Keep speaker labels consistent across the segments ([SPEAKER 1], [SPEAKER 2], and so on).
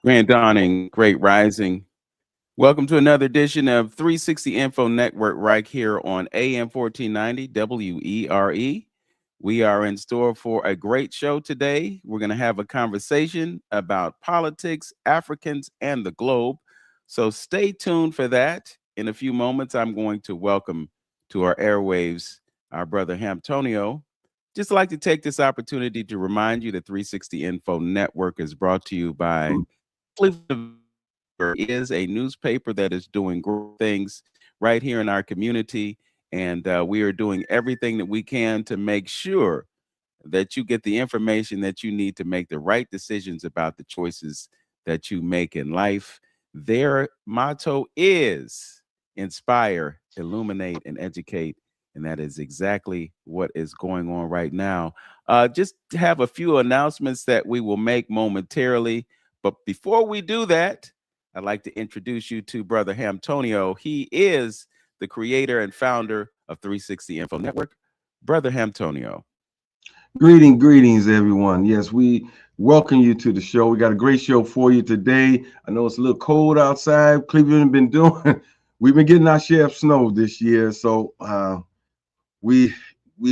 [SPEAKER 1] Grand Dawning, Great Rising. Welcome to another edition of 360 Info Network right here on AM 1490 WERE. We are in store for a great show today. We're going to have a conversation about politics, Africans, and the globe. So stay tuned for that. In a few moments, I'm going to welcome to our airwaves our brother Hamtonio. Just like to take this opportunity to remind you that 360 Info Network is brought to you by Cleveland is a newspaper that is doing great things right here in our community. And we are doing everything that we can to make sure that you get the information that you need to make the right decisions about the choices that you make in life. Their motto is inspire, illuminate, and educate. And that is exactly what is going on right now. Just have a few announcements that we will make momentarily. But before we do that, I'd like to introduce you to Brother Hamtonio. He is the creator and founder of 360 Info Network. Brother Hamtonio.
[SPEAKER 2] Greetings, everyone. Yes, we welcome you to the show. We got a great show for you today. I know it's a little cold outside. Cleveland been doing, we've been getting our share of snow this year. So we've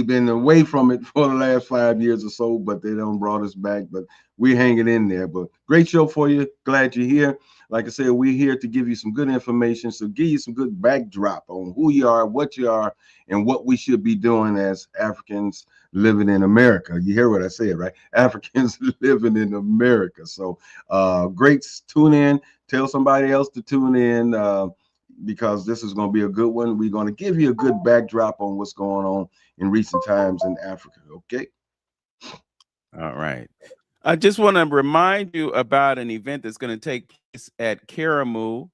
[SPEAKER 2] been away from it for the last 5 years or so, but they don't brought us back. But we're hanging in there. But great show for you. Glad you're here. Like I said, we're here to give you some good information, so give you some good backdrop on who you are, what you are, and what we should be doing as Africans living in America. You hear what I said, right? Africans living in America. So great. Tune in. Tell somebody else to tune in. Because this is going to be a good one. We're going to give you a good backdrop on what's going on in recent times in Africa. Okay.
[SPEAKER 1] All right. I just want to remind you about an event that's going to take place at Karamu.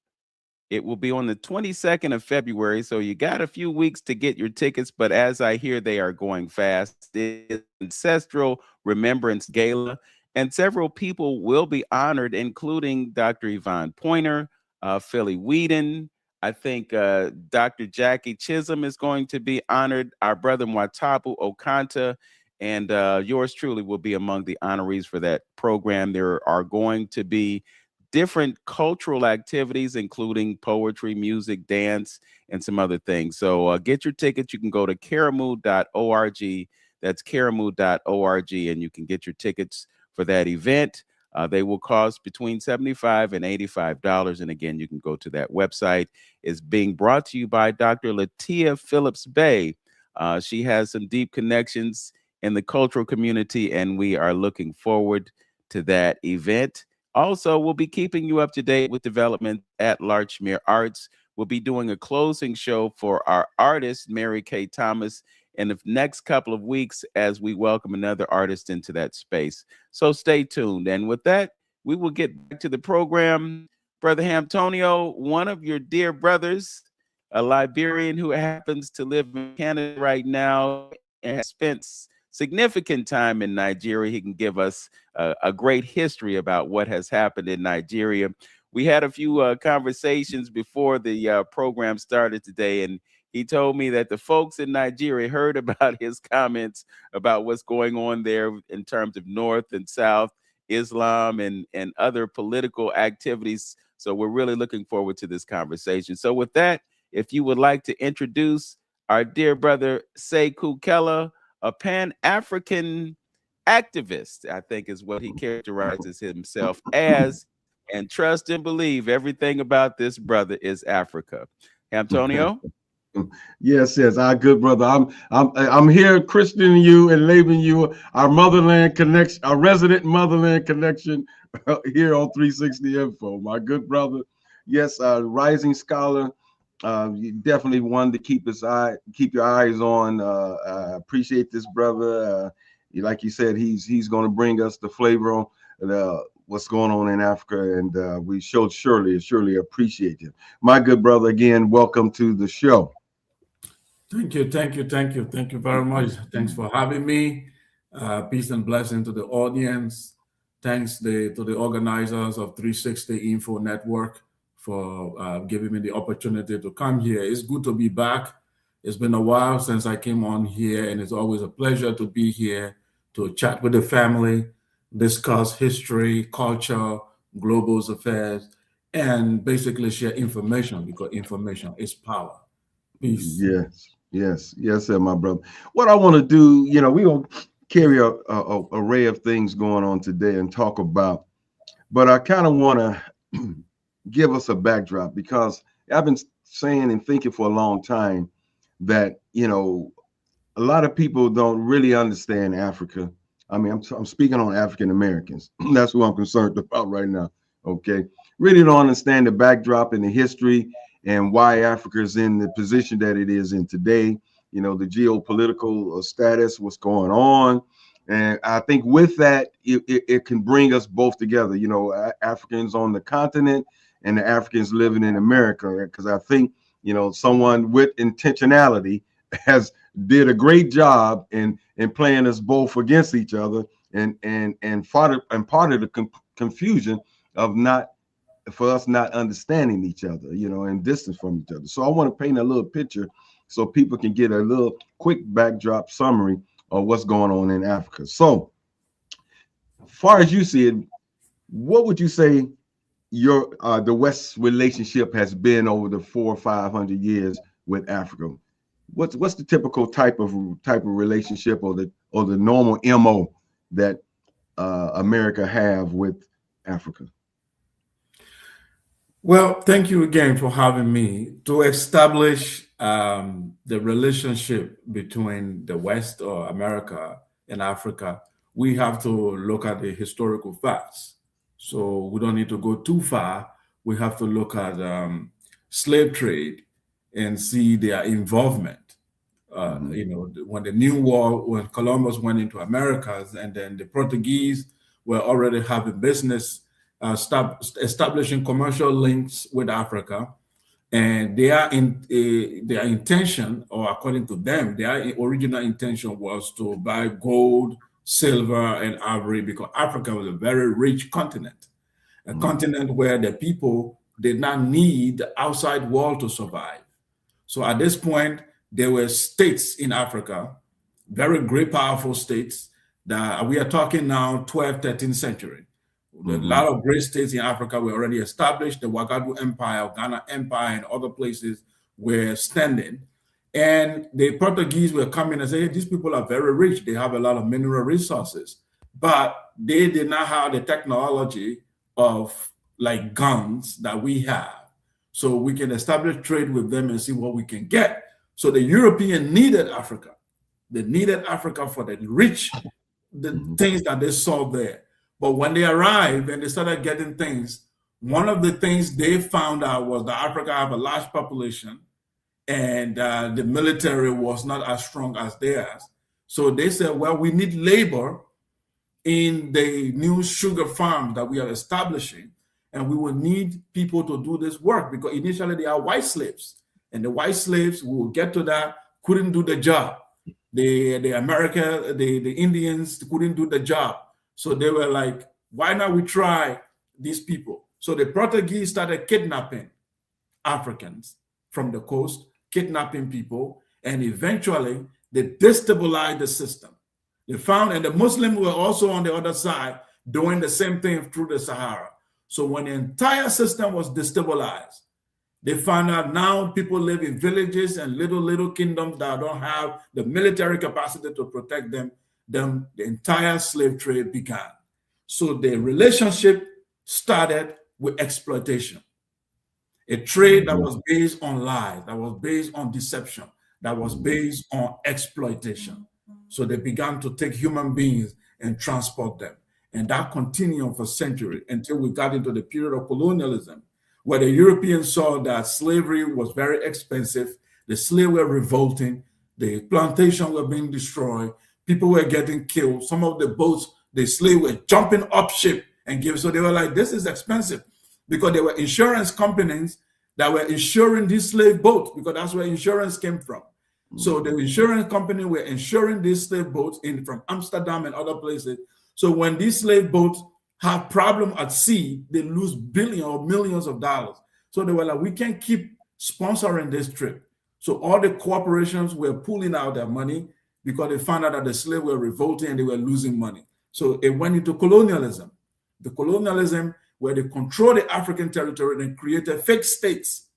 [SPEAKER 1] It will be on the 22nd of February, so you got a few weeks to get your tickets, but as I hear, they are going fast. It's Ancestral Remembrance Gala, and several people will be honored, including Dr. Yvonne Pointer, Philly Whedon. I think Dr. Jackie Chisholm is going to be honored, our brother Mwatapu Okanta, and yours truly will be among the honorees for that program. There are going to be different cultural activities, including poetry, music, dance, and some other things. So get your tickets. You can go to karamu.org. That's karamu.org, and you can get your tickets for that event. They will cost between $75 and $85. And again, you can go to that website. It's being brought to you by Dr. Latia Phillips Bay. She has some deep connections in the cultural community, and we are looking forward to that event. Also, we'll be keeping you up to date with development at Larchmere Arts. We'll be doing a closing show for our artist, Mary Kay Thomas, in the next couple of weeks as we welcome another artist into that space. So stay tuned. And with that, we will get back to the program. Brother Hamtonio, one of your dear brothers, a Liberian who happens to live in Canada right now and has spent significant time in Nigeria. He can give us a great history about what has happened in Nigeria. We had a few conversations before the program started today, and he told me that the folks in Nigeria heard about his comments about what's going on there in terms of North and South, Islam, and other political activities. So we're really looking forward to this conversation. So with that, if you would like to introduce our dear brother, Sekou Kelleh, a Pan-African activist, I think is what he characterizes himself as, and trust and believe everything about this brother is Africa. Antonio?
[SPEAKER 2] Yes, our good brother. I'm here christening you and labeling you our motherland connection, our resident motherland connection here on 360 Info. My good brother. Yes, rising scholar. You definitely one to keep your eyes on. I appreciate this brother. Like you said, he's going to bring us the flavor on what's going on in Africa, and we surely appreciate it. My good brother, again, welcome to the show.
[SPEAKER 3] Thank you very much. Thanks for having me. Peace and blessing to the audience. Thanks to the organizers of 360 Info Network for giving me the opportunity to come here. It's good to be back. It's been a while since I came on here, and it's always a pleasure to be here to chat with the family, discuss history, culture, global affairs, and basically share information, because information is power. Peace.
[SPEAKER 2] Yes, sir, my brother. What I want to do, we gonna carry a array of things going on today and talk about, but I kind of want to give us a backdrop, because I've been saying and thinking for a long time that a lot of people don't really understand Africa. I mean, I'm speaking on African Americans. That's who I'm concerned about right now. Okay, really don't understand the backdrop and the history and why Africa is in the position that it is in today. The geopolitical status, what's going on. And I think with that, it can bring us both together, Africans on the continent and the Africans living in America. Because I think, someone with intentionality has did a great job in playing us both against each other, and part of the confusion of us not understanding each other, and distance from each other. So I want to paint a little picture so people can get a little quick backdrop summary of what's going on in Africa. So, as far as you see it, what would you say the West's relationship has been over the 400 or 500 years with Africa? What's the typical type of relationship, or the normal MO that America have with Africa?
[SPEAKER 3] Well, thank you again for having me. To establish the relationship between the West, or America, and Africa, we have to look at the historical facts. So we don't need to go too far. We have to look at slave trade and see their involvement. When the New World, when Columbus went into Americas, and then the Portuguese were already having business, establishing commercial links with Africa, and their intention, or according to them, their original intention was to buy gold, silver, and ivory, because Africa was a very rich continent, a continent where the people did not need the outside world to survive. So at this point, there were states in Africa, very great, powerful states, that we are talking now 12th, 13th century. A lot of great states in Africa were already established. The Ouagadougou Empire, Ghana Empire, and other places were standing. And the Portuguese were coming and saying, hey, these people are very rich. They have a lot of mineral resources, but they did not have the technology of like guns that we have. So we can establish trade with them and see what we can get. So the European needed Africa. They needed Africa for the things that they saw there. But when they arrived and they started getting things, one of the things they found out was that Africa have a large population, and the military was not as strong as theirs. So they said, well, we need labor in the new sugar farm that we are establishing, and we will need people to do this work, because initially they are white slaves. And the white slaves, we will get to that, couldn't do the job. The Indians couldn't do the job. So they were like, why not we try these people? So the Portuguese started kidnapping Africans from the coast, kidnapping people, and eventually they destabilized the system. They found, and the Muslims were also on the other side doing the same thing through the Sahara. So when the entire system was destabilized, they found out now people live in villages and little kingdoms that don't have the military capacity to protect them. Then the entire slave trade began. So the relationship started with exploitation. A trade that was based on lies, that was based on deception, that was based on exploitation. So they began to take human beings and transport them. And that continued for centuries until we got into the period of colonialism, where the Europeans saw that slavery was very expensive, the slaves were revolting, the plantations were being destroyed, people were getting killed. Some of the boats, the slaves were jumping up ship and giving. So they were like, this is expensive, because there were insurance companies that were insuring these slave boats, because that's where insurance came from. So the insurance company were insuring these slave boats from Amsterdam and other places. So when these slave boats have problem at sea, they lose billions or millions of dollars. So they were like, we can't keep sponsoring this trip. So all the corporations were pulling out their money because they found out that the slaves were revolting and they were losing money. So it went into colonialism. The colonialism where they control the African territory and created fake states.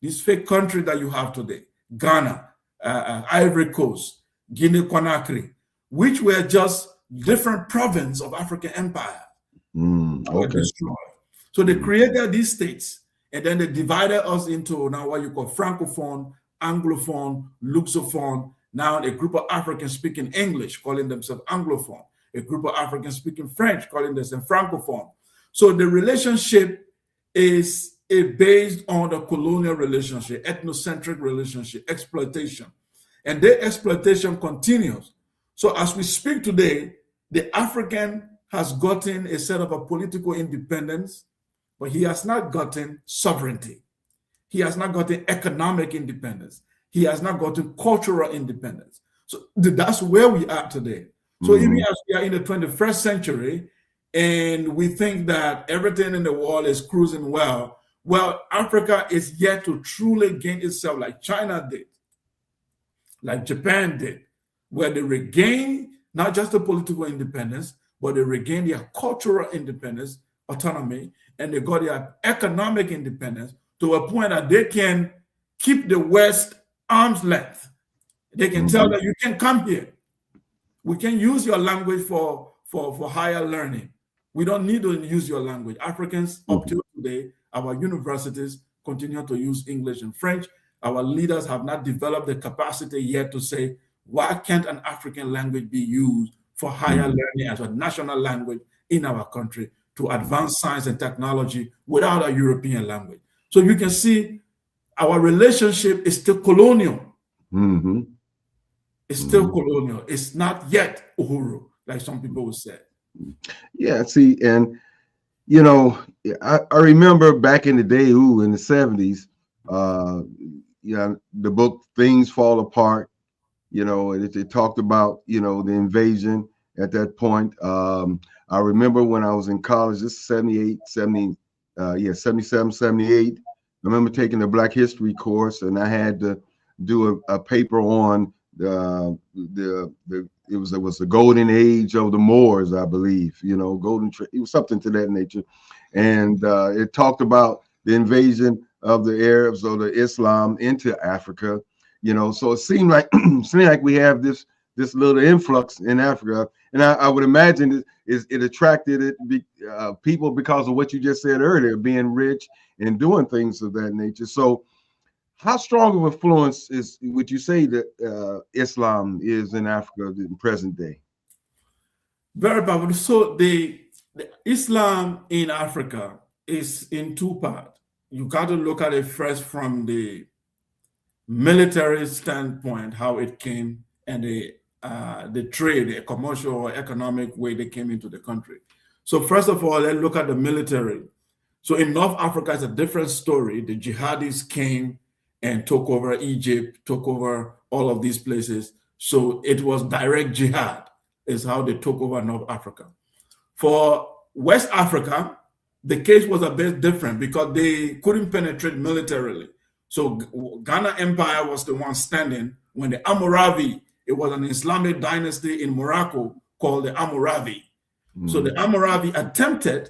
[SPEAKER 3] This fake country that you have today, Ghana, Ivory Coast, Guinea-Conakry, which were just different provinces of African empire.
[SPEAKER 2] Okay.
[SPEAKER 3] So they created these states, and then they divided us into now what you call Francophone, Anglophone, Lusophone. Now a group of Africans speaking English, calling themselves Anglophone. A group of Africans speaking French, calling themselves Francophone. So the relationship is based on the colonial relationship, ethnocentric relationship, exploitation. And the exploitation continues. So as we speak today, the African has gotten a set of a political independence, but he has not gotten sovereignty. He has not gotten economic independence. He has not gotten cultural independence. So that's where we are today. So even as we are in the 21st century, and we think that everything in the world is cruising well, Africa is yet to truly gain itself like China did, like Japan did, where they regain not just the political independence, but they regain their cultural independence, autonomy, and they got their economic independence to a point that they can keep the West arm's length. They can tell that you can come here. We can use your language for higher learning. We don't need to use your language. Africans, up till today, our universities continue to use English and French. Our leaders have not developed the capacity yet to say, why can't an African language be used for higher learning as a national language in our country to advance science and technology without a European language? So you can see our relationship is still colonial. It's still colonial. It's not yet Uhuru, like some people would say.
[SPEAKER 2] Yeah, see, and you know, I remember back in the day, in the 70s, the book Things Fall Apart, it talked about, the invasion at that point. I remember when I was in college, this is 77, 78. I remember taking the Black History course, and I had to do a paper on it was the golden age of the Moors, I believe, it was something to that nature. And it talked about the invasion of the Arabs or the Islam into Africa, so it seemed like we have this little influx in Africa. And I would imagine it attracted people because of what you just said earlier, being rich and doing things of that nature. So how strong of influence would you say that Islam is in Africa in present day?
[SPEAKER 3] Very powerful. So the Islam in Africa is in two parts. You got to look at it first from the military standpoint, how it came, and the trade, the commercial or economic way they came into the country. So first of all, let's look at the military. So in North Africa, it's a different story. The jihadis came and took over Egypt, took over all of these places. So it was direct jihad is how they took over North Africa. For West Africa, the case was a bit different because they couldn't penetrate militarily. So Ghana Empire was the one standing when the Almoravi, it was an Islamic dynasty in Morocco called the Almoravi. So the Almoravi attempted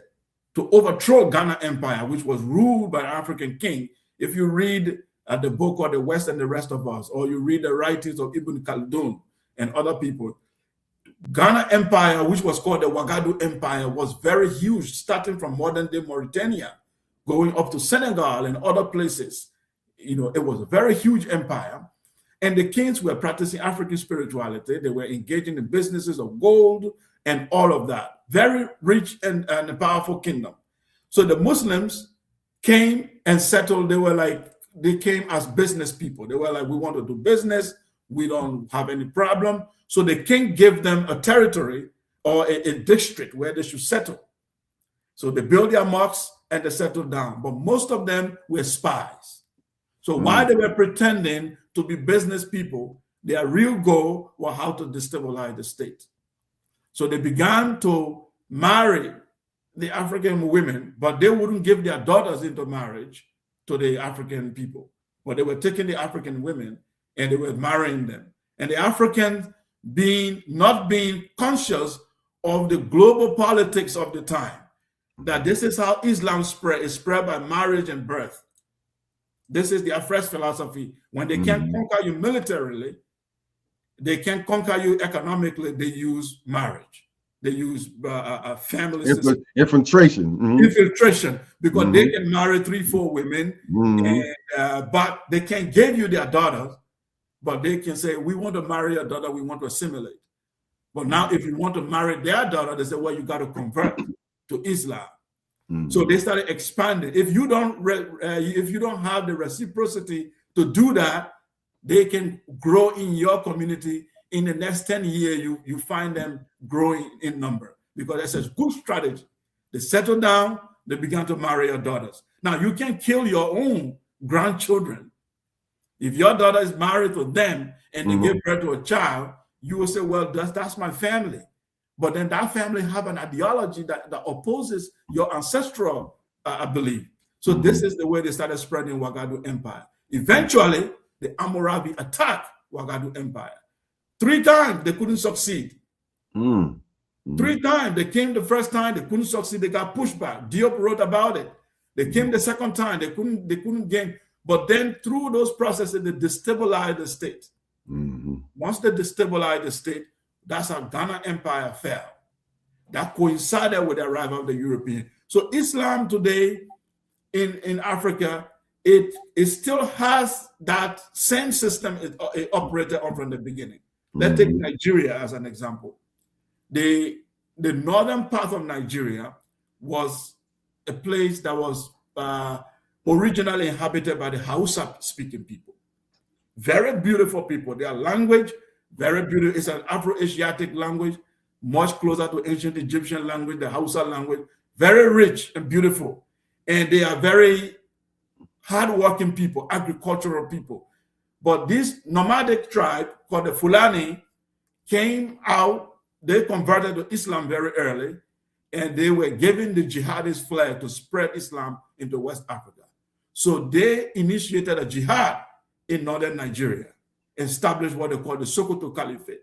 [SPEAKER 3] to overthrow Ghana Empire, which was ruled by an African king. If you read the book of The West and the Rest of Us, or you read the writings of Ibn Khaldun and other people, Ghana Empire, which was called the Ouagadougou Empire, was very huge, starting from modern-day Mauritania, going up to Senegal and other places. It was a very huge empire. And the kings were practicing African spirituality. They were engaging in businesses of gold and all of that. Very rich and a powerful kingdom. So the Muslims came and settled. They came as business people. They were like, we want to do business. We don't have any problem. So the king gave them a territory or a district where they should settle. So they built their mosques and they settled down. But most of them were spies. So while they were pretending to be business people, their real goal was how to destabilize the state. So they began to marry the African women, but they wouldn't give their daughters into marriage to the African people. But they were taking the African women and they were marrying them. And the Africans not being conscious of the global politics of the time, that this is how Islam spread. It's spread by marriage and birth. This is their first philosophy. When they can't conquer you militarily, they can't conquer you economically, they use marriage. They use family system.
[SPEAKER 2] Infiltration.
[SPEAKER 3] Infiltration, because they can marry 3-4 women, and, but they can't give you their daughters, but they can say, we want to marry a daughter, we want to assimilate. But now if you want to marry their daughter, they say, well, you got to convert to Islam. So they started expanding. If you don't have the reciprocity to do that, they can grow in your community. In the next 10 years, you find them growing in number, because that's a good strategy. They settle down, they began to marry your daughters. Now, you can kill your own grandchildren. If your daughter is married to them and they give birth to a child, you will say, well, that's my family. But then that family have an ideology that opposes your ancestral belief. So this is the way they started spreading Ouagadougou Empire. Eventually, the Hammurabi attacked Ouagadougou Empire. 3 times they couldn't succeed. 3 times they came the first time, they couldn't succeed, they got pushed back. Diop wrote about it. They came the second time, they couldn't gain. But then through those processes, they destabilized the state. Once they destabilized the state, that's how Ghana Empire fell. That coincided with the arrival of the European. So Islam today in Africa, it still has that same system it operated on from the beginning. Let's take Nigeria as an example. The northern part of Nigeria was a place that was originally inhabited by the Hausa-speaking people. Very beautiful people. Their language, very beautiful. It's an Afro-Asiatic language, much closer to ancient Egyptian language, the Hausa language. Very rich and beautiful. And they are very hardworking people, agricultural people. But this nomadic tribe called the Fulani came out, they converted to Islam very early, and they were given the jihadist flag to spread Islam into West Africa. So they initiated a jihad in northern Nigeria, established what they call the Sokoto Caliphate.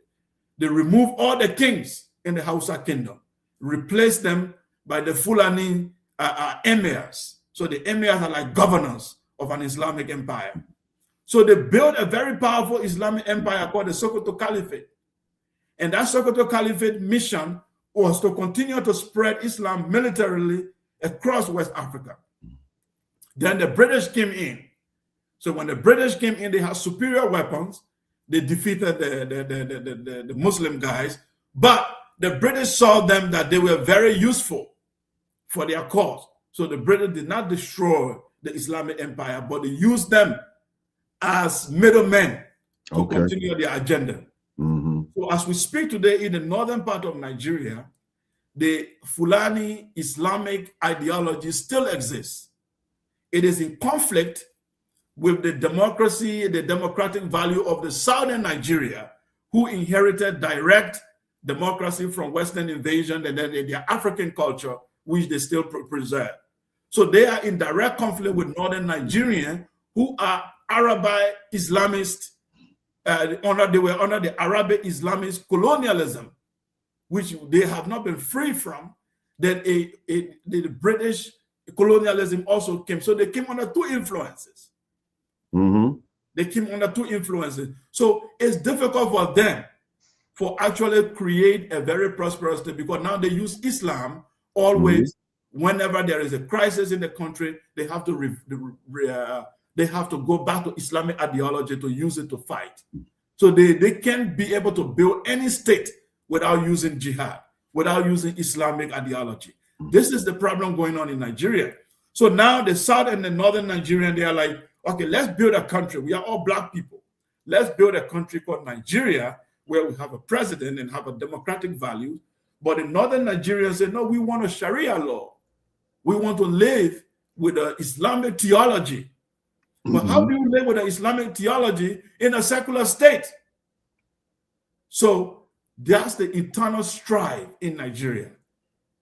[SPEAKER 3] They removed all the kings in the Hausa kingdom, replaced them by the Fulani emirs. So the emirs are like governors of an Islamic empire. So they built a very powerful Islamic empire called the Sokoto Caliphate. And that Sokoto Caliphate mission was to continue to spread Islam militarily across West Africa. Then the British came in. So when the British came in, they had superior weapons. They defeated the Muslim guys. But the British saw them that they were very useful for their cause. So the British did not destroy the Islamic empire, but they used them as middlemen to continue their agenda. So as we speak today in the northern part of Nigeria, the Fulani Islamic ideology still exists. It is in conflict with the democracy, the democratic value of the southern Nigeria, who inherited direct democracy from Western invasion and then their African culture, which they still preserve. So they are in direct conflict with northern Nigerians who are Arabi Islamists. They were under the Arabic Islamist colonialism, which they have not been free from. Then the British colonialism also came. So they came under 2 influences. They came under 2 influences. So it's difficult for them for actually create a very prosperous state, because now they use Islam always. Whenever there is a crisis in the country, they have to go back to Islamic ideology to use it to fight. So they can't be able to build any state without using jihad, without using Islamic ideology. This is the problem going on in Nigeria. So now the South and the Northern Nigerian, they are like, okay, let's build a country. We are all black people. Let's build a country called Nigeria, where we have a president and have a democratic value. But the Northern Nigerians say, no, we want a Sharia law. We want to live with an Islamic theology. But how do you live with an Islamic theology in a secular state? So that's the internal strife in Nigeria.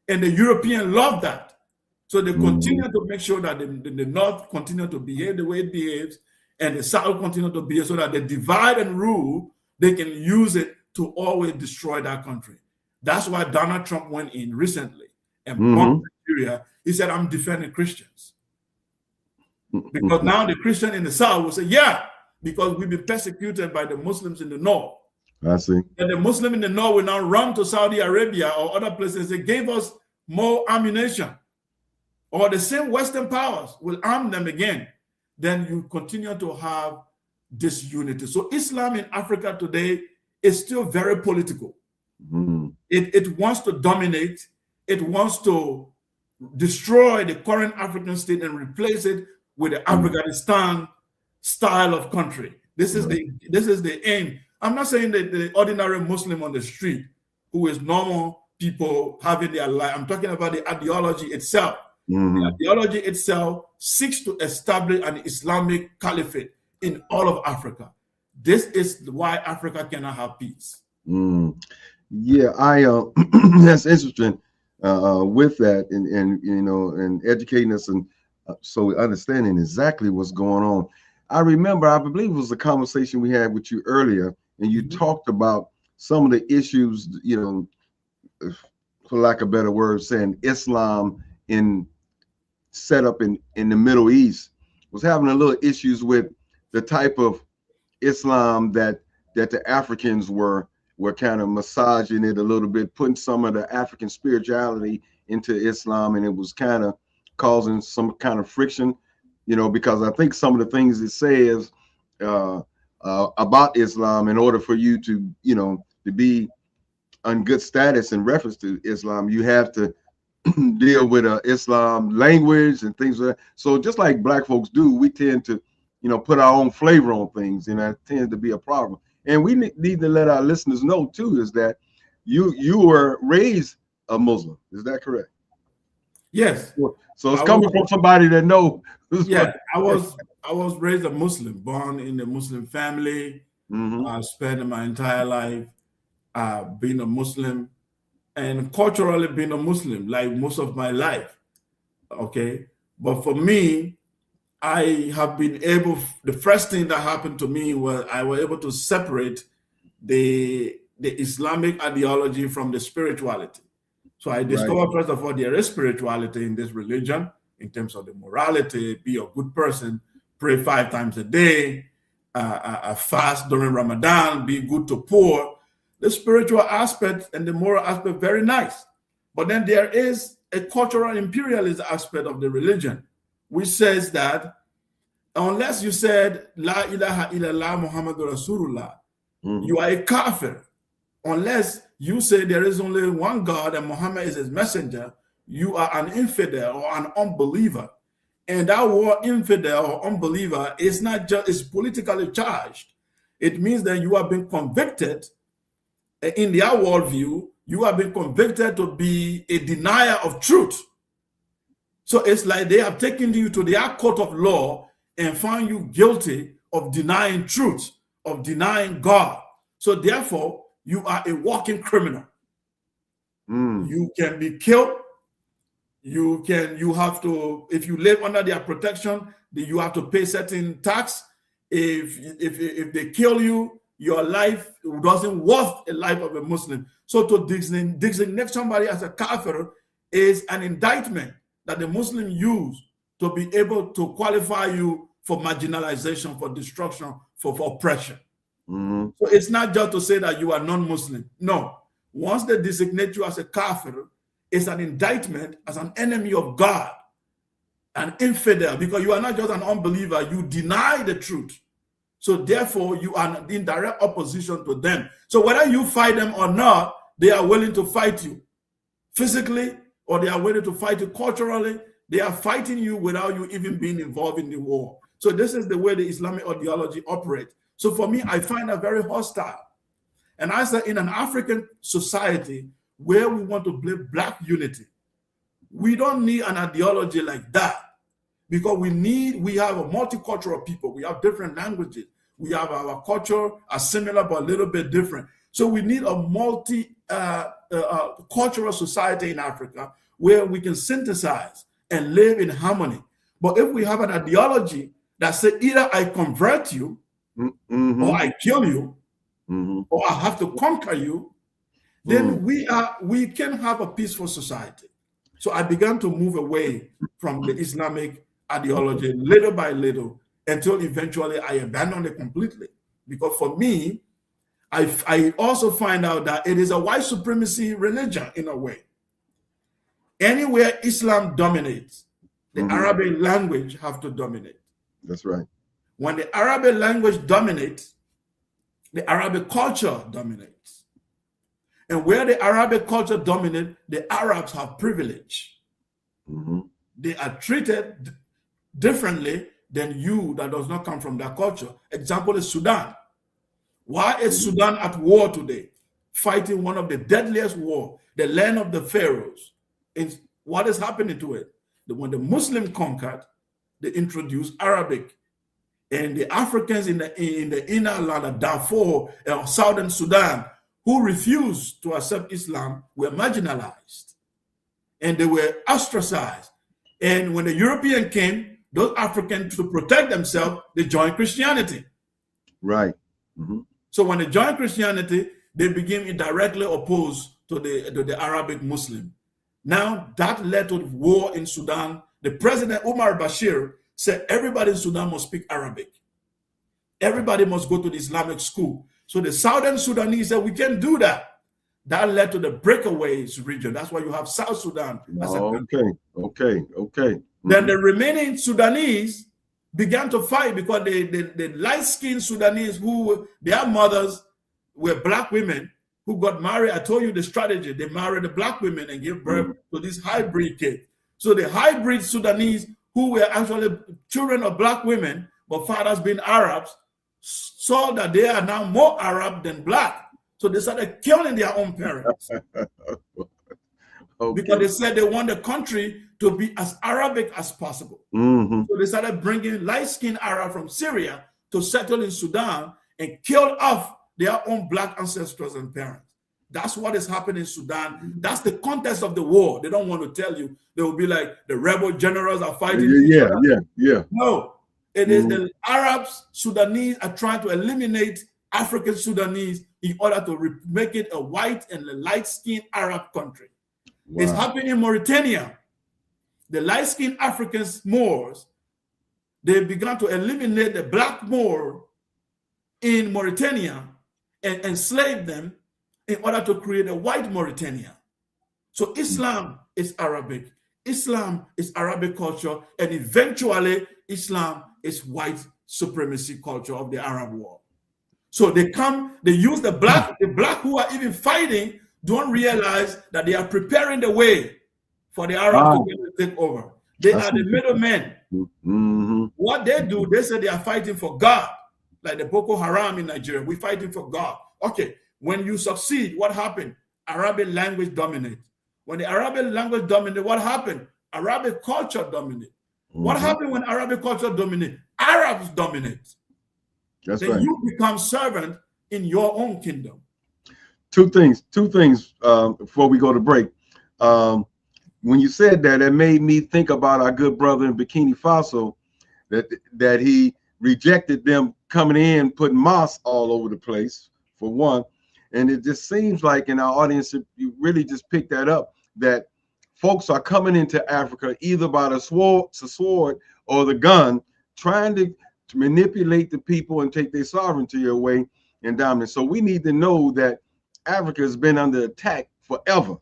[SPEAKER 3] And the Europeans love that. So they continue to make sure that the North continue to behave the way it behaves, and the South continue to behave, so that they divide and rule, they can use it to always destroy that country. That's why Donald Trump went in recently and
[SPEAKER 2] Mm-hmm.
[SPEAKER 3] bombed Nigeria, he said, I'm defending Christians. Because now the Christian in the South will say, yeah, because we've been persecuted by the Muslims in the North.
[SPEAKER 2] I see.
[SPEAKER 3] And the Muslim in the North will now run to Saudi Arabia or other places. They gave us more ammunition. Or the same Western powers will arm them again. Then you continue to have disunity. So Islam in Africa today is still very political.
[SPEAKER 2] Mm-hmm.
[SPEAKER 3] It wants to dominate. It wants to destroy the current African state and replace it with the Afghanistan style of country. This is the aim. I'm not saying that the ordinary Muslim on the street who is normal people having their life. I'm talking about the ideology itself.
[SPEAKER 2] Mm-hmm.
[SPEAKER 3] The ideology itself seeks to establish an Islamic caliphate in all of Africa. This is why Africa cannot have peace.
[SPEAKER 2] Mm. Yeah, that's interesting with that, and you know, and educating us, and so understanding exactly what's going on. I remember, I believe it was a conversation we had with you earlier, and you talked about some of the issues, you know, for lack of a better word, saying Islam set up in the Middle East was having a little issues with the type of Islam that the Africans were kind of massaging it a little bit, putting some of the African spirituality into Islam, and it was kind of causing some kind of friction, you know, because I think some of the things it says about Islam, in order for you to, you know, to be on good status in reference to Islam, you have to deal with Islam language and things like that. So just like Black folks do, we tend to, you know, put our own flavor on things, and that tends to be a problem. And we need to let our listeners know too, is that you were raised a Muslim. Is that correct?
[SPEAKER 3] Yes.
[SPEAKER 2] So it's coming from somebody that knows.
[SPEAKER 3] Yeah, I was raised a Muslim, born in a Muslim family.
[SPEAKER 2] Mm-hmm.
[SPEAKER 3] I spent my entire life being a Muslim, and culturally being a Muslim, like most of my life. Okay, but for me, I have been able. The first thing that happened to me was I was able to separate the Islamic ideology from the spirituality. So I discovered, first of all, there is spirituality in this religion in terms of the morality. Be a good person, pray 5 times a day, fast during Ramadan, be good to poor. The spiritual aspect and the moral aspect, very nice. But then there is a cultural imperialist aspect of the religion, which says that unless you said La ilaha illallah Muhammadur Rasulullah, you are a kafir. Unless you say there is only one God and Muhammad is his messenger, you are an infidel or an unbeliever. And that word infidel or unbeliever is not just, it's politically charged. It means that you have been convicted. In their worldview, you have been convicted to be a denier of truth. So it's like they have taken you to their court of law and found you guilty of denying truth, of denying God. So therefore, you are a walking criminal. You can be killed. You have to, if you live under their protection, then you have to pay certain tax. If they kill you, your life doesn't worth a life of a Muslim. So to designate somebody as a kafir is an indictment that the Muslim use to be able to qualify you for marginalization, for destruction, for oppression. So it's not just to say that you are non-Muslim. No. Once they designate you as a kafir, it's an indictment as an enemy of God, an infidel, because you are not just an unbeliever, you deny the truth. So therefore, you are in direct opposition to them. So whether you fight them or not, they are willing to fight you physically, or they are willing to fight you culturally. They are fighting you without you even being involved in the war. So this is the way the Islamic ideology operates. So for me, I find that very hostile. And I say in an African society where we want to build Black unity, we don't need an ideology like that, because we have a multicultural people. We have different languages. We have our culture are similar but a little bit different. So we need a multi-cultural society in Africa where we can synthesize and live in harmony. But if we have an ideology that says either I convert you, or I kill you, or I have to conquer you, then we can have a peaceful society. So I began to move away from the Islamic ideology little by little until eventually I abandoned it completely. Because for me, I also find out that it is a white supremacy religion in a way. Anywhere Islam dominates, the Arabic language have to dominate.
[SPEAKER 2] That's right.
[SPEAKER 3] When the Arabic language dominates, the Arabic culture dominates. And where the Arabic culture dominates, the Arabs have privilege. They are treated differently than you that does not come from that culture. Example is Sudan. Why is Sudan at war today? Fighting one of the deadliest war, the land of the pharaohs. What is happening to it? When the Muslim conquered, they introduced Arabic. And the Africans in the inner land of Darfur and southern Sudan who refused to accept Islam were marginalized. And they were ostracized. And when the European came, those Africans, to protect themselves, they joined Christianity.
[SPEAKER 2] Right.
[SPEAKER 3] So when they joined Christianity, they became directly opposed to the Arabic Muslim. Now that led to war in Sudan. The president, Omar Bashir, said everybody in Sudan must speak Arabic. Everybody must go to the Islamic school. So the southern Sudanese said, we can't do that. That led to the breakaways region. That's why you have South Sudan.
[SPEAKER 2] Okay.
[SPEAKER 3] Then the remaining Sudanese began to fight because the light-skinned Sudanese who their mothers were black women who got married. I told you the strategy. They married the black women and gave birth to this hybrid kid. So the hybrid Sudanese who were actually children of black women, but fathers being Arabs, saw that they are now more Arab than black. So they started killing their own parents. Because they said they want the country to be as Arabic as possible. So they started bringing light-skinned Arab from Syria to settle in Sudan and kill off their own black ancestors and parents. That's what is happening in Sudan. That's the context of the war. They don't want to tell you. They will be like, the rebel generals are fighting.
[SPEAKER 2] Yeah.
[SPEAKER 3] No, it is the Arabs, Sudanese are trying to eliminate African Sudanese in order to make it a white and light-skinned Arab country. It's happening in Mauritania. The light-skinned Africans, Moors, they began to eliminate the black Moor in Mauritania and enslave them in order to create a white Mauritania. So Islam is Arabic. Islam is Arabic culture, and eventually Islam is white supremacy culture of the Arab world. So they use the black who are even fighting don't realize that they are preparing the way for the Arabs to take over. They are the middlemen. What they do, they say they are fighting for God, like the Boko Haram in Nigeria. We're fighting for God. Okay, when you succeed, what happened? Arabic language dominates. When the Arabic language dominates, what happened? Arabic culture dominates. What happened when Arabic culture dominates? Arabs dominate.
[SPEAKER 2] That's
[SPEAKER 3] then
[SPEAKER 2] right.
[SPEAKER 3] You become servant in your own kingdom.
[SPEAKER 2] Two things before we go to break. When you said that, it made me think about our good brother in Burkina Faso, that he rejected them coming in, putting mosques all over the place, for one. And it just seems like in our audience, if you really just pick that up, that folks are coming into Africa either by the sword or the gun, trying to manipulate the people and take their sovereignty away and dominate. So we need to know that Africa has been under attack forever,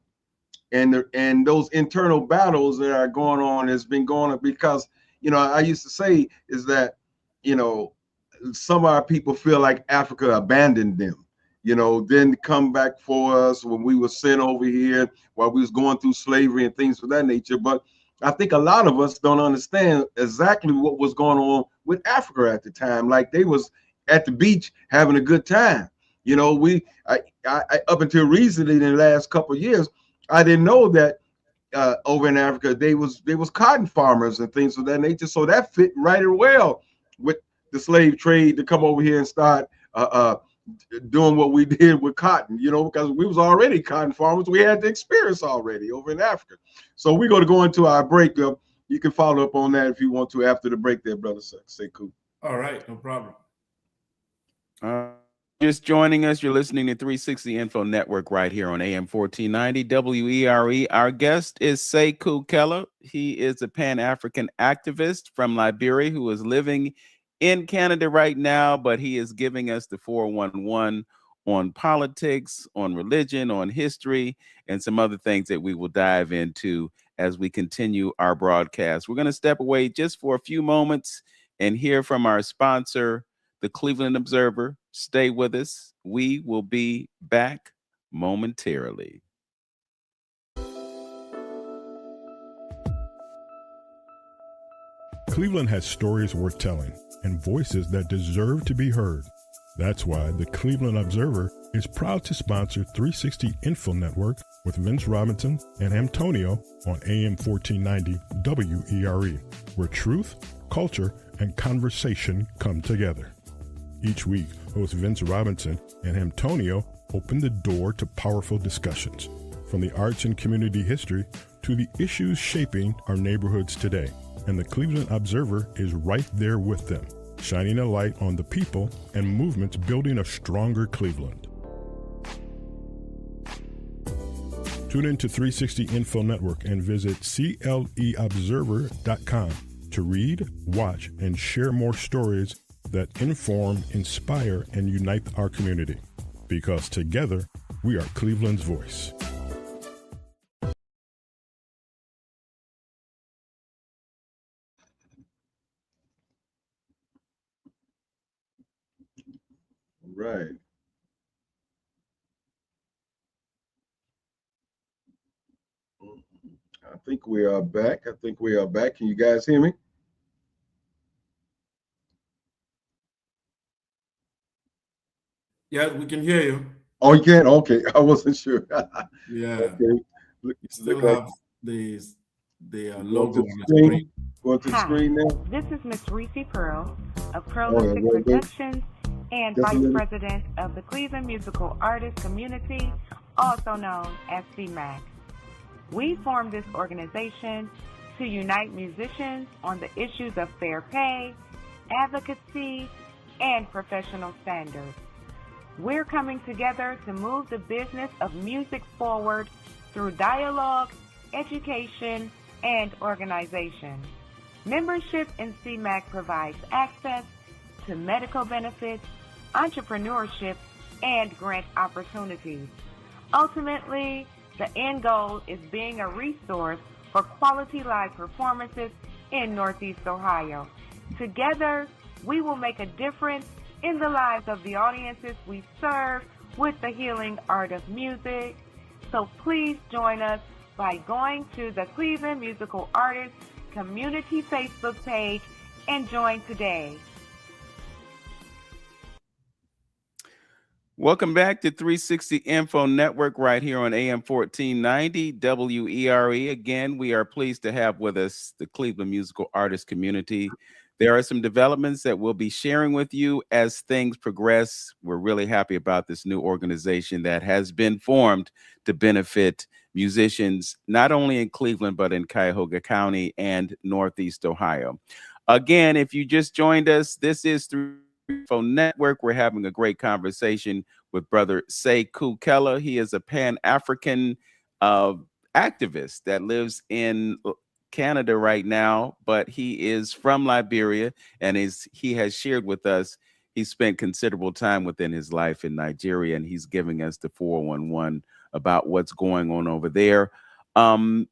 [SPEAKER 2] and those internal battles that are going on has been going on because, I used to say is that, some of our people feel like Africa abandoned them, then come back for us when we were sent over here while we was going through slavery and things of that nature. But I think a lot of us don't understand exactly what was going on with Africa at the time. Like they was at the beach having a good time. I up until recently in the last couple of years, I didn't know that over in Africa they was cotton farmers and things of that nature. So that fit right well with the slave trade to come over here and start doing what we did with cotton, because we was already cotton farmers. We had the experience already over in Africa. So we're going to go into our break. You can follow up on that if you want to after the break there, brother Sekou.
[SPEAKER 3] All right, no problem.
[SPEAKER 1] just joining us, you're listening to 360 Info Network right here on AM 1490 WERE. Our guest is Sekou Kelleh. He is a Pan-African activist from Liberia who is living in Canada right now, but he is giving us the 411 on politics, on religion, on history, and some other things that we will dive into as we continue our broadcast. We're going to step away just for a few moments and hear from our sponsor, the Cleveland Observer. Stay with us. We will be back momentarily.
[SPEAKER 4] Cleveland has stories worth telling and voices that deserve to be heard. That's why the Cleveland Observer is proud to sponsor 360 Info Network with Vince Robinson and Antonio on AM 1490 WERE, where truth, culture, and conversation come together. Each week, host Vince Robinson and Antonio open the door to powerful discussions, from the arts and community history to the issues shaping our neighborhoods today. And the Cleveland Observer is right there with them, shining a light on the people and movements building a stronger Cleveland. Tune in to 360 Info Network and visit CLEobserver.com to read, watch, and share more stories that inform, inspire, and unite our community. Because together, we are Cleveland's voice.
[SPEAKER 2] Right. I think we are back. Can you guys hear me?
[SPEAKER 3] Yeah, we can hear you.
[SPEAKER 2] Oh, you can? Okay. I wasn't sure.
[SPEAKER 3] Yeah.
[SPEAKER 2] Okay.
[SPEAKER 3] You still
[SPEAKER 2] Look like-
[SPEAKER 3] have the
[SPEAKER 2] Going
[SPEAKER 3] logo
[SPEAKER 2] to
[SPEAKER 3] on
[SPEAKER 2] the
[SPEAKER 3] the
[SPEAKER 2] screen.
[SPEAKER 3] screen.
[SPEAKER 2] Going to the
[SPEAKER 5] Hi.
[SPEAKER 2] screen now.
[SPEAKER 5] This is Miss Reese Pearl of
[SPEAKER 2] yeah,
[SPEAKER 5] Prolific
[SPEAKER 2] well,
[SPEAKER 5] Productions and
[SPEAKER 2] just a
[SPEAKER 5] Vice
[SPEAKER 2] minute.
[SPEAKER 5] President of the Cleveland Musical Artist Community, also known as CMAC. We formed this organization to unite musicians on the issues of fair pay, advocacy, and professional standards. We're coming together to move the business of music forward through dialogue, education, and organization. Membership in CMAC provides access to medical benefits, entrepreneurship, and grant opportunities. Ultimately, the end goal is being a resource for quality live performances in Northeast Ohio. Together, we will make a difference in the lives of the audiences we serve with the healing art of music. So please join us by going to the Cleveland Musical Artists Community Facebook page and join today.
[SPEAKER 1] Welcome back to 360 Info Network right here on AM 1490 WERE. Again, we are pleased to have with us the Cleveland Musical Artist Community. There are some developments that we'll be sharing with you as things progress. We're really happy about this new organization that has been formed to benefit musicians, not only in Cleveland, but in Cuyahoga County and Northeast Ohio. Again, if you just joined us, this is through Info Network. We're having a great conversation with Brother Sekou Kelleh. He is a Pan-African activist that lives in Canada right now, but he is from Liberia, and he has shared with us he spent considerable time within his life in Nigeria, and he's giving us the 411 about what's going on over there.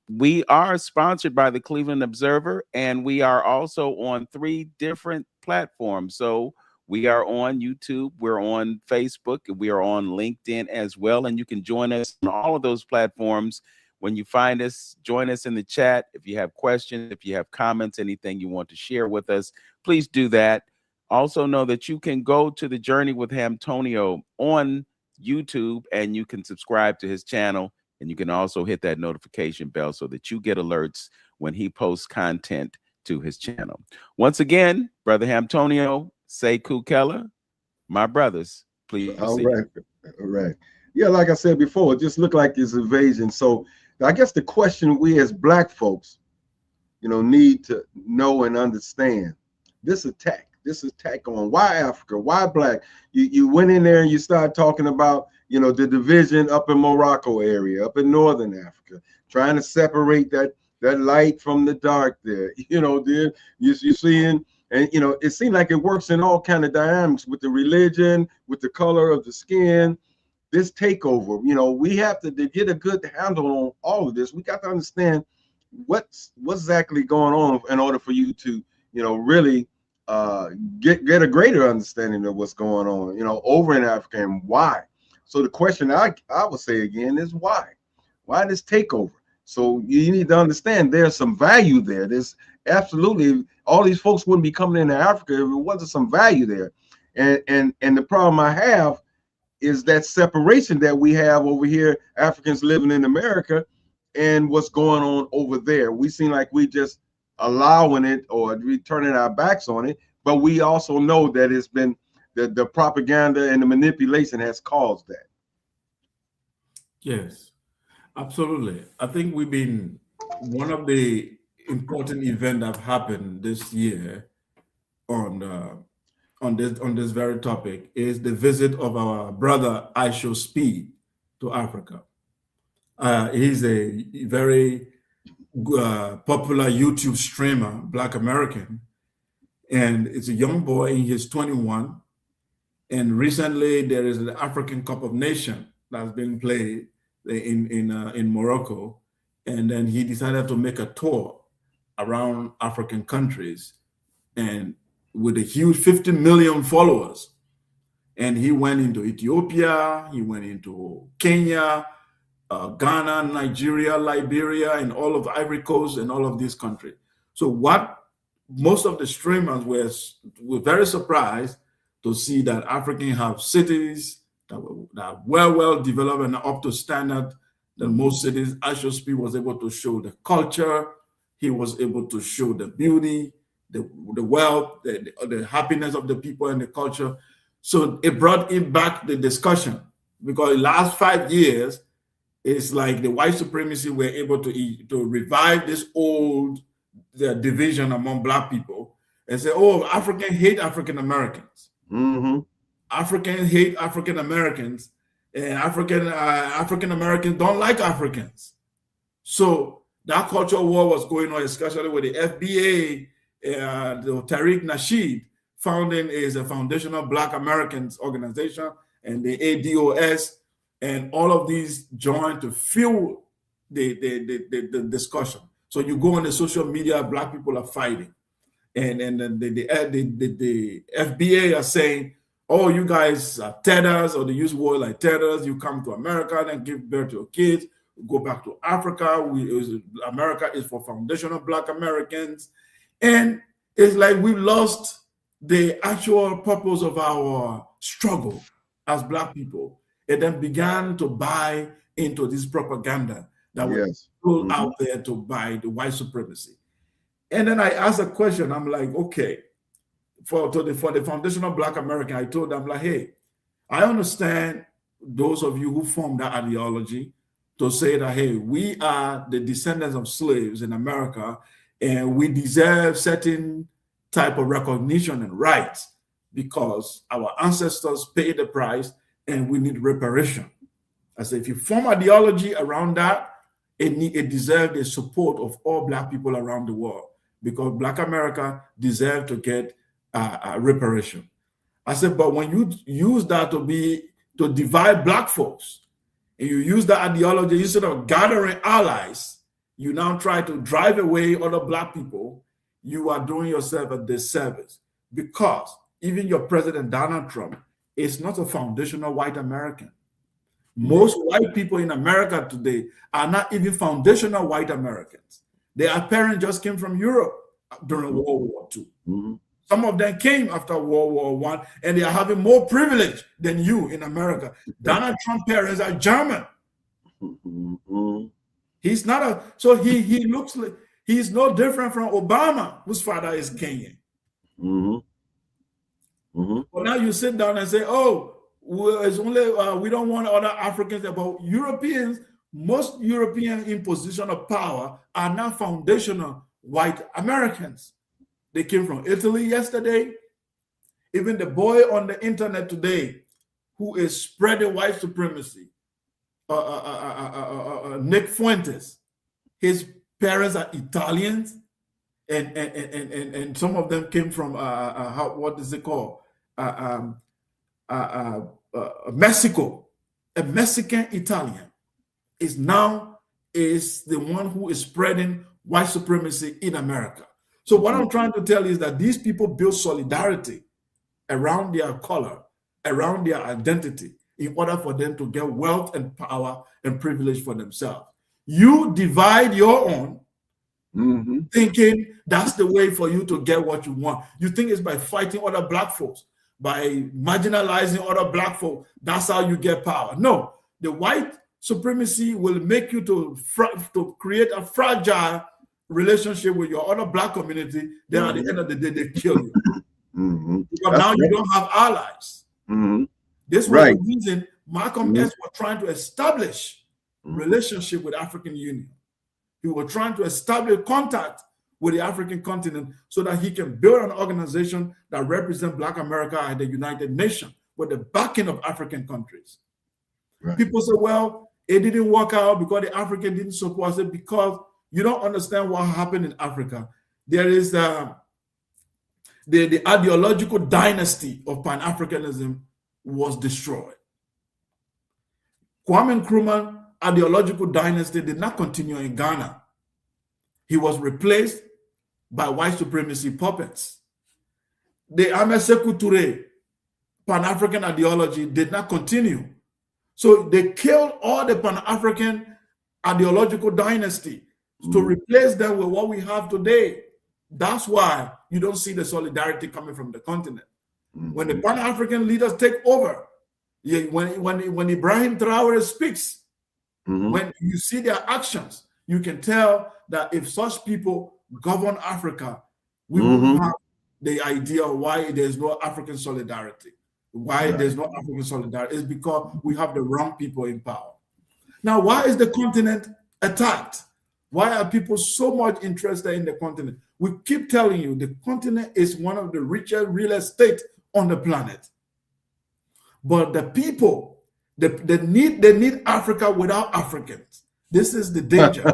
[SPEAKER 1] We are sponsored by the Cleveland Observer, and we are also on 3 different platforms. So we are on YouTube, we're on Facebook, and we are on LinkedIn as well. And you can join us on all of those platforms. When you find us, join us in the chat. If you have questions, if you have comments, anything you want to share with us, please do that. Also know that you can go to the Journey with Antonio on YouTube, and you can subscribe to his channel, and you can also hit that notification bell so that you get alerts when he posts content to his channel. Once again, Brother Antonio, Sekou Kelleh, my brothers, please proceed.
[SPEAKER 2] All right. Yeah, like I said before, it just looked like it's invasion. So I guess the question we as Black folks, need to know and understand, this attack this attack on why Africa, why black. You went in there and you started talking about, you know, the division up in Morocco area, up in Northern Africa, trying to separate that light from the dark there. You know, there you're seeing, and you know, it seems like it works in all kind of dynamics with the religion, with the color of the skin. This takeover, you know, we have to get a good handle on all of this. We got to understand what's exactly going on in order for you to, you know, really get a greater understanding of what's going on, you know, over in Africa and why. So the question I would say again is why this takeover? So you need to understand there's some value there. There's absolutely, all these folks wouldn't be coming into Africa if it wasn't some value there. And the problem I have is that separation that we have over here, Africans living in America, and what's going on over there. We seem like we just allowing it or we turning our backs on it, but we also know that it's been the propaganda and the manipulation has caused that.
[SPEAKER 3] Yes, absolutely. I think we've been, one of the important events that have happened this year on this very topic is the visit of our brother Aisho Speed to Africa. He's a very popular YouTube streamer, Black American, and it's a young boy. He's 21, and recently there is the African Cup of Nations that's been played in Morocco, and then he decided to make a tour around African countries, and with a huge 50 million followers. And he went into Ethiopia, he went into Kenya, Ghana, Nigeria, Liberia, and all of Ivory Coast and all of these countries. So what most of the streamers were very surprised to see that Africans have cities that are well developed and up to standard than most cities. Aisho Speed was able to show the culture, he was able to show the beauty, the wealth, the happiness of the people and the culture. So it brought him back the discussion, because the last 5 years, it's like the white supremacy were able to revive this old division among Black people and say, oh, Africans hate African Americans.
[SPEAKER 2] Mm-hmm.
[SPEAKER 3] Africans hate African Americans, and African Americans don't like Africans. So that cultural war was going on, especially with the FBA. The Tariq Nasheed founding is a foundational Black Americans organization, and the ADOS, and all of these joined to fuel the discussion. So you go on the social media, Black people are fighting, and the FBA are saying, oh, you guys are tethers, or they use word like tethers. You come to America and give birth to your kids, go back to Africa. America is for foundational Black Americans. And it's like we lost the actual purpose of our struggle as Black people, and then began to buy into this propaganda that was pulled out there to buy the white supremacy. And then I asked a question. I'm like, okay, for the foundational Black American, I told them, like, hey, I understand those of you who formed that ideology to say that, hey, we are the descendants of slaves in America, and we deserve certain type of recognition and rights because our ancestors paid the price and we need reparation. I said, if you form ideology around that, it deserves the support of all Black people around the world, because Black America deserves to get reparation. I said, but when you use that to divide Black folks, and you use that ideology instead of gathering allies, you now try to drive away other Black people, you are doing yourself a disservice, because even your president, Donald Trump, is not a foundational white American. Most white people in America today are not even foundational white Americans. Their parents just came from Europe during World War II. Mm-hmm. Some of them came after World War I, and they are having more privilege than you in America. Donald Trump's parents are German. Mm-hmm. He's not so he looks like he's no different from Obama, whose father is Kenyan. Mm-hmm. Mm-hmm. But now you sit down and say, oh, it's only we don't want other Africans. But Europeans, most Europeans in position of power are not foundational white Americans. They came from Italy yesterday. Even the boy on the internet today who is spreading white supremacy, Nick Fuentes, his parents are Italians, and some of them came from what is it called? Mexico. A Mexican Italian is the one who is spreading white supremacy in America. So what I'm trying to tell you is that these people build solidarity around their color, around their identity, in order for them to get wealth and power and privilege for themselves. You divide your own, thinking that's the way for you to get what you want. You think it's by fighting other black folks, by marginalizing other black folks, that's how you get power. No, the white supremacy will make you to create a fragile relationship with your other black community. Then at the end of the day, they kill you. Because now you don't have allies. This was the reason Malcolm X was trying to establish relationship with African Union. He was trying to establish contact with the African continent so that he can build an organization that represents Black America at the United Nations with the backing of African countries. People say, well, it didn't work out because the African didn't support it, because you don't understand what happened in Africa. There is the ideological dynasty of Pan-Africanism was destroyed. Kwame Nkrumah's ideological dynasty did not continue in Ghana. He was replaced by white supremacy puppets. The Sekou Kelleh Pan-African ideology did not continue. So they killed all the Pan-African ideological dynasty to replace them with what we have today. That's why you don't see the solidarity coming from the continent. When the Pan-African leaders take over, when Ibrahim Traore speaks, when you see their actions, you can tell that if such people govern Africa, we will have the idea why there's no African solidarity. Why there's no African solidarity is because we have the wrong people in power. Now, why is the continent attacked? Why are people so much interested in the continent? We keep telling you the continent is one of the richest real estate on the planet. But the people, they need Africa without Africans. This is the danger.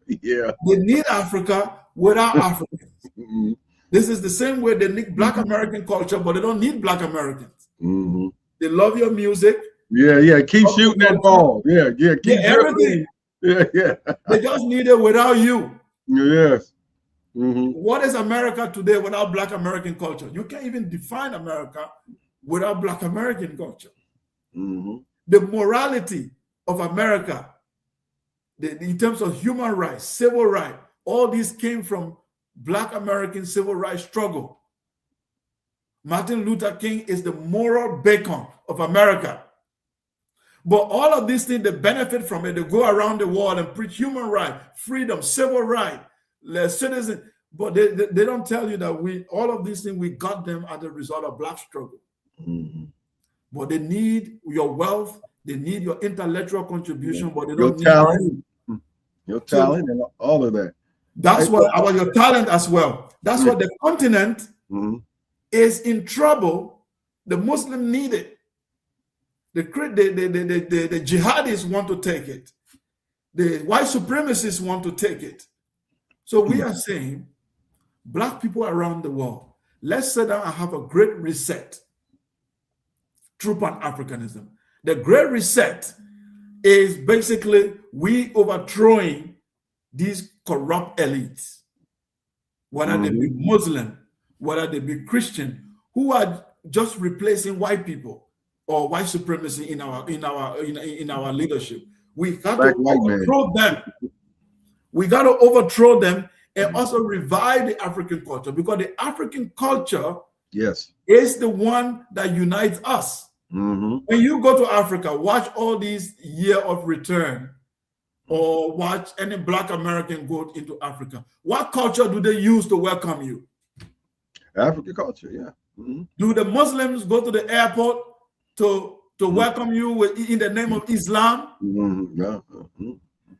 [SPEAKER 3] They need Africa without Africans. This is the same way they need Black American culture, but they don't need Black Americans. They love your music.
[SPEAKER 2] Keep shooting that ball. Keep
[SPEAKER 3] everything. They just need it without you. What is America today without Black American culture? You can't even define America without Black American culture. The morality of America, in terms of human rights, civil rights, all these came from Black American civil rights struggle. Martin Luther King is the moral beacon of America. But all of these things, they benefit from it. They go around the world and preach human rights, freedom, civil rights, citizen. But they don't tell you that all of these things, we got them as a result of Black struggle. But they need your wealth, they need your intellectual contribution, but they don't need
[SPEAKER 2] your talent and all of that.
[SPEAKER 3] That's what about your talent as well. That's what the continent is in trouble. The Muslim need it. The jihadists want to take it. The white supremacists want to take it. So we are saying, Black people around the world, let's sit down and have a great reset through Pan-Africanism. The great reset is basically we overthrowing these corrupt elites, whether they be Muslim, whether they be Christian, who are just replacing white people or white supremacy in our leadership. We got to overthrow them. We got to overthrow them and also revive the African culture, because the African culture is the one that unites us. When you go to Africa, watch all these year of return, or watch any Black American go into Africa. What culture do they use to welcome you?
[SPEAKER 2] African culture,
[SPEAKER 3] Do the Muslims go to the airport to welcome you in the name of Islam?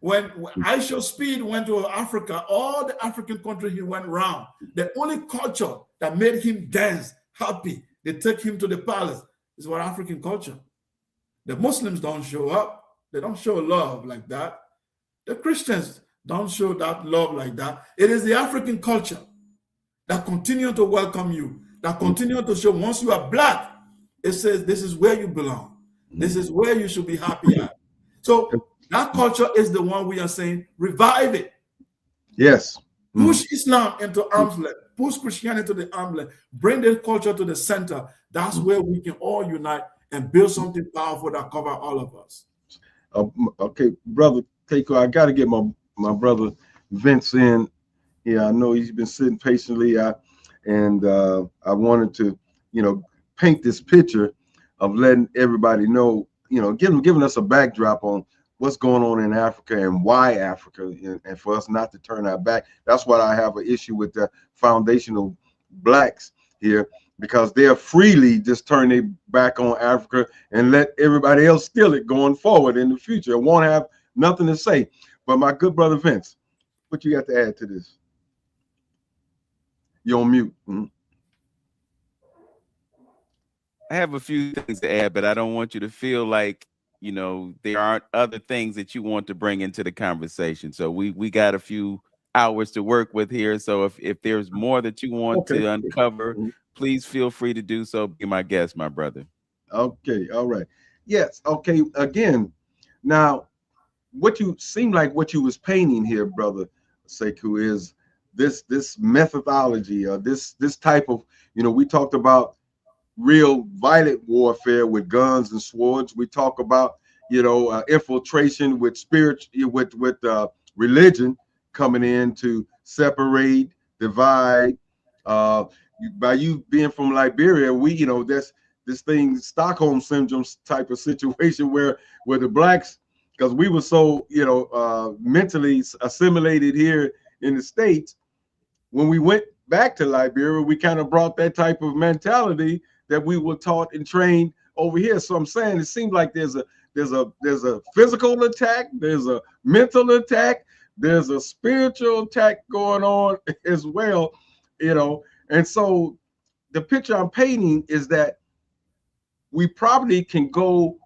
[SPEAKER 3] When Aisha Speed went to Africa, all the African countries he went around, the only culture that made him dance happy. They take him to the palace. It's our African culture. The Muslims don't show up. They don't show love like that. The Christians don't show that love like that. It is the African culture that continue to welcome you, that continue to show once you are Black, it says this is where you belong. This is where you should be happy at. So that culture is the one we are saying, revive it.
[SPEAKER 2] Yes.
[SPEAKER 3] Push Islam into arm's length. Push Christianity to the arm's length. Bring the culture to the center. That's where we can all unite and build something powerful that covers all of us.
[SPEAKER 2] Okay, brother Keiko, I got to get my brother Vince in. Yeah, I know he's been sitting patiently. I wanted to, paint this picture of letting everybody know, giving us a backdrop on what's going on in Africa and why Africa, and for us not to turn our back. That's why I have an issue with the foundational Blacks here, because they'll freely just turn their back on Africa and let everybody else steal it going forward in the future. It won't have nothing to say. But my good brother Vince, what you got to add to this? You're on mute.
[SPEAKER 1] I have a few things to add, but I don't want you to feel like, there aren't other things that you want to bring into the conversation. So we got a few hours to work with here. So if there's more that you want to uncover, please feel free to do so. Be my guest, my brother. Okay.
[SPEAKER 2] All right. Yes. Okay. Again, now what you was painting here, brother Sekou, is this methodology, this type of, we talked about real violent warfare with guns and swords. We talk about, infiltration with spirit, with religion coming in to separate, divide. By you being from Liberia, we, that's this thing, Stockholm syndrome type of situation where the Blacks, because we were so, mentally assimilated here in the States, when we went back to Liberia, we kind of brought that type of mentality that we were taught and trained over here. So I'm saying it seems like there's a physical attack, there's a mental attack, there's a spiritual attack going on as well, And so the picture I'm painting is that we probably can go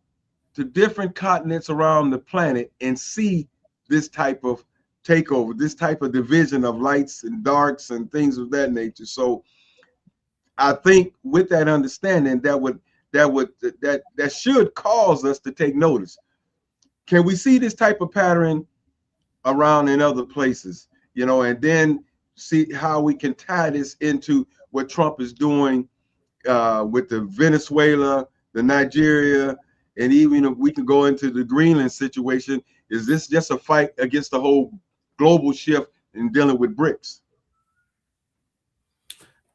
[SPEAKER 2] to different continents around the planet and see this type of takeover, this type of division of lights and darks and things of that nature. So I think with that understanding, that should cause us to take notice. Can we see this type of pattern around in other places, and then see how we can tie this into what Trump is doing with the Venezuela, the Nigeria, and even if we can go into the Greenland situation? Is this just a fight against the whole global shift in dealing with BRICS?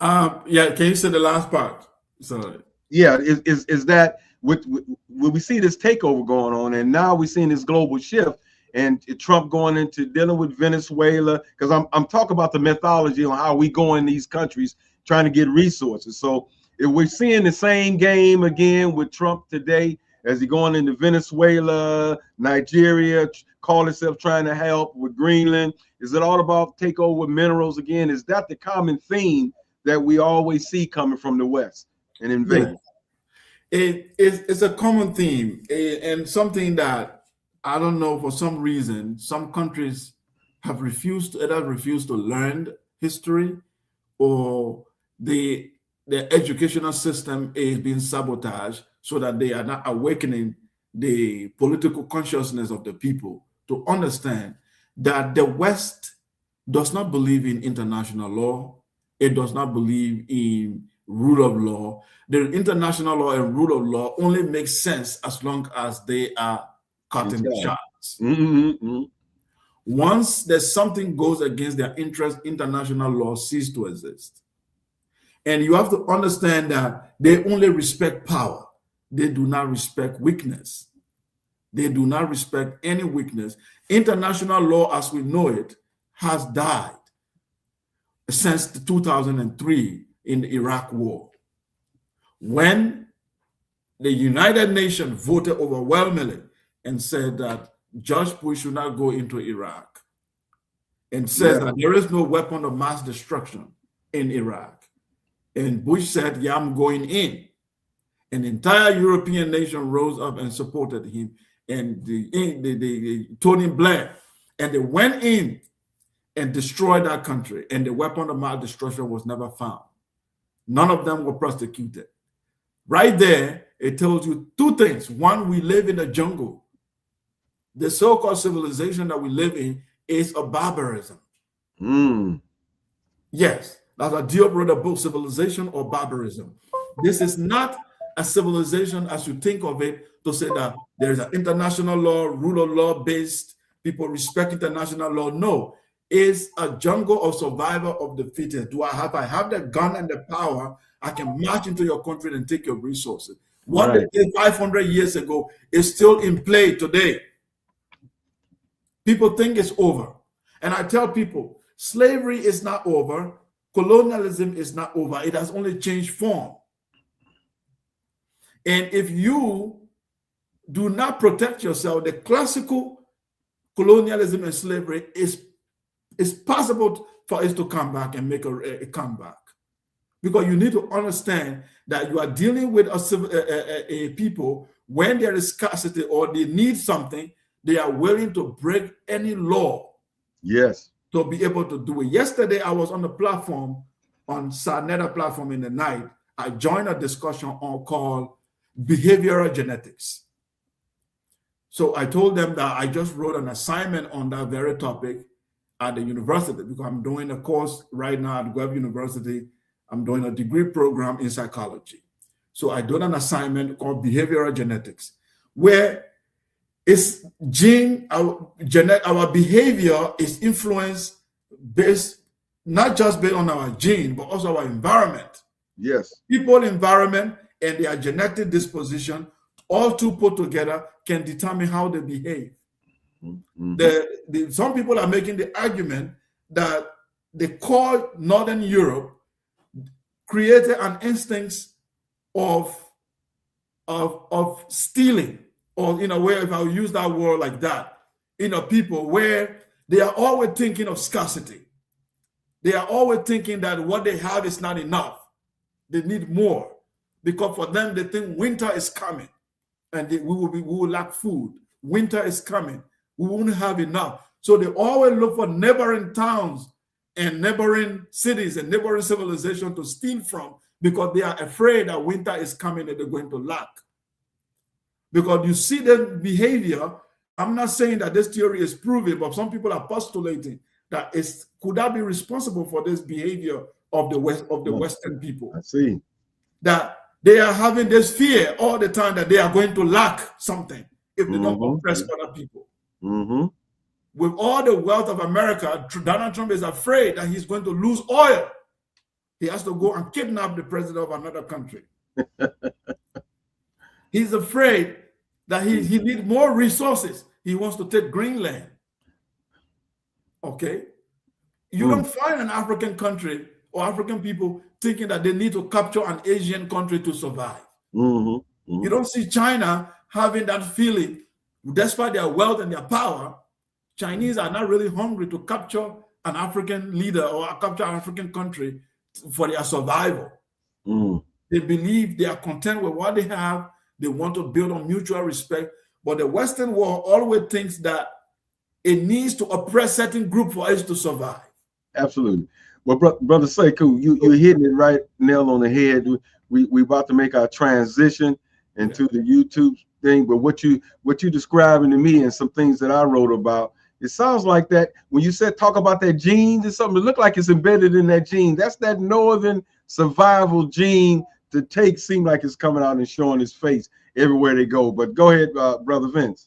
[SPEAKER 3] Yeah, can you say the last part? Sorry.
[SPEAKER 2] Yeah, is that when we see this takeover going on, and now we're seeing this global shift, and Trump going into dealing with Venezuela, because I'm talking about the methodology on how we go in these countries trying to get resources. So if we're seeing the same game again with Trump today, as he going into Venezuela, Nigeria, call himself trying to help with Greenland, is it all about takeover minerals again? Is that the common theme that we always see coming from the West and invading?
[SPEAKER 3] Yeah. It's a common theme, and something that I don't know, for some reason, some countries have refused to learn history, or the educational system is being sabotaged so that they are not awakening the political consciousness of the people to understand that the West does not believe in international law. It does not believe in rule of law. The international law and rule of law only makes sense as long as they are cutting the shots. Once there's something goes against their interest, international law ceases to exist. And you have to understand that they only respect power. They do not respect weakness. They do not respect any weakness. International law as we know it has died since 2003 in the Iraq War, when the United Nations voted overwhelmingly and said that George Bush should not go into Iraq, and says that there is no weapon of mass destruction in Iraq. And Bush said, yeah, I'm going in. An entire European nation rose up and supported him, and the Tony Blair, and they went in and destroyed that country, and the weapon of mass destruction was never found. None of them were prosecuted. Right there, it tells you two things. One, we live in a jungle. The so-called civilization that we live in is a barbarism. Yes, that's why Diop wrote a book, Civilization or Barbarism. This is not a civilization as you think of it, to say that there's an international law, rule of law based, people respect international law. No, it's a jungle of survival of the fittest. I have the gun and the power, I can march into your country and take your resources. What they did 500 years ago is still in play today. People think it's over. And I tell people, slavery is not over. Colonialism is not over. It has only changed form. And if you do not protect yourself, the classical colonialism and slavery is possible for us to come back and make a comeback. Because you need to understand that you are dealing with a people when there is scarcity or they need something, they are willing to break any law.
[SPEAKER 2] Yes.
[SPEAKER 3] To be able to do it. Yesterday, I was on the platform, on Sarnetta platform in the night. I joined a discussion on called behavioral genetics. So I told them that I just wrote an assignment on that very topic at the university, because I'm doing a course right now at Guelph University. I'm doing a degree program in psychology. So I did an assignment called behavioral genetics, where it's our behavior is influenced based, not just based on our gene, but also our environment.
[SPEAKER 2] Yes.
[SPEAKER 3] People, environment, and their genetic disposition, all two put together can determine how they behave. Some people are making the argument that the core Northern Europe created an instinct of stealing, or in a way, if I use that word like that, people where they are always thinking of scarcity. They are always thinking that what they have is not enough. They need more, because for them, they think winter is coming and we will lack food. Winter is coming. We won't have enough. So they always look for neighboring towns and neighboring cities and neighboring civilization to steal from, because they are afraid that winter is coming and they're going to lack. Because you see the behavior. I'm not saying that this theory is proven, but some people are postulating that could that be responsible for this behavior of the Western people?
[SPEAKER 2] I see.
[SPEAKER 3] That they are having this fear all the time that they are going to lack something if they don't oppress other people. With all the wealth of America, Donald Trump is afraid that he's going to lose oil. He has to go and kidnap the president of another country. He's afraid that he needs more resources. He wants to take Greenland. Okay? You don't find an African country or African people thinking that they need to capture an Asian country to survive. You don't see China having that feeling. Despite their wealth and their power, Chinese are not really hungry to capture an African leader or capture an African country for their survival. They believe they are content with what they have. They want to build on mutual respect. But the Western world always thinks that it needs to oppress certain group for us to survive.
[SPEAKER 2] Absolutely. Well, Brother Sekou, you're hitting it right nail on the head. We about to make our transition into the YouTube thing, but what you describing to me and some things that I wrote about, it sounds like that when you said talk about that gene, there's something that look like it's embedded in that gene. That's that northern survival gene to seem like it's coming out and showing its face everywhere they go. But go ahead, Brother Vince.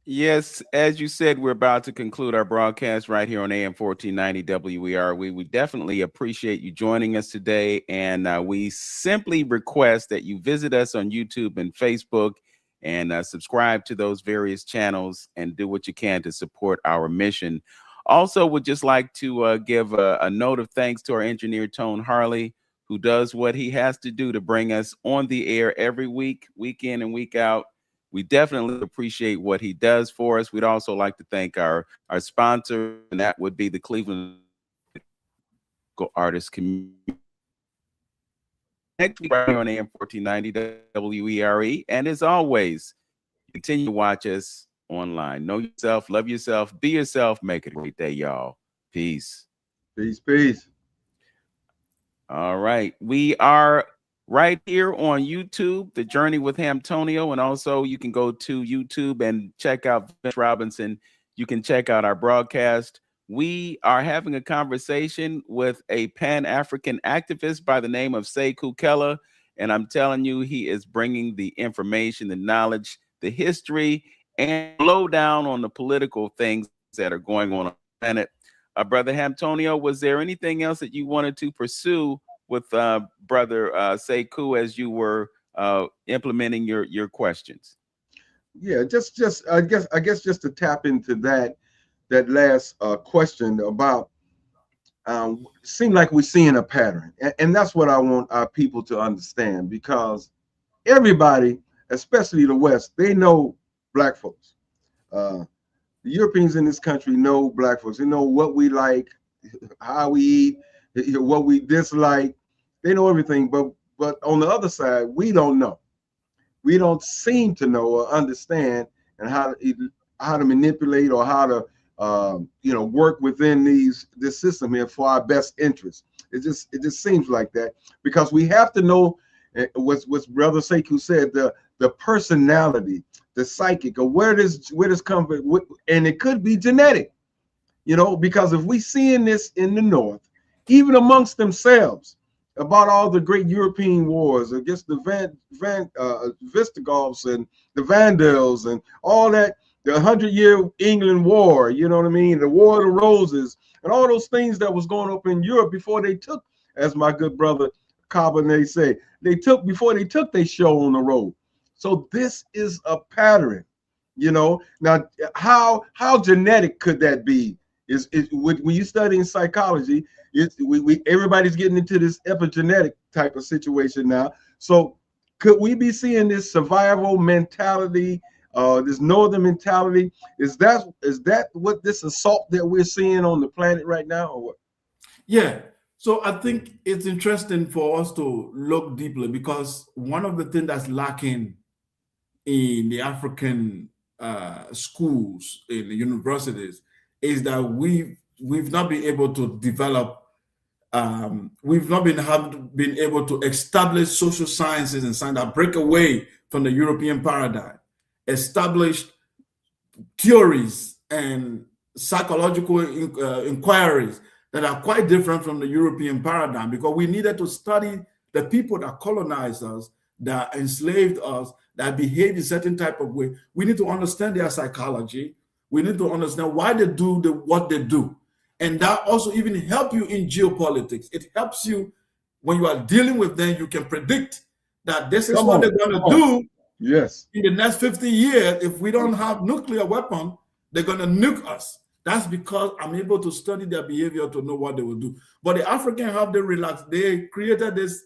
[SPEAKER 1] Yes, as you said, we're about to conclude our broadcast right here on AM 1490 WER. We would definitely appreciate you joining us today, and we simply request that you visit us on YouTube and Facebook and subscribe to those various channels and do what you can to support our mission. Also, would just like to give a note of thanks to our engineer, Tone Harley, who does what he has to do to bring us on the air every week, week in and week out. We definitely appreciate what he does for us. We'd also like to thank our sponsor, and that would be the Cleveland artist community. Next week, right here on AM 1490 WERE. And as always, continue to watch us online. Know yourself, love yourself, be yourself, make it a great day, y'all. Peace.
[SPEAKER 2] Peace, peace.
[SPEAKER 1] All right. We are right here on YouTube, The Journey with Hamtonio. And also you can go to YouTube and check out Vince Robinson. You can check out our broadcast. We are having a conversation with a Pan-African activist by the name of Sekou Kelleh. And I'm telling you, he is bringing the information, the knowledge, the history, and lowdown on the political things that are going on the planet. Brother Hamtonio, was there anything else that you wanted to pursue with Brother Sekou as you were implementing your questions?
[SPEAKER 2] Yeah, I guess just to tap into that last question about seem like we're seeing a pattern, and that's what I want our people to understand, because everybody, especially the West, they know Black folks. The Europeans in this country know Black folks. They know what we like, how we eat, what we dislike. They know everything, but on the other side, we don't know. We don't seem to know or understand and how to manipulate or how to work within this system here for our best interest. It just seems like that, because we have to know what Brother Sekou said, the personality, the psychic, or where does come from, and it could be genetic, because if we seeing this in the North, even amongst themselves, about all the great European wars against the Visigoths and the Vandals and all that, the 100-year England War, you know what I mean, the War of the Roses, and all those things that was going up in Europe before they took, as my good brother Cabernet say, before they took their show on the road. So this is a pattern, Now, how genetic could that be? When you study in psychology, everybody's getting into this epigenetic type of situation now. So could we be seeing this survival mentality, this northern mentality? Is that what this assault that we're seeing on the planet right now, or what?
[SPEAKER 3] Yeah. So I think it's interesting for us to look deeply, because one of the things that's lacking in the African schools, in the universities, is that we've not been able to develop, we've not been able to establish social sciences and science that break away from the European paradigm, established theories and psychological inquiries that are quite different from the European paradigm, because we needed to study the people that colonized us, that enslaved us, that behaved in certain type of way. We need to understand their psychology. We need to understand why they do what they do. And that also even help you in geopolitics. It helps you when you are dealing with them, you can predict that this is what they're going to do.
[SPEAKER 2] Yes.
[SPEAKER 3] In the next 50 years, if we don't have nuclear weapon, they're going to nuke us. That's because I'm able to study their behavior to know what they will do. But the African they created this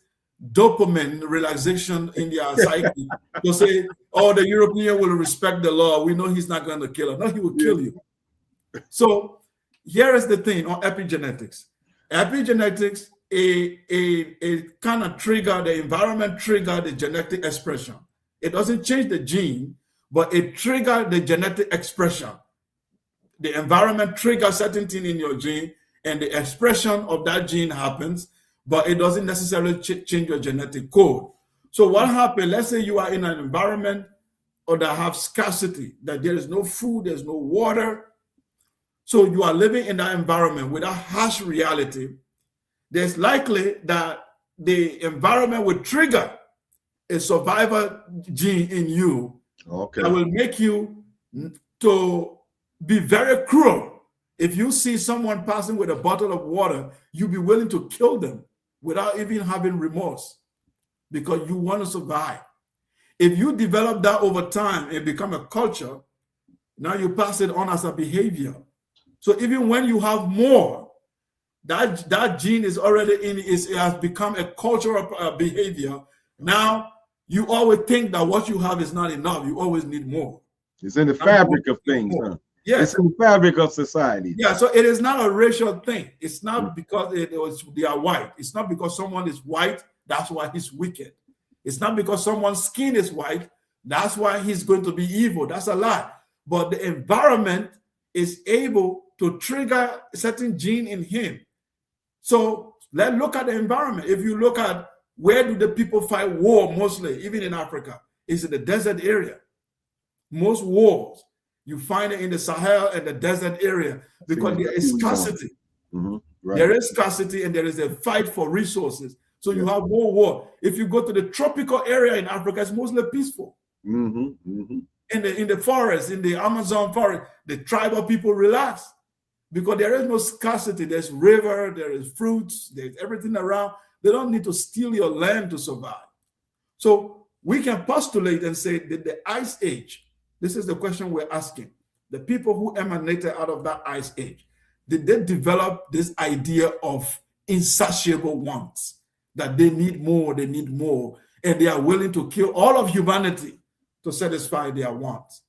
[SPEAKER 3] dopamine relaxation in their psyche to say, oh, the European will respect the law. We know he's not going to kill us. No, he will kill you. So here is the thing on epigenetics. Epigenetics, it kind of trigger, the environment trigger the genetic expression. It doesn't change the gene, but it triggers the genetic expression. The environment triggers certain thing in your gene, and the expression of that gene happens, but it doesn't necessarily change your genetic code. So what happens, let's say you are in an environment or that have scarcity, that there is no food, there's no water. So you are living in that environment with a harsh reality. There's likely that the environment will trigger a survivor gene in you that will make you to be very cruel. If you see someone passing with a bottle of water, you'll be willing to kill them without even having remorse, because you want to survive. If you develop that over time and become a culture, now you pass it on as a behavior. So even when you have more, that gene is already it has become a cultural behavior. Now you always think that what you have is not enough. You always need more.
[SPEAKER 2] It's in the fabric of things, huh?
[SPEAKER 3] Yes.
[SPEAKER 2] It's in the fabric of society.
[SPEAKER 3] Yeah, so it is not a racial thing. It's not because they are white. It's not because someone is white, that's why he's wicked. It's not because someone's skin is white, that's why he's going to be evil. That's a lie. But the environment is able to trigger a certain gene in him. So let's look at the environment. If you look at where do the people fight war mostly, even in Africa, it's in the desert area. Most wars, you find it in the Sahel and the desert area because there is scarcity.
[SPEAKER 2] Right.
[SPEAKER 3] There is scarcity and there is a fight for resources. So you have more war. If you go to the tropical area in Africa, it's mostly peaceful. In the forest, in the Amazon forest, the tribal people relax because there is no scarcity. There's river, there is fruits, there's everything around. They don't need to steal your land to survive. So we can postulate and say that the Ice Age, this is the question we're asking. The people who emanated out of that Ice Age, did they develop this idea of insatiable wants? That they need more, and they are willing to kill all of humanity to satisfy their wants.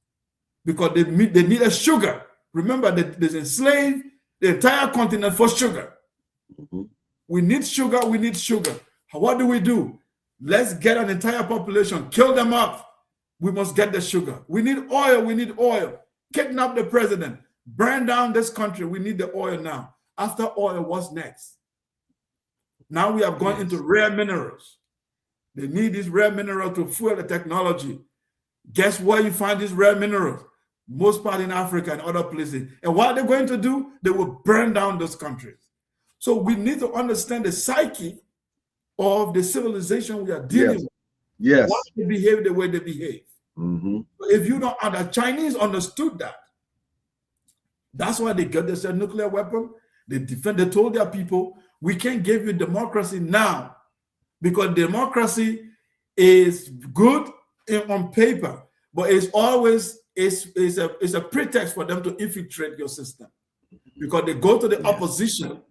[SPEAKER 3] Because they need a sugar. Remember that they enslaved the entire continent for sugar. We need sugar, we need sugar. What do? Let's get an entire population, kill them off. We must get the sugar. We need oil. Kidnap the president, burn down this country. We need the oil now. After oil, what's next? Now we have gone into rare minerals. They need these rare minerals to fuel the technology. Guess where you find these rare minerals? Most part in Africa and other places. And what they're going to do? They will burn down those countries. So we need to understand the psyche of the civilization we are dealing with.
[SPEAKER 2] Yes.
[SPEAKER 3] Why they behave the way they behave. If you don't, the Chinese understood that. That's why they got this nuclear weapon. They told their people, we can't give you democracy now because democracy is good on paper, but it's always it's a pretext for them to infiltrate your system because they go to the opposition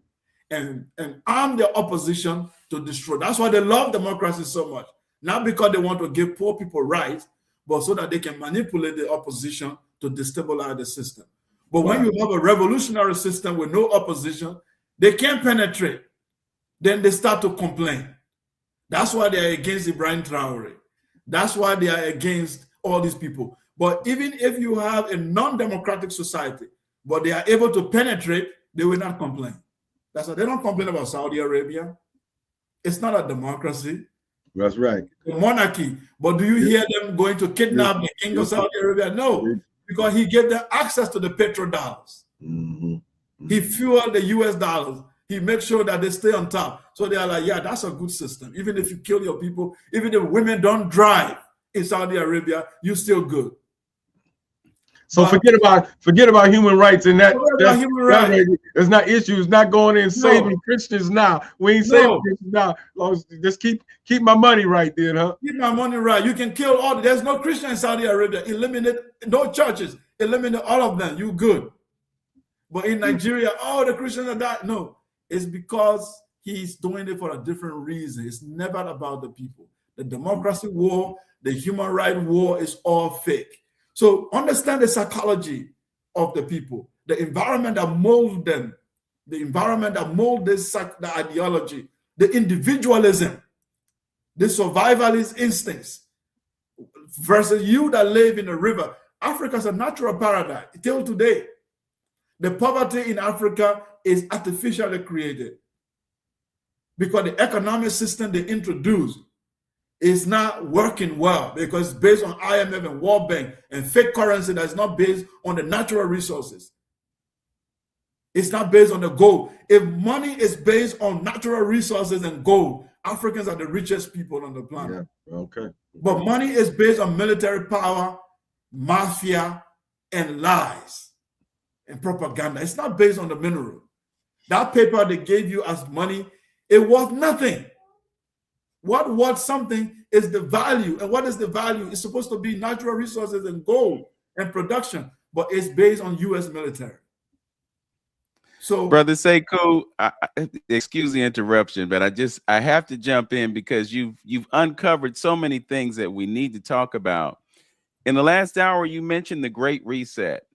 [SPEAKER 3] and arm the opposition to destroy. That's why they love democracy so much. Not because they want to give poor people rights, but so that they can manipulate the opposition to destabilize the system. But when you have a revolutionary system with no opposition, they can't penetrate. Then they start to complain. That's why they are against Ibrahim Traore. That's why they are against all these people. But even if you have a non-democratic society, but they are able to penetrate, they will not complain. That's why they don't complain about Saudi Arabia. It's not a democracy.
[SPEAKER 2] That's right.
[SPEAKER 3] A monarchy. But do you hear them going to kidnap the king of Saudi Arabia? No, because he gave them access to the petrodollars. He fueled the US dollars. He makes sure that they stay on top. So they are like, yeah, that's a good system. Even if you kill your people, even if women don't drive in Saudi Arabia, you're still good.
[SPEAKER 2] So forget about human rights and that.
[SPEAKER 3] Human rights.
[SPEAKER 2] It's not issues. Not going in saving Christians now. We ain't saving Christians now. Just keep my money right there, huh?
[SPEAKER 3] Keep my money right. You can kill all. There's no Christian in Saudi Arabia. Eliminate no churches. Eliminate all of them. You good. But in Nigeria, the Christians are dying. No, it's because he's doing it for a different reason. It's never about the people. The democracy war, the human rights war is all fake. So understand the psychology of the people, the environment that molds them, the environment that molds the ideology, the individualism, the survivalist instincts versus you that live in the river. Africa is a natural paradise till today. The poverty in Africa is artificially created because the economic system they introduced is not working well because it's based on IMF and World Bank and fake currency that's not based on the natural resources. It's not based on the gold. If money is based on natural resources and gold, Africans are the richest people on the planet.
[SPEAKER 2] Yeah. Okay.
[SPEAKER 3] But money is based on military power, mafia, and lies and propaganda. It's not based on the mineral. That paper they gave you as money, it was nothing. What worth something is the value. And what is the value? It's supposed to be natural resources and gold and production, but it's based on U.S. military. So,
[SPEAKER 1] Brother Sekou, excuse the interruption, but I have to jump in because you've uncovered so many things that we need to talk about. In the last hour, you mentioned the Great Reset.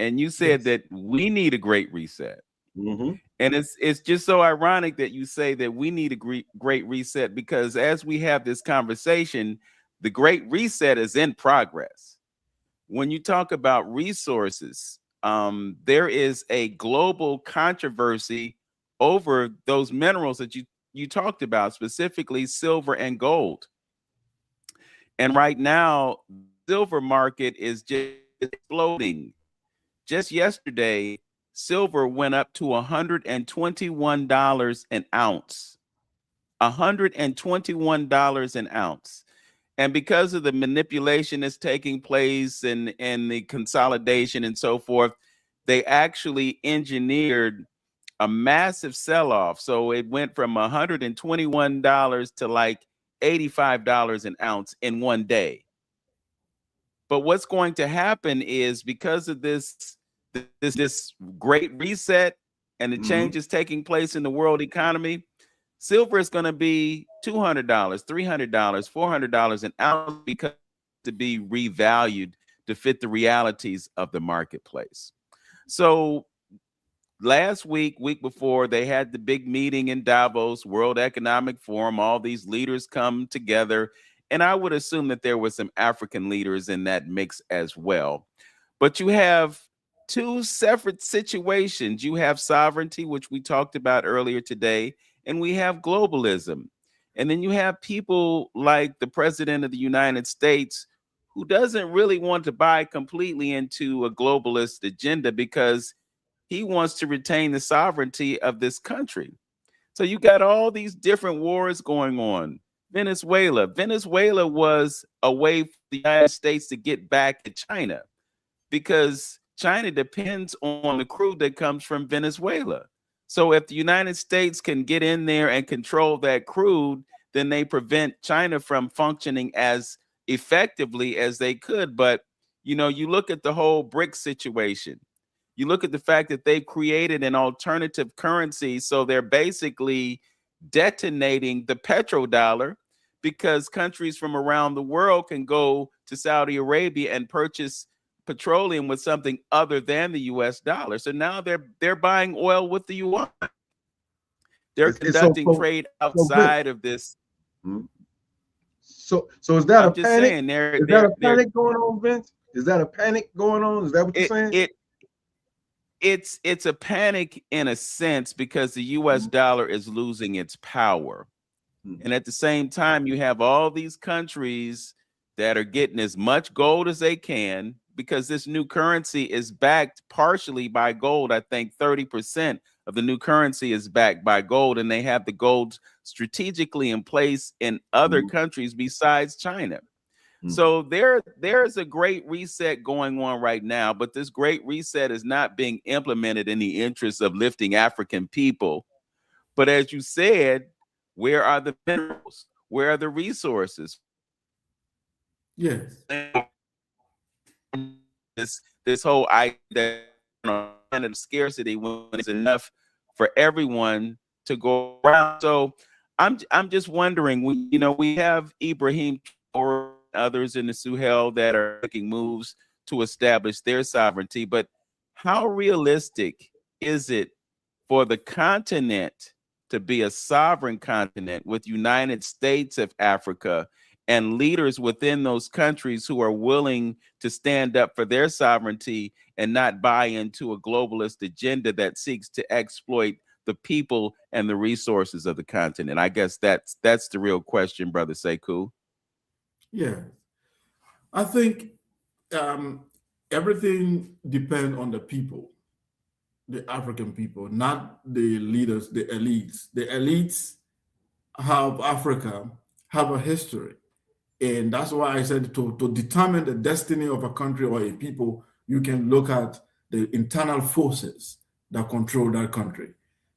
[SPEAKER 1] and you said that we need a great reset.
[SPEAKER 2] Mm-hmm.
[SPEAKER 1] And it's just so ironic that you say that we need a great reset, because as we have this conversation, the great reset is in progress. When you talk about resources, there is a global controversy over those minerals that you talked about, specifically silver and gold. And right now, silver market is just exploding. Just yesterday, silver went up to $121 an ounce. $121 an ounce. And because of the manipulation that's taking place and the consolidation and so forth, they actually engineered a massive sell-off. So it went from $121 to like $85 an ounce in one day. But what's going to happen is, because of this great reset and the changes taking place in the world economy, silver is going to be $200, $300, $400 an ounce, because to be revalued to fit the realities of the marketplace. So last week before, they had the big meeting in Davos, World Economic Forum. All these leaders come together, and I would assume that there were some African leaders in that mix as well. But you have two separate situations. You have sovereignty, which we talked about earlier today, and we have globalism. And then you have people like the President of the United States, who doesn't really want to buy completely into a globalist agenda, because he wants to retain the sovereignty of this country. So you got all these different wars going on. Venezuela was a way for the United States to get back at China, because China depends on the crude that comes from Venezuela. So if the United States can get in there and control that crude, then they prevent China from functioning as effectively as they could. But, you look at the whole BRICS situation. You look at the fact that they've created an alternative currency. So they're basically detonating the petrodollar, because countries from around the world can go to Saudi Arabia and purchase petroleum with something other than the US dollar. So now they're buying oil with the yuan. They're conducting trade outside of this.
[SPEAKER 2] So is that
[SPEAKER 1] I'm
[SPEAKER 2] a
[SPEAKER 1] just
[SPEAKER 2] panic?
[SPEAKER 1] saying,
[SPEAKER 2] Is that a panic going on, Vince? Is that a panic going on? Is that what you're saying?
[SPEAKER 1] It's a panic in a sense, because the US dollar is losing its power. And at the same time, you have all these countries that are getting as much gold as they can, because this new currency is backed partially by gold. I think 30% of the new currency is backed by gold, and they have the gold strategically in place in other countries besides China. So there's a great reset going on right now, but this great reset is not being implemented in the interest of lifting African people. But as you said, where are the minerals? Where are the resources?
[SPEAKER 3] Yes.
[SPEAKER 1] This whole idea of scarcity, when it's enough for everyone to go around. So I'm just wondering, we have Ibrahim or others in the Sahel that are making moves to establish their sovereignty, but how realistic is it for the continent to be a sovereign continent with United States of Africa and leaders within those countries who are willing to stand up for their sovereignty and not buy into a globalist agenda that seeks to exploit the people and the resources of the continent? I guess that's the real question, Brother Sekou.
[SPEAKER 3] Yeah, I think everything depends on the people, the African people, not the leaders, the elites. The elites have Africa, have a history. And that's why I said to determine the destiny of a country or a people, you can look at the internal forces that control that country.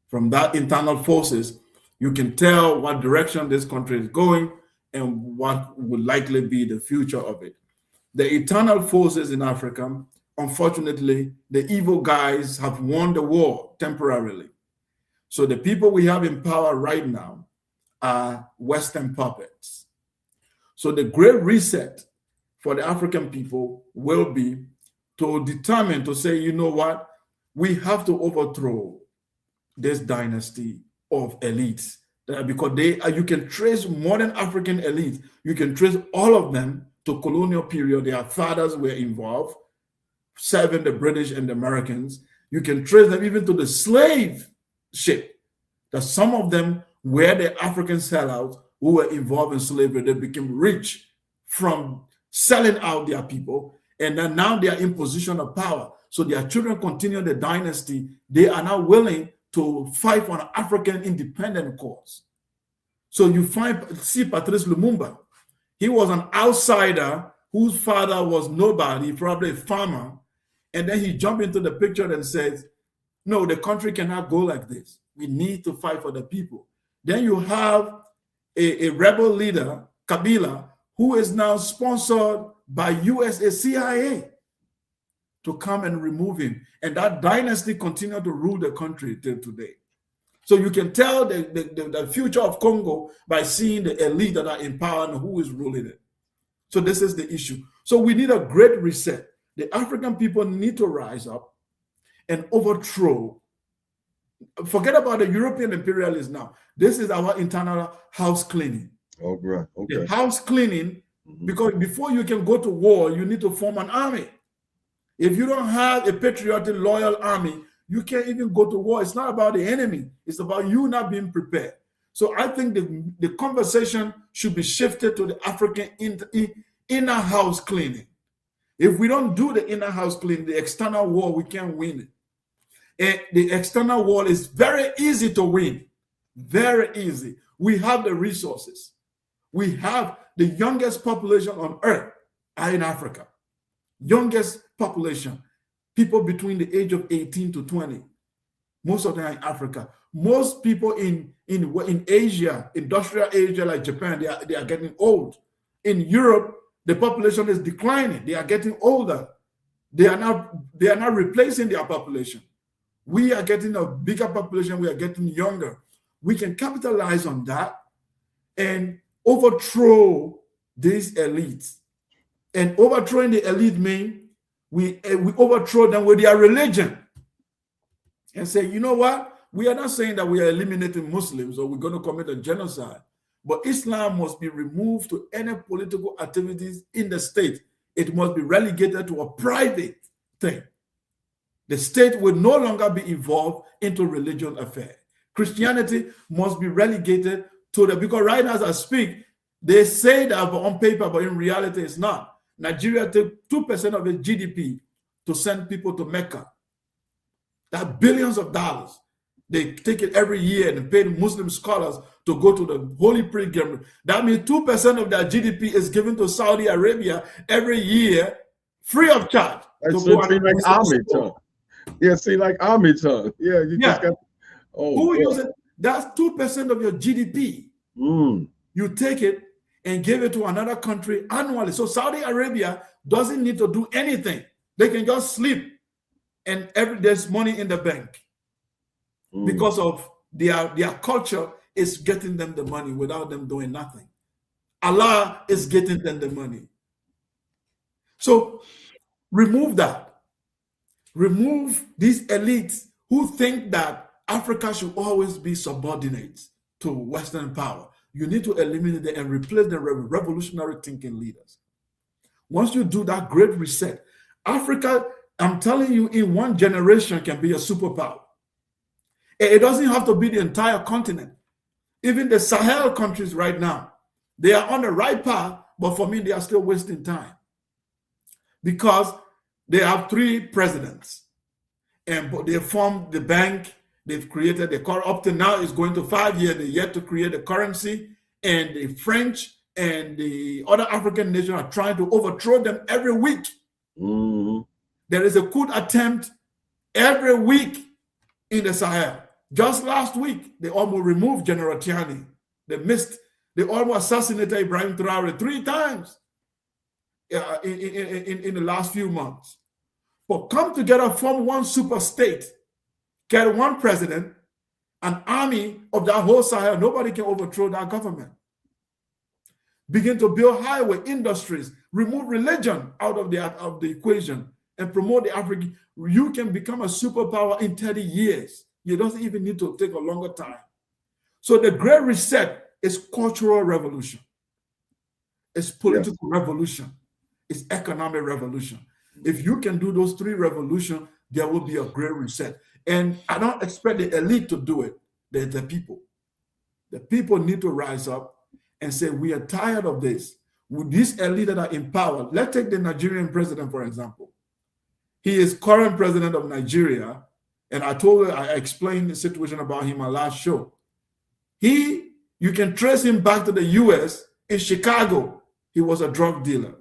[SPEAKER 3] From that internal forces, you can tell what direction this country is going and what would likely be the future of it. The internal forces in Africa, unfortunately, the evil guys have won the war temporarily. So the people we have in power right now are Western puppets. So the great reset for the African people will be to determine, to say, you know what, we have to overthrow this dynasty of elites. Because you can trace modern African elites, you can trace all of them to colonial period. Their fathers were involved, serving the British and the Americans. You can trace them even to the slave ship, that some of them were the African sellouts who were involved in slavery. They became rich from selling out their people, and then now they are in position of power. So their children continue the dynasty. They are now willing to fight for an African independent cause. So you see Patrice Lumumba. He was an outsider whose father was nobody, probably a farmer. And then he jumped into the picture and says, no, the country cannot go like this. We need to fight for the people. Then you have a rebel leader, Kabila, who is now sponsored by USA CIA to come and remove him. And that dynasty continued to rule the country till today. So you can tell the future of Congo by seeing the elite that are in power and who is ruling it. So this is the issue. So we need a great reset. The African people need to rise up and overthrow. Forget about the European imperialists now. This is our internal house cleaning.
[SPEAKER 2] Oh, right. Okay.
[SPEAKER 3] The house cleaning, because before you can go to war, you need to form an army. If you don't have a patriotic, loyal army, you can't even go to war. It's not about the enemy. It's about you not being prepared. So I think the conversation should be shifted to the African inner house cleaning. If we don't do the inner house cleaning, the external war, we can't win it. And the external war is very easy to win. Very easy. We have the resources. We have the youngest population on earth are in Africa. Youngest population. People between the age of 18 to 20. Most of them are in Africa. Most people in Asia, industrial Asia like Japan, they are getting old. In Europe, the population is declining. They are getting older. They are not replacing their population. We are getting a bigger population. We are getting younger. We can capitalize on that and overthrow these elites. And overthrowing the elite means we overthrow them with their religion and say, you know what? We are not saying that we are eliminating Muslims or we're going to commit a genocide, but Islam must be removed to any political activities in the state. It must be relegated to a private thing. The state will no longer be involved into religion affairs. Christianity must be relegated to because right now as I speak, they say that on paper, but in reality it's not. Nigeria takes 2% of its GDP to send people to Mecca. That's billions of dollars. They take it every year and pay Muslim scholars to go to the holy pilgrimage. That means 2% of their GDP is given to Saudi Arabia every year, free of charge.
[SPEAKER 2] That's like army tongue. Yeah, see, like army tongue. Yeah, you just got. Oh,
[SPEAKER 3] who uses it? That's 2% of your GDP. You take it and give it to another country annually. So Saudi Arabia doesn't need to do anything. They can just sleep and there's money in the bank because of their culture is getting them the money without them doing nothing. Allah is getting them the money. So remove that. Remove these elites who think that Africa should always be subordinate to Western power. You need to eliminate them and replace them with revolutionary thinking leaders. Once you do that great reset, Africa, I'm telling you, in one generation can be a superpower. It doesn't have to be the entire continent. Even the Sahel countries right now, they are on the right path, but for me, they are still wasting time. Because they have 3 presidents, and they formed the bank. They've created the currency. Up to now, it's going to 5 years. They're yet to create a currency. And the French and the other African nations are trying to overthrow them every week. There is a coup attempt every week in the Sahel. Just last week, they almost removed General Tiani. They almost assassinated Ibrahim Traore 3 times in the last few months. But come together, form one super state. Get one president, an army of that whole Sahel. Nobody can overthrow that government. Begin to build highway industries, remove religion out of the equation, and promote the African, you can become a superpower in 30 years. You don't even need to take a longer time. So the Great Reset is cultural revolution. It's political revolution. It's economic revolution. If you can do those three revolutions, there will be a Great Reset. And I don't expect the elite to do it. They're the people. The people need to rise up and say, we are tired of this. With these elite that are in power, let's take the Nigerian president, for example. He is current president of Nigeria. And I explained the situation about him on last show. You can trace him back to the US. In Chicago, he was a drug dealer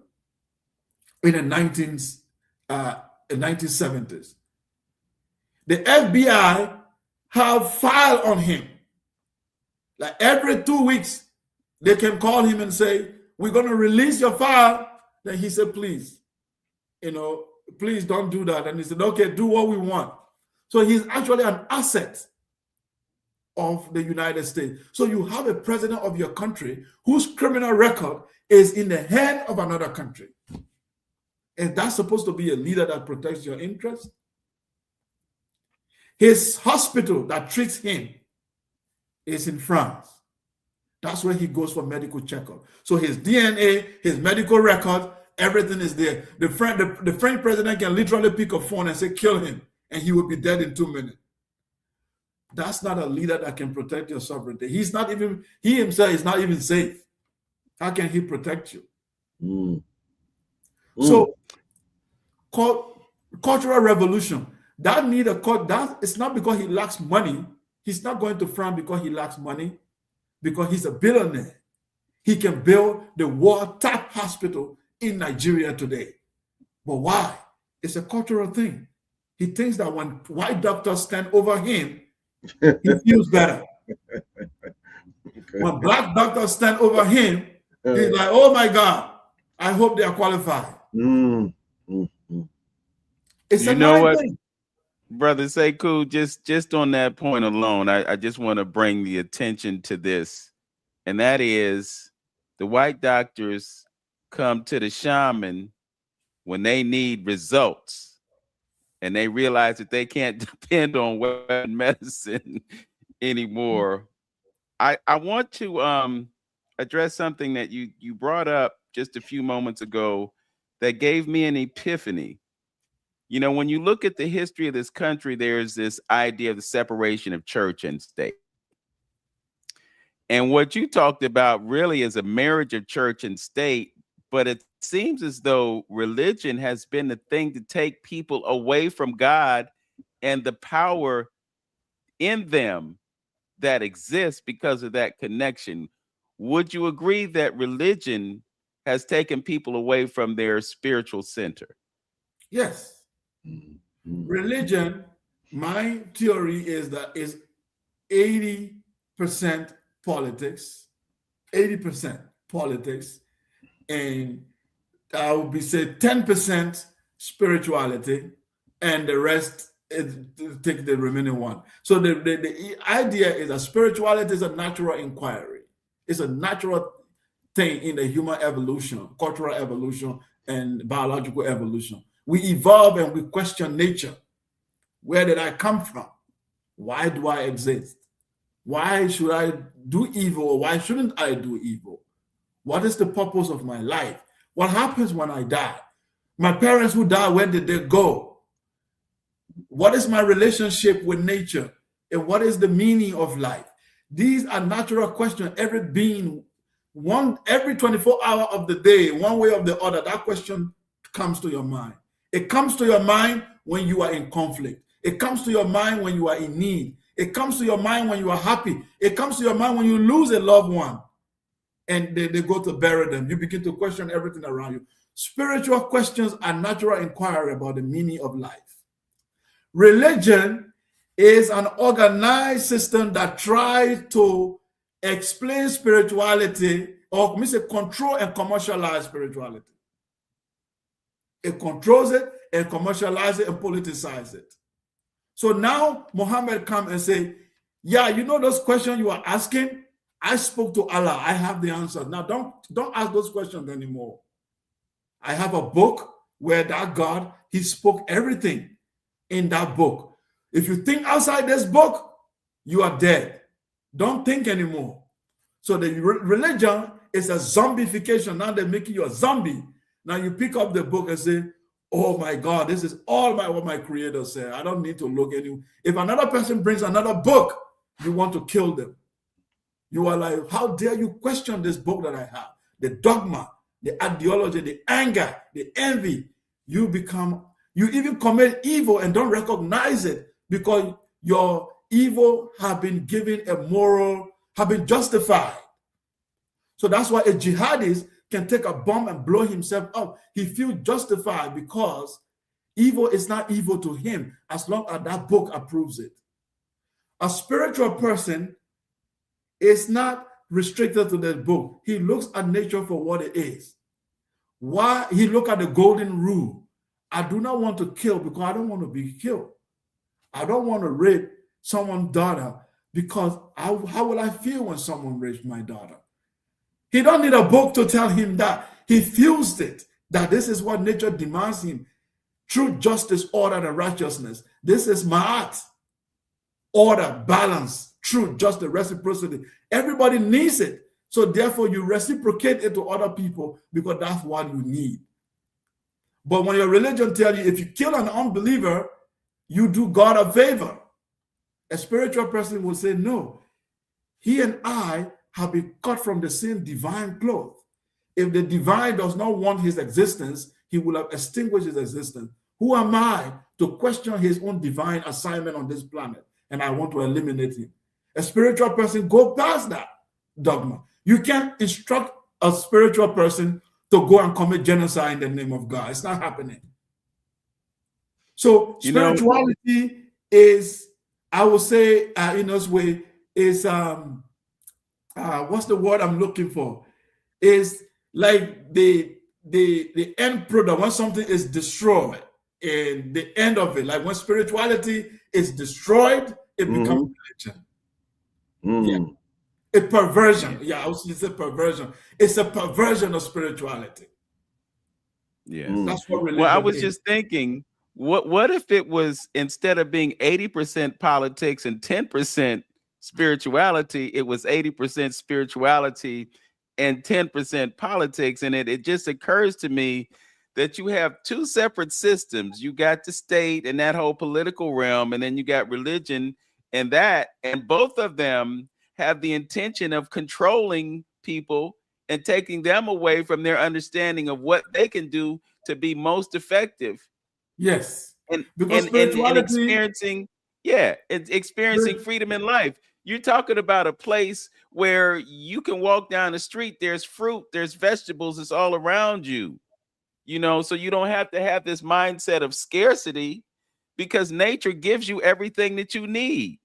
[SPEAKER 3] in the 1970s. The FBI have file on him. Like every 2 weeks, they can call him and say, we're going to release your file. Then he said, please, please don't do that. And he said, okay, do what we want. So he's actually an asset of the United States. So you have a president of your country whose criminal record is in the hand of another country. Is that supposed to be a leader that protects your interests? His hospital that treats him is in France. That's where he goes for medical checkup. So his DNA, his medical record, everything is there. The French president can literally pick a phone and say, kill him, and he will be dead in 2 minutes. That's not a leader that can protect your sovereignty. He himself is not even safe. How can he protect you? So, cultural revolution. That need a court. That it's not because he lacks money. He's not going to France because he lacks money, because he's a billionaire. He can build the world-top hospital in Nigeria today. But why? It's a cultural thing. He thinks that when white doctors stand over him, he feels better. When black doctors stand over him, he's like, oh my God, I hope they are qualified. It's
[SPEAKER 1] you know what, thing. Brother Sekou, just on that point alone, I just want to bring the attention to this. And that is the white doctors come to the shaman when they need results. And they realize that they can't depend on Western medicine anymore. I want to address something that you brought up just a few moments ago that gave me an epiphany. You know, when you look at the history of this country, there's this idea of the separation of church and state. And what you talked about really is a marriage of church and state, but it seems as though religion has been the thing to take people away from God and the power in them that exists because of that connection. Would you agree that religion has taken people away from their spiritual center?
[SPEAKER 3] Yes. Religion, my theory is that is 80% politics, 80% politics, and I would be say 10% spirituality, and the rest take the remaining one. So the idea is that spirituality is a natural inquiry. It's a natural thing in the human evolution, cultural evolution, and biological evolution. We evolve and we question nature. Where did I come from? Why do I exist? Why should I do evil or why shouldn't I do evil? What is the purpose of my life? What happens when I die? My parents who died, where did they go? What is my relationship with nature? And what is the meaning of life? These are natural questions. Every being, every 24 hours of the day, one way or the other, that question comes to your mind. It comes to your mind when you are in conflict. It comes to your mind when you are in need. It comes to your mind when you are happy. It comes to your mind when you lose a loved one and they go to bury them. You begin to question everything around you. Spiritual questions are natural inquiry about the meaning of life. Religion is an organized system that tries to explain spirituality or control and commercialize spirituality. It controls it and commercializes it and politicizes it. So now Muhammad come and say, yeah, you know those questions you are asking? I spoke to Allah. I have the answer. Now don't ask those questions anymore. I have a book where that God, he spoke everything in that book. If you think outside this book, you are dead. Don't think anymore. So the religion is a zombification. Now they're making you a zombie. Now you pick up the book and say, oh my God, this is all what my creator said. I don't need to look anymore. If another person brings another book, you want to kill them. You are like, how dare you question this book that I have? The dogma, the ideology, the anger, the envy. You even commit evil and don't recognize it because your evil have been given a moral, have been justified. So that's why a jihadist can take a bomb and blow himself up. He feels justified because evil is not evil to him as long as that book approves it. A spiritual person is not restricted to that book. He looks at nature for what it is. Why he look at the golden rule? I do not want to kill because I don't want to be killed. I don't want to rape someone's daughter because how will I feel when someone rapes my daughter? He don't need a book to tell him that. He feels it, that this is what nature demands him. Truth, justice, order, and righteousness. This is ma'at. Order, balance, truth, justice, reciprocity. Everybody needs it. So therefore, you reciprocate it to other people because that's what you need. But when your religion tells you if you kill an unbeliever, you do God a favor. A spiritual person will say, no, he and I have been cut from the same divine cloth. If the divine does not want his existence, he will have extinguished his existence. Who am I to question his own divine assignment on this planet? And I want to eliminate him. A spiritual person go past that dogma. You can't instruct a spiritual person to go and commit genocide in the name of God. It's not happening. So spirituality is, I would say, in this way, is what's the word I'm looking for? Is like the end product when something is destroyed and the end of it. Like when spirituality is destroyed, it becomes religion. Yeah. A perversion. Yeah, I was going to say perversion. It's a perversion of spirituality.
[SPEAKER 1] Yes.
[SPEAKER 3] That's what religion
[SPEAKER 1] Well, I was
[SPEAKER 3] is.
[SPEAKER 1] just thinking, what if it was, instead of being 80% politics and 10% spirituality, it was 80% spirituality and 10% politics? And it just occurs to me that you have two separate systems. You got the state and that whole political realm, and then you got religion and that, and both of them have the intention of controlling people and taking them away from their understanding of what they can do to be most effective.
[SPEAKER 3] Yes.
[SPEAKER 1] And
[SPEAKER 3] Because
[SPEAKER 1] and experiencing freedom in life. You're talking about a place where you can walk down the street, there's fruit, there's vegetables, it's all around you. So you don't have to have this mindset of scarcity because nature gives you everything that you need.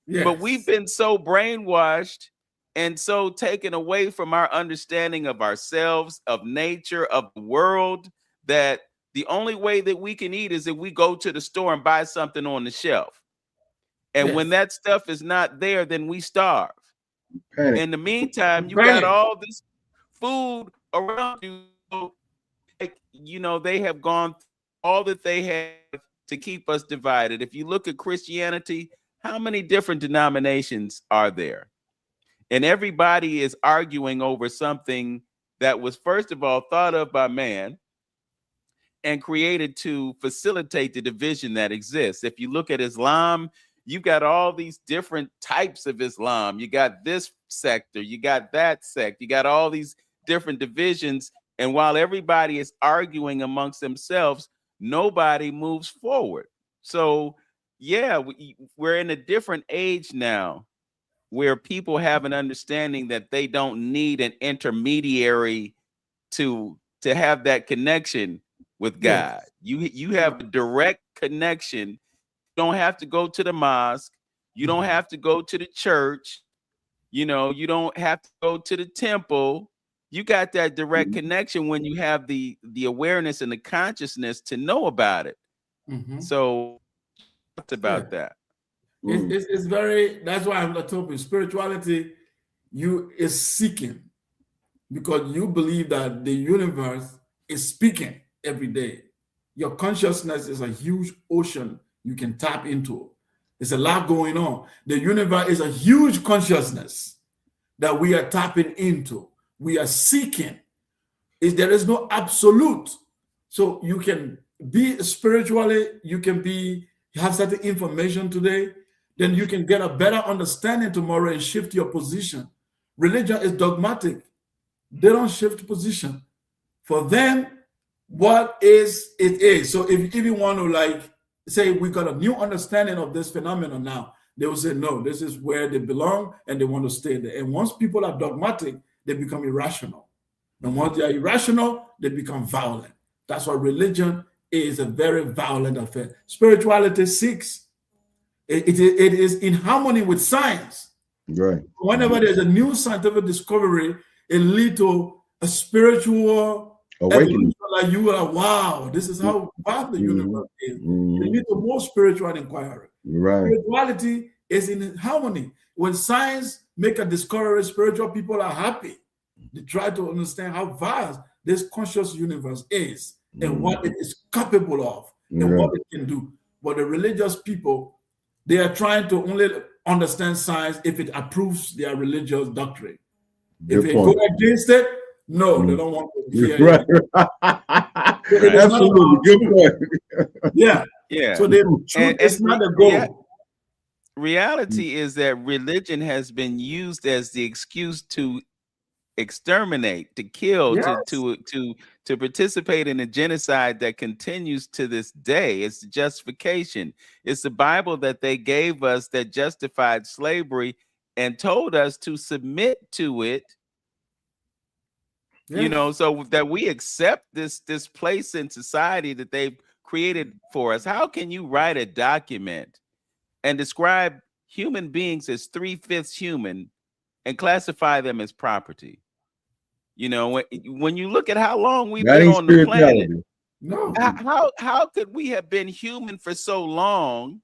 [SPEAKER 3] Yes.
[SPEAKER 1] But we've been so brainwashed and so taken away from our understanding of ourselves, of nature, of the world, that the only way that we can eat is if we go to the store and buy something on the shelf. And when that stuff is not there, then we starve.
[SPEAKER 2] Panic.
[SPEAKER 1] In the meantime, you got all this food around you. Like, they have gone all that they have to keep us divided. If you look at Christianity, how many different denominations are there? And everybody is arguing over something that was, first of all, thought of by man and created to facilitate the division that exists. If you look at Islam, you've got all these different types of Islam. You got this sector, you got that sect, you got all these different divisions. And while everybody is arguing amongst themselves, nobody moves forward. So, yeah, we're in a different age now where people have an understanding that they don't need an intermediary to have that connection with God. Yes. You have a direct connection. You don't have to go to the mosque. You don't have to go to the church. You don't have to go to the temple. You got that direct connection when you have the awareness and the consciousness to know about it. So what's about that?
[SPEAKER 3] It's very, that's why I'm talking spirituality. You is seeking because you believe that the universe is speaking every day. Your consciousness is a huge ocean you can tap into. There's a lot going on. The universe is a huge consciousness that we are tapping into. We are seeking. There is no absolute. So you can be spiritually, you can have certain information today, then you can get a better understanding tomorrow and shift your position. Religion is dogmatic. They don't shift position. For them, what is, it is. So if you want to like say we got a new understanding of this phenomenon now, they will say, no, this is where they belong and they want to stay there. And once people are dogmatic, they become irrational. And once they are irrational, they become violent. That's why religion is a very violent affair. Spirituality seeks, it is in harmony with science.
[SPEAKER 2] Right.
[SPEAKER 3] Whenever there's a new scientific discovery, it leads to a spiritual awakening. Like you are, wow, this is how vast the universe is. It leads to more spiritual inquiry.
[SPEAKER 2] Right.
[SPEAKER 3] Spirituality is in harmony. When science make a discovery, spiritual people are happy. They try to understand how vast this conscious universe is and what it is capable of and what it can do. But the religious people, they are trying to only understand science if it approves their religious doctrine. If they go against it, no, they don't want to hear it.
[SPEAKER 2] Absolutely, good point.
[SPEAKER 3] Yeah. So it's not the goal.
[SPEAKER 1] Reality is that religion has been used as the excuse to exterminate, to kill, to participate in a genocide that continues to this day. It's the justification. It's the Bible that they gave us that justified slavery and told us to submit to it. You know, so that we accept this place in society that they've created for us. How can you write a document and describe human beings as 3/5 human and classify them as property? You know, when you look at how long we've been on the planet, how could we have been human for so long,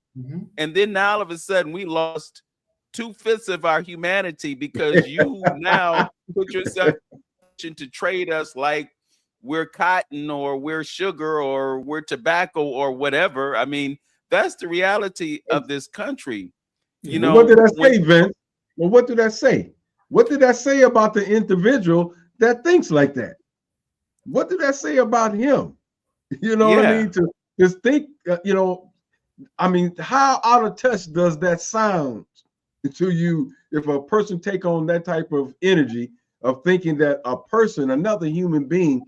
[SPEAKER 1] and then now all of a sudden we lost 2/5 of our humanity because you now put yourself to trade us like we're cotton or we're sugar or we're tobacco or whatever. I mean, that's the reality of this country. You know,
[SPEAKER 2] what did I say, Vince? Well, what did I say? What did I say about the individual that thinks like that? What did I say about him? You know what I mean? To just think, you know, I mean, how out of touch does that sound to you if a person take on that type of energy of thinking that a person, another human being,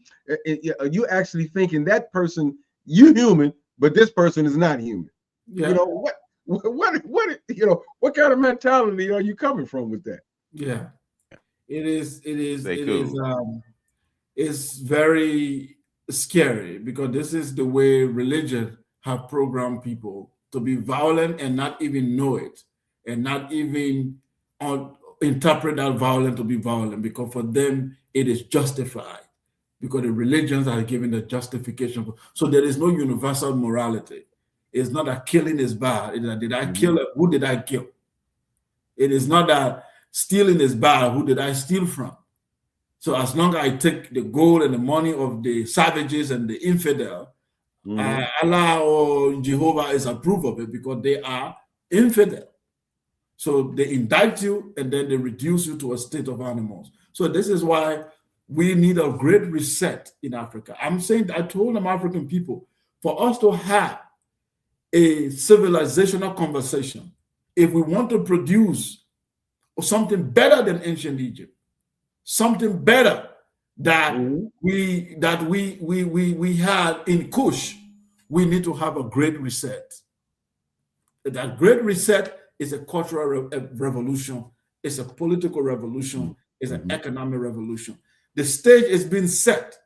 [SPEAKER 2] you actually thinking that person, you human, but this person is not human. You know, what you know, what kind of mentality are you coming from with that?
[SPEAKER 3] It's very scary because this is the way religion have programmed people to be violent and not even know it and not even interpret that violence to be violent, because for them it is justified because the religions are given the justification. So there is no universal morality. It's not that killing is bad. It's that, did I kill? Who did I kill? It is not that stealing is bad. Who did I steal from? So as long as I take the gold and the money of the savages and the infidel, Allah or Jehovah is approved of it because they are infidel. So they indict you and then they reduce you to a state of animals. So this is why we need a great reset in Africa. I'm saying that I told them African people, for us to have a civilizational conversation, if we want to produce something better than ancient Egypt, something better that we had in Kush, we need to have a great reset. That great reset is a cultural revolution, it's a political revolution, it's an economic revolution. The stage is being set.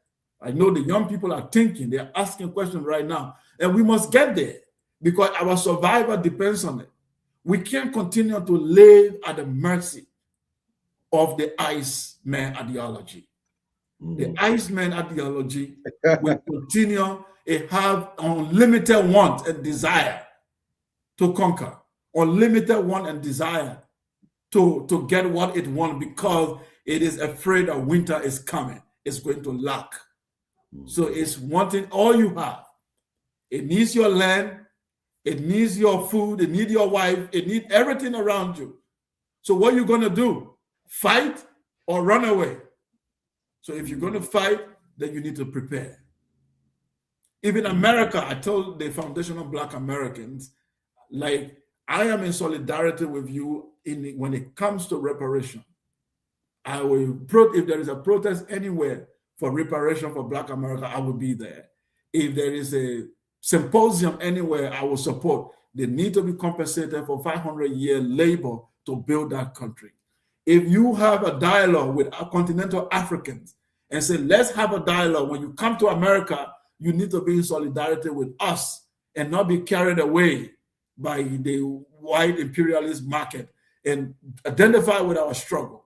[SPEAKER 3] I know the young people are thinking, they're asking questions right now, and we must get there because our survival depends on it. We can't continue to live at the mercy of the Iceman ideology. The Iceman ideology will continue to have unlimited want and desire to conquer, unlimited want and desire to get what it wants because it is afraid that winter is coming. It's going to lack. So it's wanting all you have. It needs your land. It needs your food. It needs your wife. It needs everything around you. So what are you going to do? Fight or run away? So if you're going to fight, then you need to prepare. Even America, I told the Foundation of Black Americans, like, I am in solidarity with you when it comes to reparation. I will, if there is a protest anywhere for reparation for Black America, I will be there. If there is a symposium anywhere, I will support. They need to be compensated for 500-year labor to build that country. If you have a dialogue with continental Africans and say, let's have a dialogue, when you come to America, you need to be in solidarity with us and not be carried away by the white imperialist market, and identify with our struggle.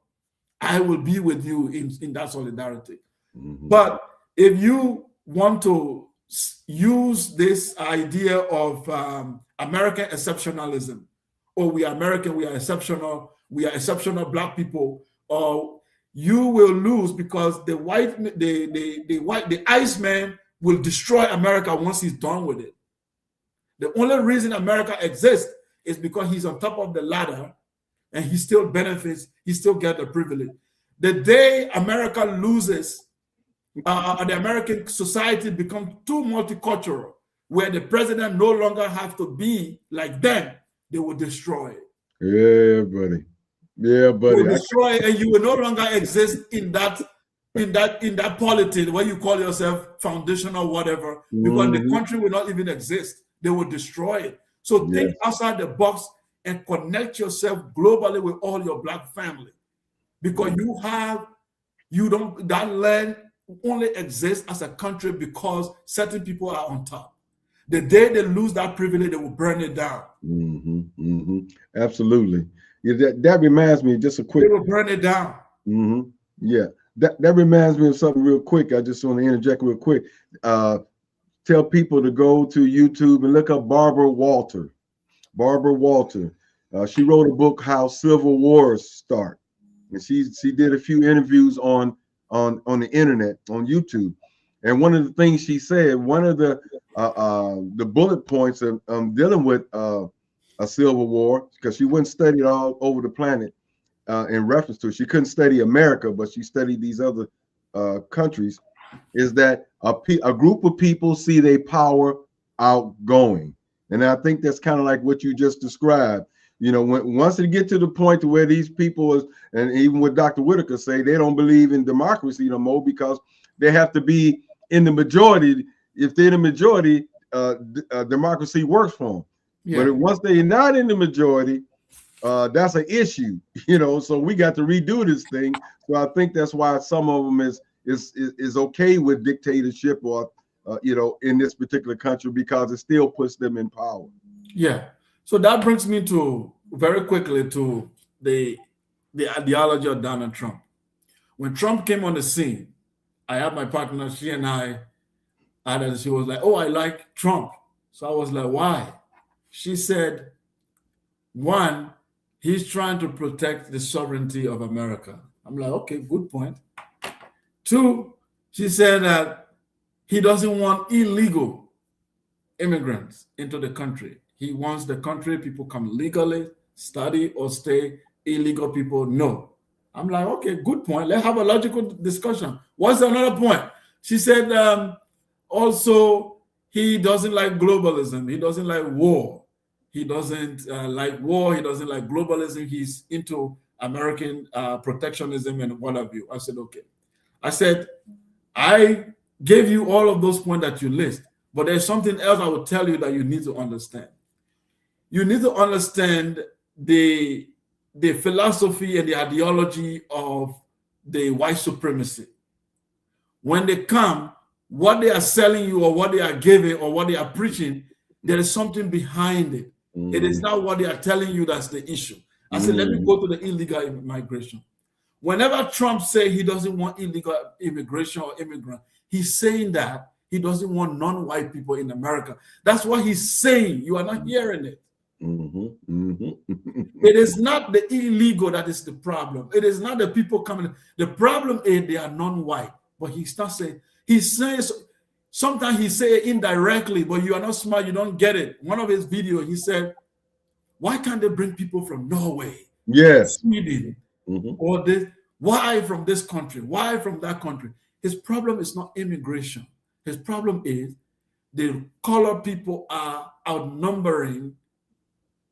[SPEAKER 3] I will be with you in that solidarity. But if you want to use this idea of American exceptionalism, or we are American, we are exceptional Black people, or you will lose, because the Iceman will destroy America once he's done with it. The only reason America exists is because he's on top of the ladder and he still benefits, he still gets the privilege. The day America loses, the American society becomes too multicultural, where the president no longer has to be like them, they will destroy it.
[SPEAKER 2] Yeah, buddy. Yeah, buddy.
[SPEAKER 3] They will destroy it, and you will no longer exist in that politics where you call yourself foundation or whatever, because the country will not even exist. They will destroy it. So think outside the box and connect yourself globally with all your Black family, because that land only exists as a country because certain people are on top. The day they lose that privilege, they will burn it down.
[SPEAKER 2] Absolutely. Yeah, that reminds me, just a quick.
[SPEAKER 3] They will burn it down.
[SPEAKER 2] Yeah, that reminds me of something real quick. I just want to interject real quick. Tell people to go to YouTube and look up Barbara Walter. Barbara Walter. She wrote a book, How Civil Wars Start, and she did a few interviews on the internet, on YouTube. And one of the things she said, one of the bullet points of dealing with a civil war, because she wouldn't study it all over the planet in reference to it. She couldn't study America, but she studied these other countries, is that a group of people see their power outgoing. And I think that's kind of like what you just described. You know, once they get to the point to where these people, and even what Dr. Whitaker say, they don't believe in democracy no more, because they have to be in the majority. If they're the majority, democracy works for them. Yeah. But once they're not in the majority, that's an issue, you know. So we got to redo this thing. So I think that's why some of them is okay with dictatorship, or you know, in this particular country, because it still puts them in power.
[SPEAKER 3] Yeah. So that brings me to very quickly to the ideology of Donald Trump. When Trump came on the scene, I had my partner, she and I, and she was like, "Oh, I like Trump." So I was like, "Why?" She said, one, he's trying to protect the sovereignty of America. I'm like, okay, good point. Two, she said that he doesn't want illegal immigrants into the country. He wants the country, people come legally, study or stay. Illegal people, no. I'm like, okay, good point. Let's have a logical discussion. What's another point? She said, also, he doesn't like globalism. He doesn't like war. He doesn't like war. He doesn't like globalism. He's into American protectionism and what have you. I said, okay. I said, I gave you all of those points that you list, but there's something else I will tell you that you need to understand. You need to understand the philosophy and the ideology of the white supremacy. When they come, what they are selling you or what they are giving or what they are preaching, there is something behind it. It is not what they are telling you that's the issue. I said, let me go to the illegal immigration. Whenever Trump says he doesn't want illegal immigration or immigrant, he's saying that he doesn't want non-white people in America. That's what he's saying. You are not hearing it. It is not the illegal that is the problem. It is not the people coming. The problem is they are non-white. But he's not saying, he's saying, sometimes he say it indirectly, but you are not smart, you don't get it. One of his videos, he said, why can't they bring people from Norway,
[SPEAKER 2] Yes.
[SPEAKER 3] Sweden, or this? Why from this country? Why from that country? His problem is not immigration. His problem is the colored people are outnumbering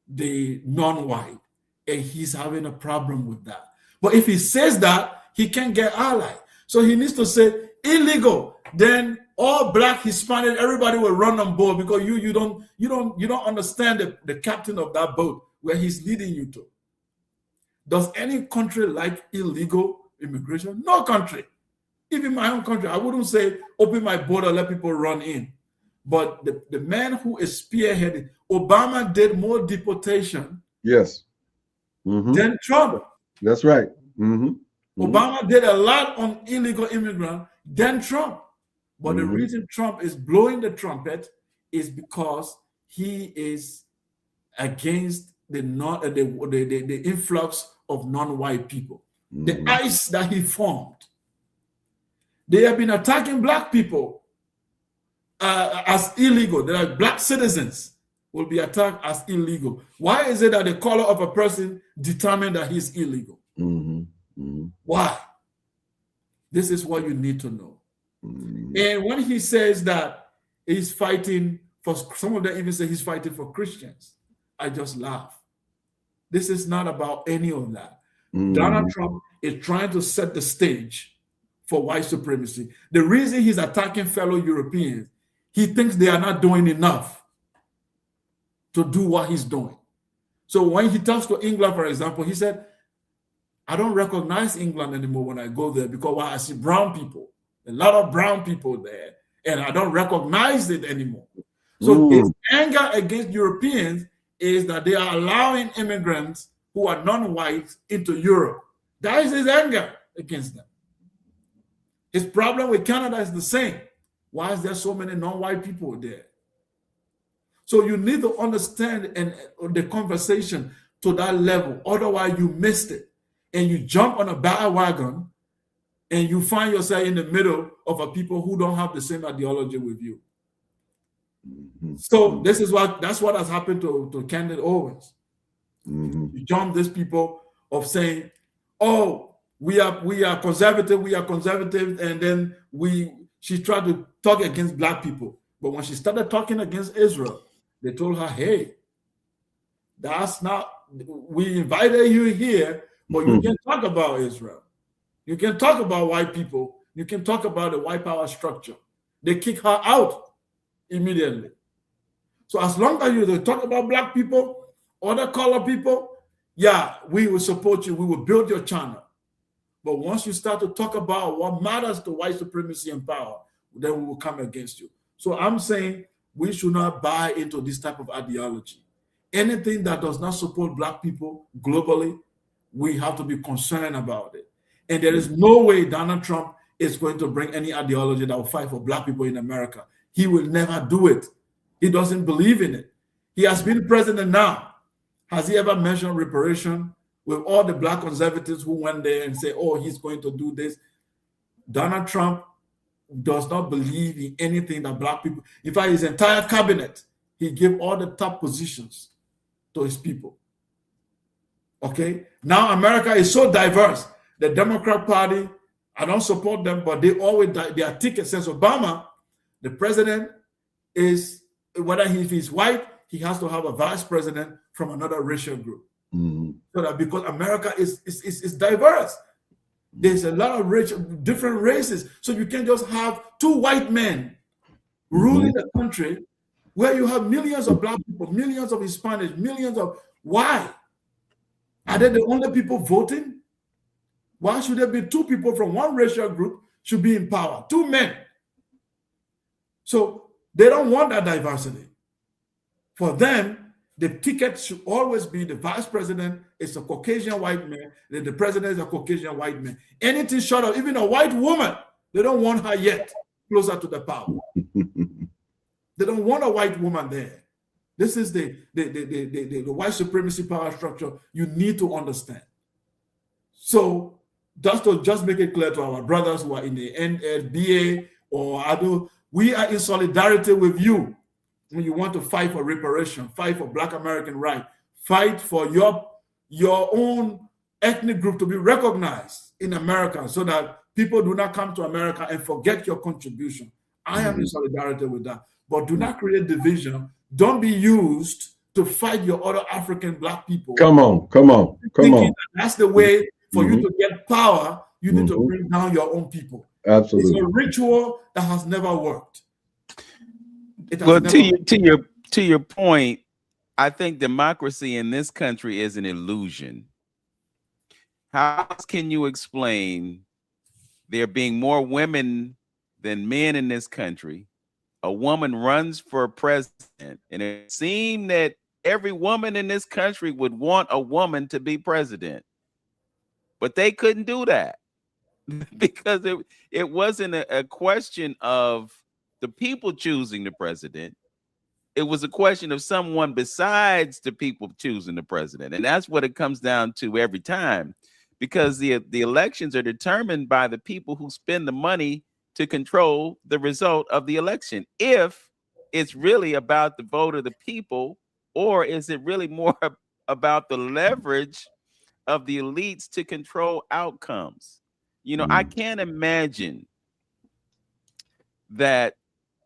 [SPEAKER 3] the non-white, and he's having a problem with that. But if he says that, he can't get allied. So he needs to say illegal. Then all black, Hispanic, everybody will run on board, because you don't understand the captain of that boat where he's leading you to. Does any country like illegal immigration? No country. Even my own country, I wouldn't say open my border, let people run in. But the man who is spearheading, Obama did more deportation than Trump.
[SPEAKER 2] That's right.
[SPEAKER 3] Obama did a lot on illegal immigrants than Trump. But the reason Trump is blowing the trumpet is because he is against the influx of non-white people. The ICE that he formed. They have been attacking black people as illegal. They are black citizens will be attacked as illegal. Why is it that the color of a person determines that he's illegal? Why? This is what you need to know. And when he says that he's fighting for, some of them even say he's fighting for Christians, I just laugh. This is not about any of that. Donald Trump is trying to set the stage for white supremacy. The reason he's attacking fellow Europeans, he thinks they are not doing enough to do what he's doing. So when he talks to England, for example, he said, I don't recognize England anymore when I go there, because I see brown people, a lot of brown people there, and I don't recognize it anymore. So his anger against Europeans is that they are allowing immigrants who are non-white into Europe. That is his anger against them. His problem with Canada is the same. Why is there so many non-white people there? So you need to understand the conversation to that level. Otherwise, you missed it. And you jump on a bandwagon and you find yourself in the middle of a people who don't have the same ideology with you. So that's what has happened to Candace Owens. You jump these people of saying, oh, we are conservative, and then she tried to talk against black people. But when she started talking against Israel, they told her, hey, that's not, we invited you here, but you can talk about Israel. You can talk about white people. You can talk about the white power structure. They kick her out immediately. So as long as you talk about black people, other color people, yeah, we will support you. We will build your channel. But once you start to talk about what matters to white supremacy and power, then we will come against you. So I'm saying we should not buy into this type of ideology. Anything that does not support black people globally, we have to be concerned about it. And there is no way Donald Trump is going to bring any ideology that will fight for black people in America. He will never do it. He doesn't believe in it. He has been president now. Has he ever mentioned reparation with all the black conservatives who went there and say, oh, he's going to do this? Donald Trump does not believe in anything that black people, in fact, his entire cabinet, he gave all the top positions to his people. Okay? Now America is so diverse. The Democrat Party, I don't support them, but they always, their ticket since Obama, the president is, whether if he's white, he has to have a vice president from another racial group. So that because America is diverse. There's a lot of different races. So you can't just have two white men ruling the country where you have millions of black people, millions of Hispanics, millions of, why? Are they the only people voting? Why should there be two people from one racial group should be in power? Two men. So they don't want that diversity. For them, the ticket should always be the vice president is a Caucasian white man, then the president is a Caucasian white man. Anything short of even a white woman, they don't want her yet closer to the power. They don't want a white woman there. This is the white supremacy power structure you need to understand. So just to make it clear to our brothers who are in the BA or other, We are in solidarity with you when you want to fight for reparation, fight for Black American rights, fight for your own ethnic group to be recognized in America so that people do not come to America and forget your contribution. I am in solidarity with that. But do not create division. Don't be used to fight your other African Black people.
[SPEAKER 2] Come on.
[SPEAKER 3] That's the way for you to get power. You need to bring down your own people.
[SPEAKER 2] Absolutely.
[SPEAKER 3] It's a ritual that has never worked.
[SPEAKER 1] Well, to your point, I think democracy in this country is an illusion. How else can you explain there being more women than men in this country? A woman runs for president, and it seemed that every woman in this country would want a woman to be president, but they couldn't do that because it wasn't a question of the people choosing the president. It was a question of someone besides the people choosing the president. And that's what it comes down to every time, because the elections are determined by the people who spend the money to control the result of the election. If it's really about the vote of the people, or is it really more about the leverage of the elites to control outcomes? You know, I can't imagine that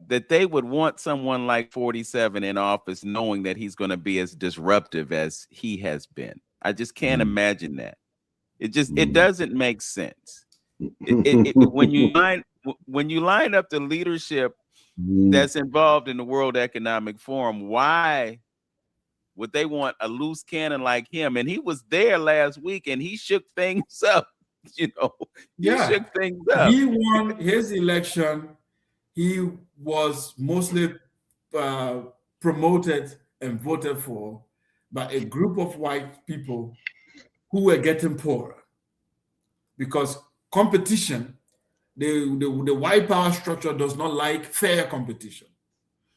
[SPEAKER 1] they would want someone like 47 in office knowing that he's going to be as disruptive as he has been. I just can't imagine that. It doesn't make sense. When you line up the leadership that's involved in the World Economic Forum, why would they want a loose cannon like him? And he was there last week and he shook things up. You know, he shook things up.
[SPEAKER 3] He won his election. He was mostly promoted and voted for by a group of white people who were getting poorer because competition, the white power structure does not like fair competition.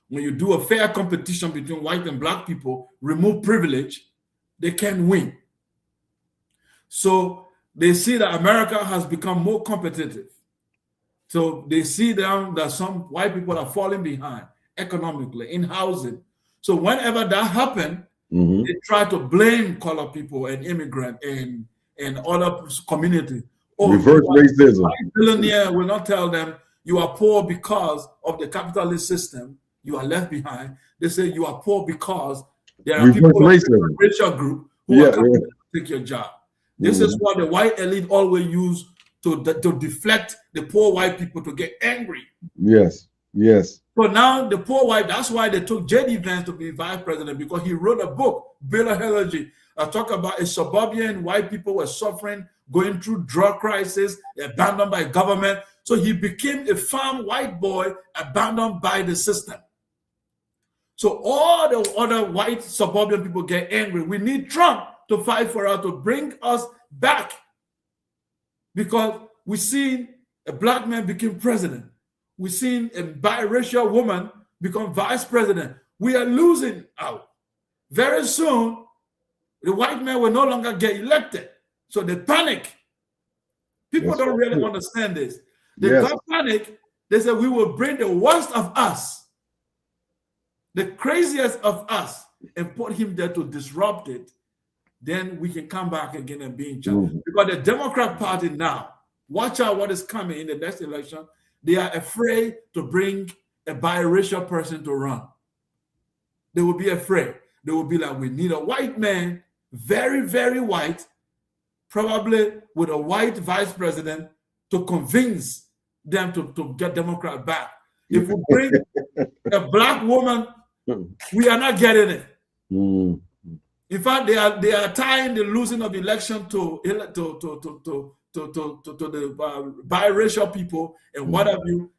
[SPEAKER 3] When you do a fair competition between white and Black people, remove privilege, they can win. So they see that America has become more competitive. So they see that some white people are falling behind economically in housing. So whenever that happened, they try to blame colored people and immigrant and other community.
[SPEAKER 2] Reverse racism.
[SPEAKER 3] Billionaire will not tell them you are poor because of the capitalist system. You are left behind. They say you are poor because there are people of a richer group who are coming to take your job. This is what the white elite always use to deflect the poor white people to get angry.
[SPEAKER 2] Yes.
[SPEAKER 3] So now the poor white, that's why they took J.D. Vance to be vice president, because he wrote a book, Bill of Elegy, talk about a suburban white people were suffering, going through drug crisis, abandoned by government. So he became a farm white boy abandoned by the system. So all the other white suburban people get angry. We need Trump to fight for us, to bring us back. Because we seen a Black man become president. We seen a biracial woman become vice president. We are losing out. Very soon, the white man will no longer get elected. So they panic. People don't really understand this. They got panic. They said, we will bring the worst of us, the craziest of us, and put him there to disrupt it. Then we can come back again and be in charge. Because the Democrat Party now, watch out what is coming in the next election. They are afraid to bring a biracial person to run. They will be afraid. They will be like, we need a white man, very, very white, probably with a white vice president to convince them to get Democrat back. If we bring a Black woman, we are not getting it. In fact, they are tying the losing of election to the biracial people and what have you.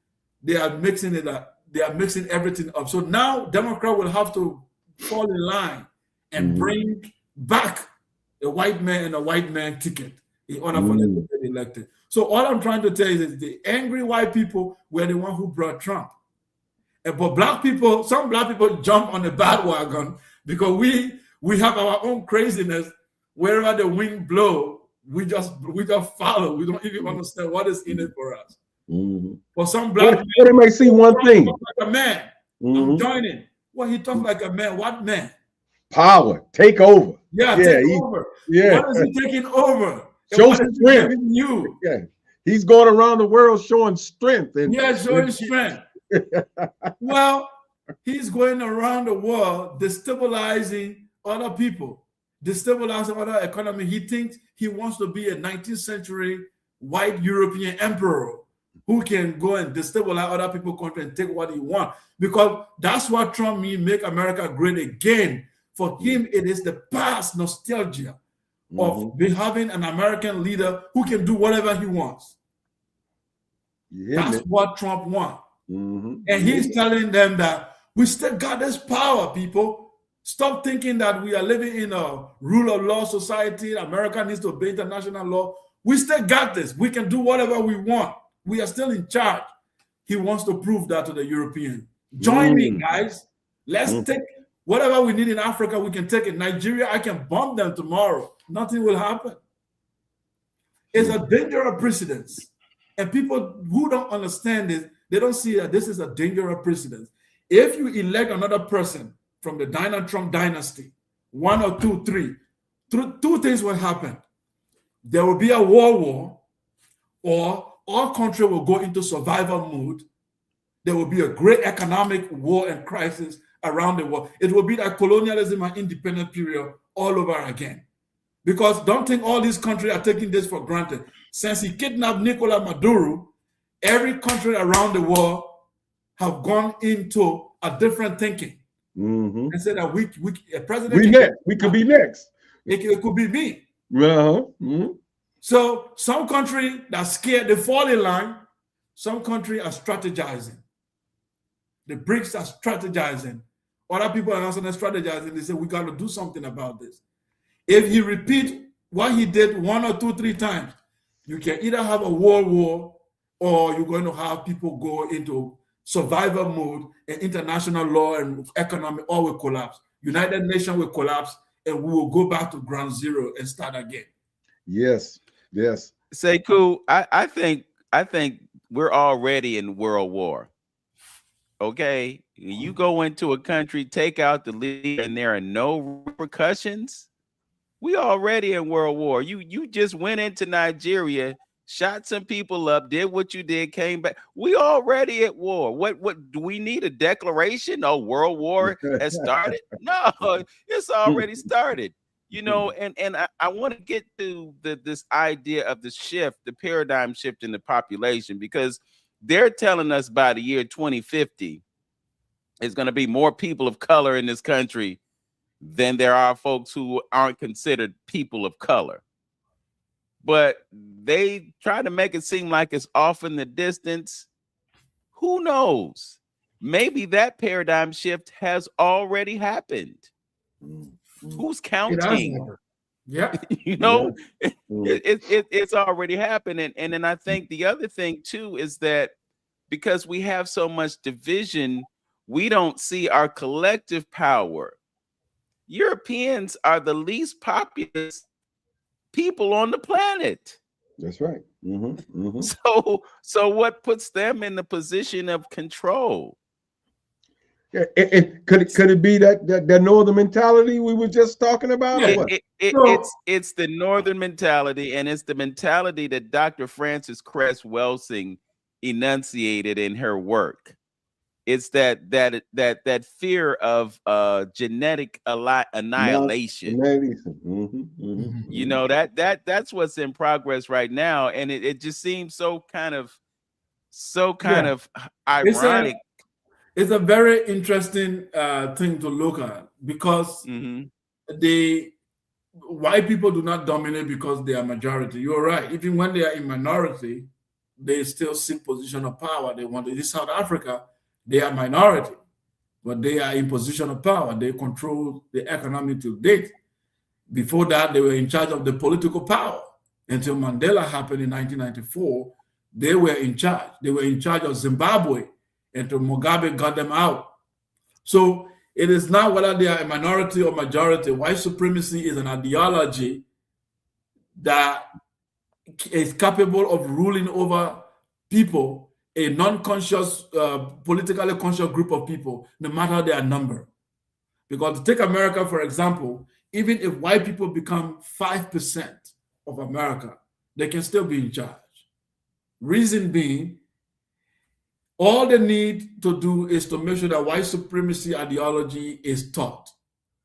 [SPEAKER 3] They are mixing it up. They are mixing everything up. So now Democrat will have to fall in line and bring back a white man and a white man ticket in order for them to get elected. So all I'm trying to tell you is the angry white people were the one who brought Trump. But Black people, some Black people jump on the bandwagon because we have our own craziness. Wherever the wind blows, we just follow. We don't even understand what is in it for us. For some black men,
[SPEAKER 2] it may see one thing.
[SPEAKER 3] Like a man. I'm joining. Well, he talks like a man. What man?
[SPEAKER 2] Power, take over.
[SPEAKER 3] Yeah, take over.
[SPEAKER 2] Yeah.
[SPEAKER 3] What is he taking over?
[SPEAKER 2] Show strength.
[SPEAKER 3] You.
[SPEAKER 2] Yeah. He's going around the world showing strength.
[SPEAKER 3] Showing strength. Well, he's going around the world destabilizing other people, destabilizing other economy. He thinks he wants to be a 19th century white European emperor who can go and destabilize other people's country and take what he wants. Because that's what Trump means, make America great again. For him, it is the past nostalgia of having an American leader who can do whatever he wants. That's what Trump wants. And he's telling them that we still got this power, people. Stop thinking that we are living in a rule of law society. America needs to obey international law. We still got this. We can do whatever we want. We are still in charge. He wants to prove that to the Europeans. Join me, guys. Let's take whatever we need in Africa. We can take it. Nigeria, I can bomb them tomorrow. Nothing will happen. It's a dangerous precedence. And people who don't understand this, they don't see that this is a dangerous precedent. If you elect another person from the Donald Trump dynasty, 1 or 2, 3, two things will happen. There will be a world war, or all countries will go into survival mode. There will be a great economic war and crisis around the world. It will be like colonialism and independent period all over again. Because don't think all these countries are taking this for granted. Since he kidnapped Nicolas Maduro, every country around the world have gone into a different thinking. And said that a president
[SPEAKER 2] we could be next.
[SPEAKER 3] It could be me. So some country that's scared, they fall in line. Some country are strategizing. The BRICS are strategizing. Other people are also strategizing. They say, we got to do something about this. If he repeats what he did 1 or 2, 3 times, you can either have a world war, or you're going to have people go into survival mode, and international law and economy all will collapse. United Nations will collapse, and we will go back to ground zero and start again.
[SPEAKER 2] Yes.
[SPEAKER 1] Sekou, I think we're already in world war. Okay, you go into a country, take out the leader, and there are no repercussions. We already in world war. You just went into Nigeria, shot some people up, did what you did, came back. We already at war. What do we need? A declaration? Oh, world war has started? No, it's already started. You know, and I want to get to this idea of the shift, the paradigm shift in the population, because they're telling us by the year 2050, there's going to be more people of color in this country than there are folks who aren't considered people of color. But they try to make it seem like it's off in the distance. Who knows? Maybe that paradigm shift has already happened. Who's counting?
[SPEAKER 3] Yeah.
[SPEAKER 1] You know, it's already happened. And then I think the other thing too is that because we have so much division, we don't see our collective power. Europeans are the least populous people on the planet.
[SPEAKER 2] That's right.
[SPEAKER 1] So what puts them in the position of control?
[SPEAKER 2] Yeah, and could it be that northern mentality we were just talking about?
[SPEAKER 1] It's the northern mentality, and it's the mentality that Dr. Frances Cress Welsing enunciated in her work. It's that fear of genetic annihilation. You know, that's what's in progress right now, and it just seems so kind of ironic.
[SPEAKER 3] It's a very interesting thing to look at, because the white people do not dominate because they are majority. You're right. Even when they are in minority, they still seek position of power. They want to. In South Africa, they are minority, but they are in position of power. They control the economy to date. Before that, they were in charge of the political power. Until Mandela happened in 1994, they were in charge. They were in charge of Zimbabwe until Mugabe got them out. So it is not whether they are a minority or majority. White supremacy is an ideology that is capable of ruling over people, a non-conscious, politically conscious group of people, no matter their number. Because to take America, for example, even if white people become 5% of America, they can still be in charge. Reason being, all they need to do is to make sure that white supremacy ideology is taught.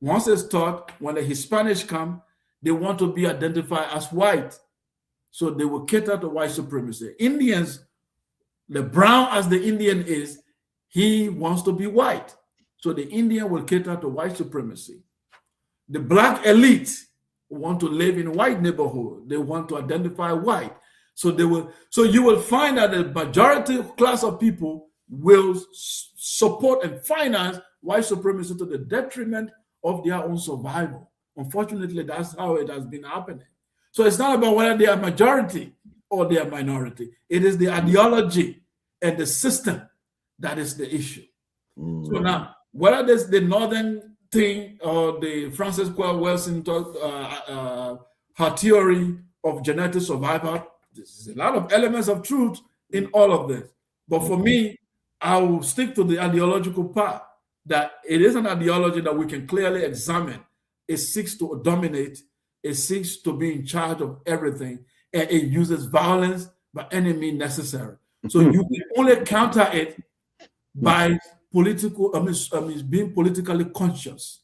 [SPEAKER 3] Once it's taught, when the Hispanics come, they want to be identified as white. So they will cater to white supremacy. Indians, the brown as the Indian is, he wants to be white. So the Indian will cater to white supremacy. The black elite want to live in white neighborhood. They want to identify white. So they will. So you will find that the majority class of people will support and finance white supremacy to the detriment of their own survival. Unfortunately, that's how it has been happening. So it's not about whether they are majority or they are minority. It is the ideology and the system that is the issue. So now, whether there's the northern thing or the Frances Wilson her theory of genetic survival, there's a lot of elements of truth in all of this. But for me, I will stick to the ideological part, that it is an ideology that we can clearly examine. It seeks to dominate, it seeks to be in charge of everything, and it uses violence by any means necessary. So you can only counter it by being politically conscious.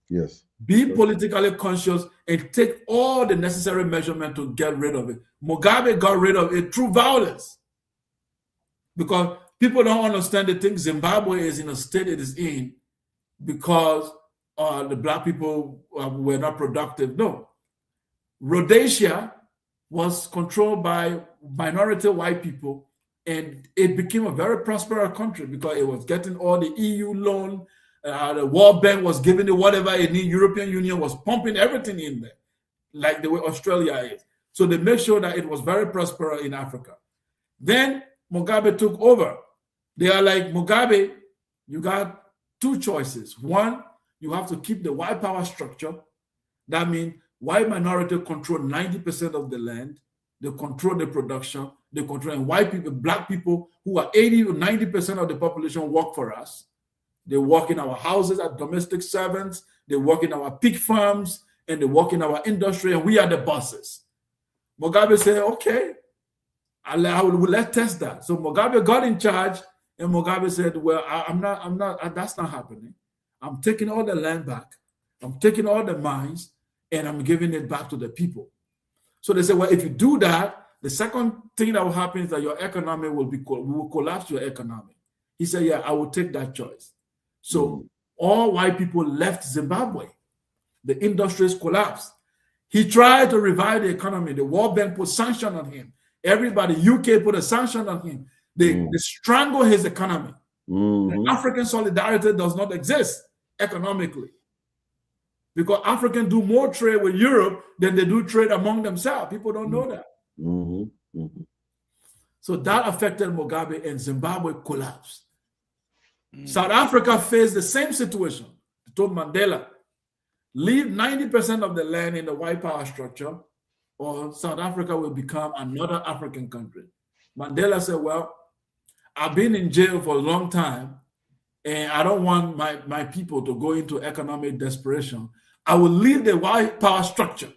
[SPEAKER 2] Yes.
[SPEAKER 3] Be politically conscious and take all the necessary measurement to get rid of it. Mugabe got rid of it through violence. Because people don't understand, they think Zimbabwe is in a state it is in because the black people were not productive. No. Rhodesia was controlled by minority white people, and it became a very prosperous country because it was getting all the EU loan. The World Bank was giving it whatever it needed. European Union was pumping everything in there, like the way Australia is. So they made sure that it was very prosperous in Africa. Then Mugabe took over. They are like, Mugabe, you got two choices. One, you have to keep the white power structure. That means white minority control 90% of the land. They control the production. They control, and white people, black people who are 80 to 90% of the population work for us. They work in our houses as domestic servants. They work in our pig farms, and they work in our industry, and we are the bosses. Mugabe said, okay, let's test that. So Mugabe got in charge, and Mugabe said, well, that's not happening. I'm taking all the land back. I'm taking all the mines, and I'm giving it back to the people. So they said, well, if you do that, the second thing that will happen is that your economy we will collapse your economy. He said, yeah, I will take that choice. So all white people left Zimbabwe. The industries collapsed. He tried to revive the economy. The World Bank put sanction on him. Everybody, UK put a sanction on him. They strangle his economy. African solidarity does not exist economically, because Africans do more trade with Europe than they do trade among themselves. People don't know that. So that affected Mugabe, and Zimbabwe collapsed. South Africa faced the same situation. They told Mandela, leave 90% of the land in the white power structure, or South Africa will become another African country. Mandela said, well, I've been in jail for a long time, and I don't want my people to go into economic desperation. I will leave the white power structure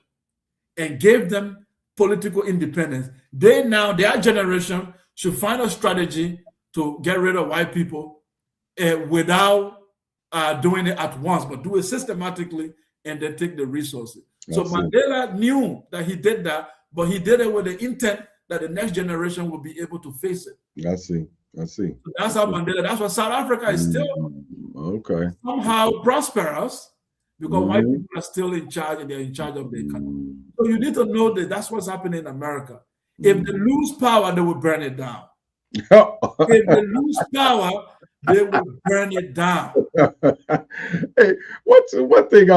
[SPEAKER 3] and give them political independence. They now, their generation, should find a strategy to get rid of white people without doing it at once, but do it systematically and then take the resources. So Mandela knew that he did that, but he did it with the intent that the next generation will be able to face it.
[SPEAKER 2] I see. So
[SPEAKER 3] that's how Mandela, that's why South Africa is still somehow prosperous, because white people are still in charge, and they're in charge of the economy. So you need to know that that's what's happening in America. If they lose power, they will burn it down. If they lose power, they will burn it down.
[SPEAKER 2] Hey, one thing?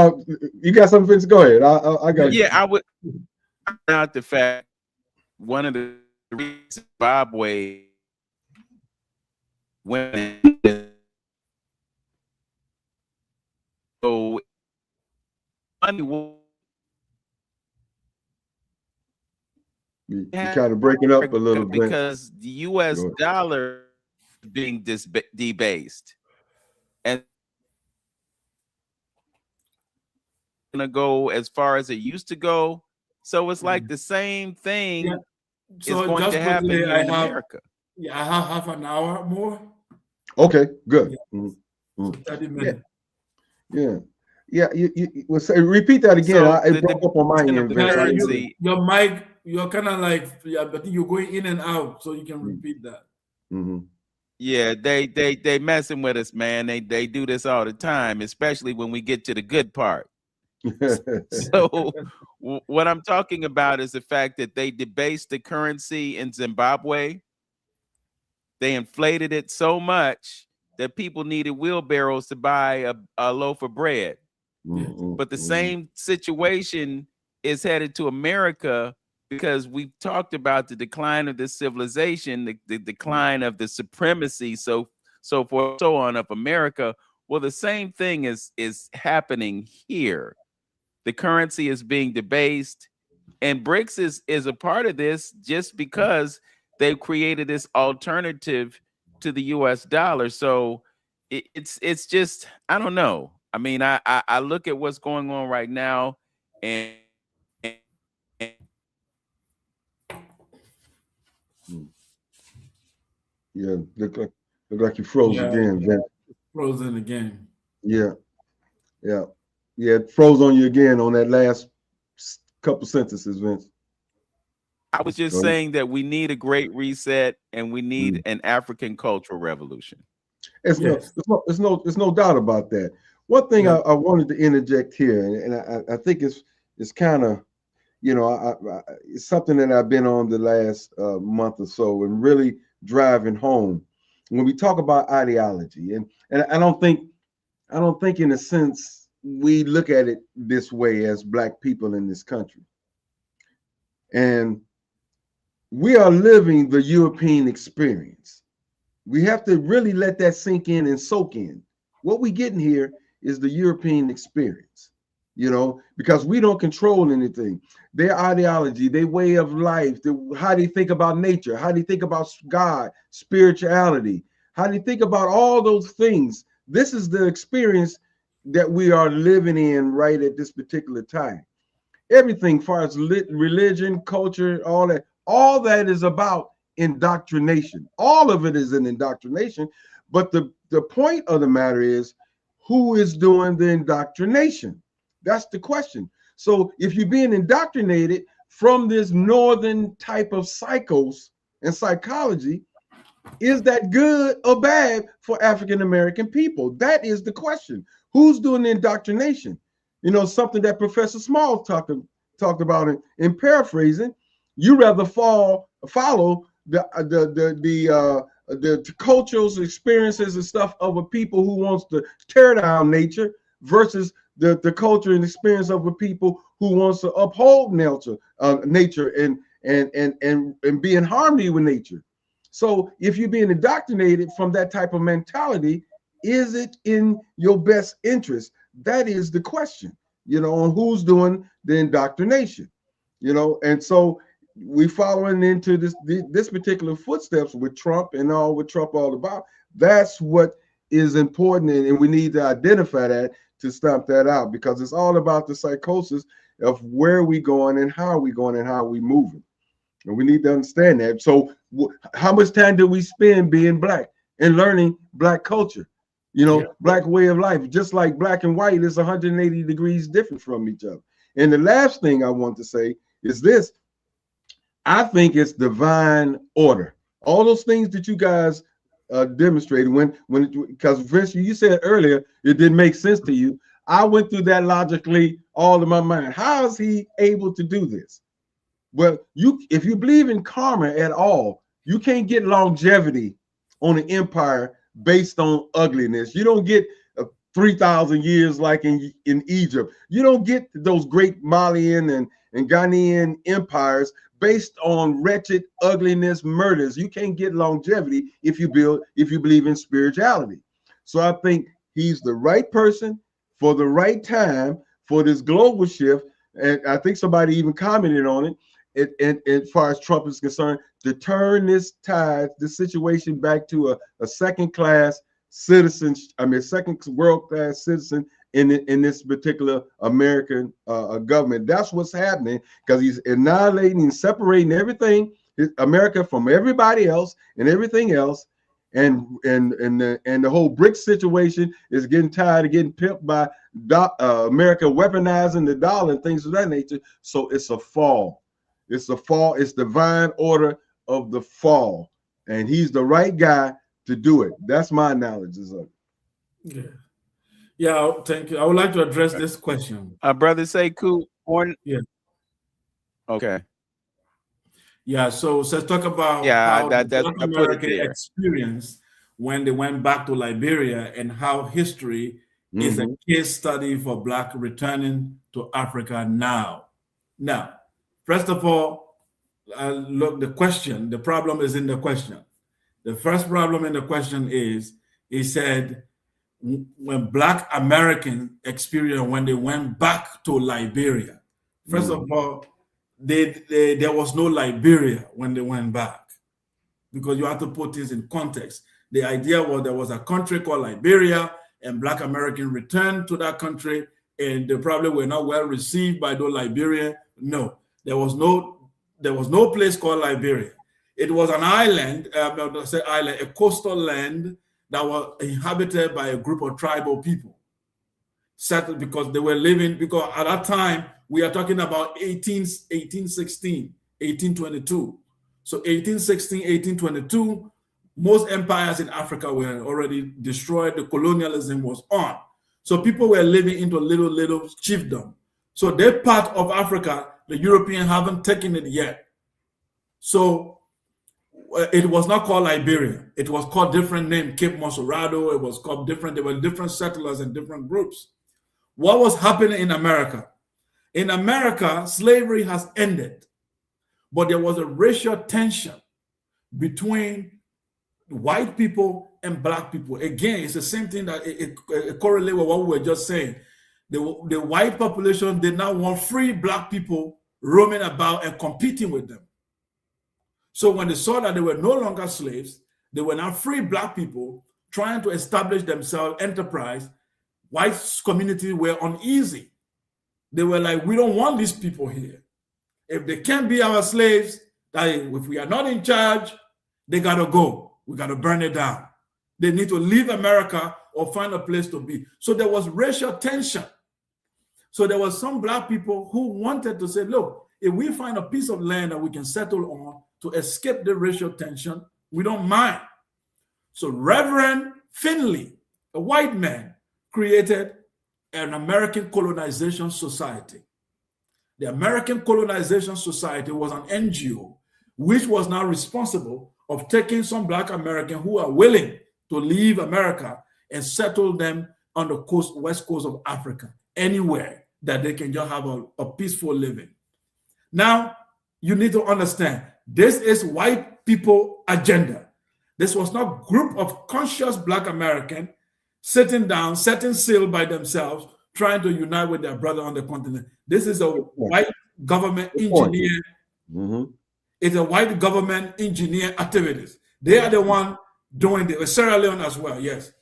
[SPEAKER 2] You got something, Vince? Go ahead. I got.
[SPEAKER 1] Yeah, I would point out the fact one of the reasons Zimbabwe went so money
[SPEAKER 2] You're kind of breaking up a little bit.
[SPEAKER 1] Because the U.S. dollar is being debased, and gonna go as far as it used to go. So it's like the same thing is going
[SPEAKER 3] just
[SPEAKER 1] to happen
[SPEAKER 3] quickly,
[SPEAKER 1] here in America.
[SPEAKER 3] I have half an hour more.
[SPEAKER 2] Okay, good.
[SPEAKER 3] So 30 minutes.
[SPEAKER 2] Yeah. You well, say, repeat that again.
[SPEAKER 1] So
[SPEAKER 2] It broke up on my end.
[SPEAKER 1] Currency.
[SPEAKER 3] Your mic, you're kind of like, I think you're going in and out, so you can repeat that.
[SPEAKER 1] Yeah, they messing with us, man. They do this all the time, especially when we get to the good part. So what I'm talking about is the fact that they debased the currency in Zimbabwe. They inflated it so much that people needed wheelbarrows to buy a loaf of bread. But the same situation is headed to America, because we've talked about the decline of this civilization, the decline of the supremacy, so forth, so on, of America. Well, the same thing is happening here. The currency is being debased, and BRICS is a part of this, just because they've created this alternative to the U.S. dollar. So it's just, I don't know. I mean, I look at what's going on right now, and
[SPEAKER 2] yeah, look like you froze again, Vince.
[SPEAKER 3] Frozen again.
[SPEAKER 2] Yeah, it froze on you again on that last couple sentences, Vince.
[SPEAKER 1] I was just saying that we need a great reset, and we need an African cultural revolution.
[SPEAKER 2] There's no doubt about that. One thing I wanted to interject here, and I think it's kind of, it's something that I've been on the last month or so, and really driving home when we talk about ideology. And I don't think in a sense we look at it this way as Black people in this country. And we are living the European experience. We have to really let that sink in and soak in. What we getting here is the European experience, because we don't control anything. Their ideology, their way of life, how they think about nature, how they think about God, spirituality, how they think about all those things. This is the experience that we are living in right at this particular time. Everything, as far as religion, culture, all that is about indoctrination. All of it is an indoctrination. But the point of the matter is, who is doing the indoctrination? That's the question. So if you're being indoctrinated from this northern type of psychos and psychology, is that good or bad for African American people? That is the question. Who's doing the indoctrination? Something that Professor Small talked about in paraphrasing. You rather follow the cultural experiences and stuff of a people who wants to tear down nature versus the culture and experience of a people who wants to uphold nature and be in harmony with nature. So if you're being indoctrinated from that type of mentality, is it in your best interest? That is the question, on who's doing the indoctrination, and so we following into this particular footsteps with Trump and all what Trump all about. That's what is important, and we need to identify that to stamp that out, because it's all about the psychosis of where we going and how we going and how we moving, and we need to understand that. So how much time do we spend being Black and learning Black culture, Black way of life? Just like Black and white is 180 degrees different from each other. And the last thing I want to say is this: I think it's divine order. All those things that you guys demonstrated because Vince, you said earlier it didn't make sense to you. I went through that logically all in my mind. How is he able to do this? Well, if you believe in karma at all, you can't get longevity on an empire based on ugliness. You don't get 3,000 years like in Egypt. You don't get those great Malian and Ghanaian empires based on wretched ugliness, murders. You can't get longevity if you believe in spirituality. So I think he's the right person for the right time for this global shift. And I think somebody even commented on it. as far as Trump is concerned, to turn this tide, this situation back to a second-class citizen, second world-class citizen in this particular American government. That's what's happening, because he's annihilating and separating everything, America from everybody else and everything else. And the whole BRICS situation is getting tired of getting pimped by America weaponizing the dollar and things of that nature. So it's a fall. It's a fall. It's divine order of the fall, and he's the right guy to do it. That's my analysis of it.
[SPEAKER 3] Yeah, thank you. I would like to address this question.
[SPEAKER 1] Brother Sekou,
[SPEAKER 3] Yeah.
[SPEAKER 1] Okay.
[SPEAKER 3] Yeah, so let's talk about how the Black American experience when they went back to Liberia, and how history is a case study for Black returning to Africa now. Now, first of all, look, the problem is in the question. The first problem in the question is, he said, when Black Americans experienced when they went back to Liberia. First of all, there was no Liberia when they went back, because you have to put this in context. The idea was there was a country called Liberia, and Black Americans returned to that country, and they probably were not well received by those Liberians. No, there was no place called Liberia. It was an island, a coastal land that was inhabited by a group of tribal people, settled because they were living, because at that time, we are talking about 1816, 1822. So 1816, 1822, most empires in Africa were already destroyed. The colonialism was on. So people were living into little chiefdom. So that part of Africa, the Europeans haven't taken it yet. So it was not called Liberia. It was called different name, Cape Monserrado. It was called different. There were different settlers and different groups. What was happening in America? In America, slavery has ended, but there was a racial tension between white people and Black people. Again, it's the same thing that it correlates with what we were just saying. The white population did not want free Black people roaming about and competing with them. So when they saw that they were no longer slaves, they were now free Black people trying to establish themselves, enterprise. White communities were uneasy. They were like, we don't want these people here. If they can't be our slaves, that if we are not in charge, they got to go. We got to burn it down. They need to leave America or find a place to be. So there was racial tension. So there was some Black people who wanted to say, look, if we find a piece of land that we can settle on to escape the racial tension, we don't mind. So Reverend Finley, a white man, created an American Colonization Society. The American Colonization Society was an NGO which was now responsible of taking some Black Americans who are willing to leave America and settle them on the west coast of Africa, anywhere that they can just have a peaceful living. Now, you need to understand, this is white people agenda. This was not a group of conscious Black Americans sitting down, setting sail by themselves, trying to unite with their brother on the continent. This is a white government engineer. It's a white government engineer activities. They are the one doing the Sierra Leone as well, yes.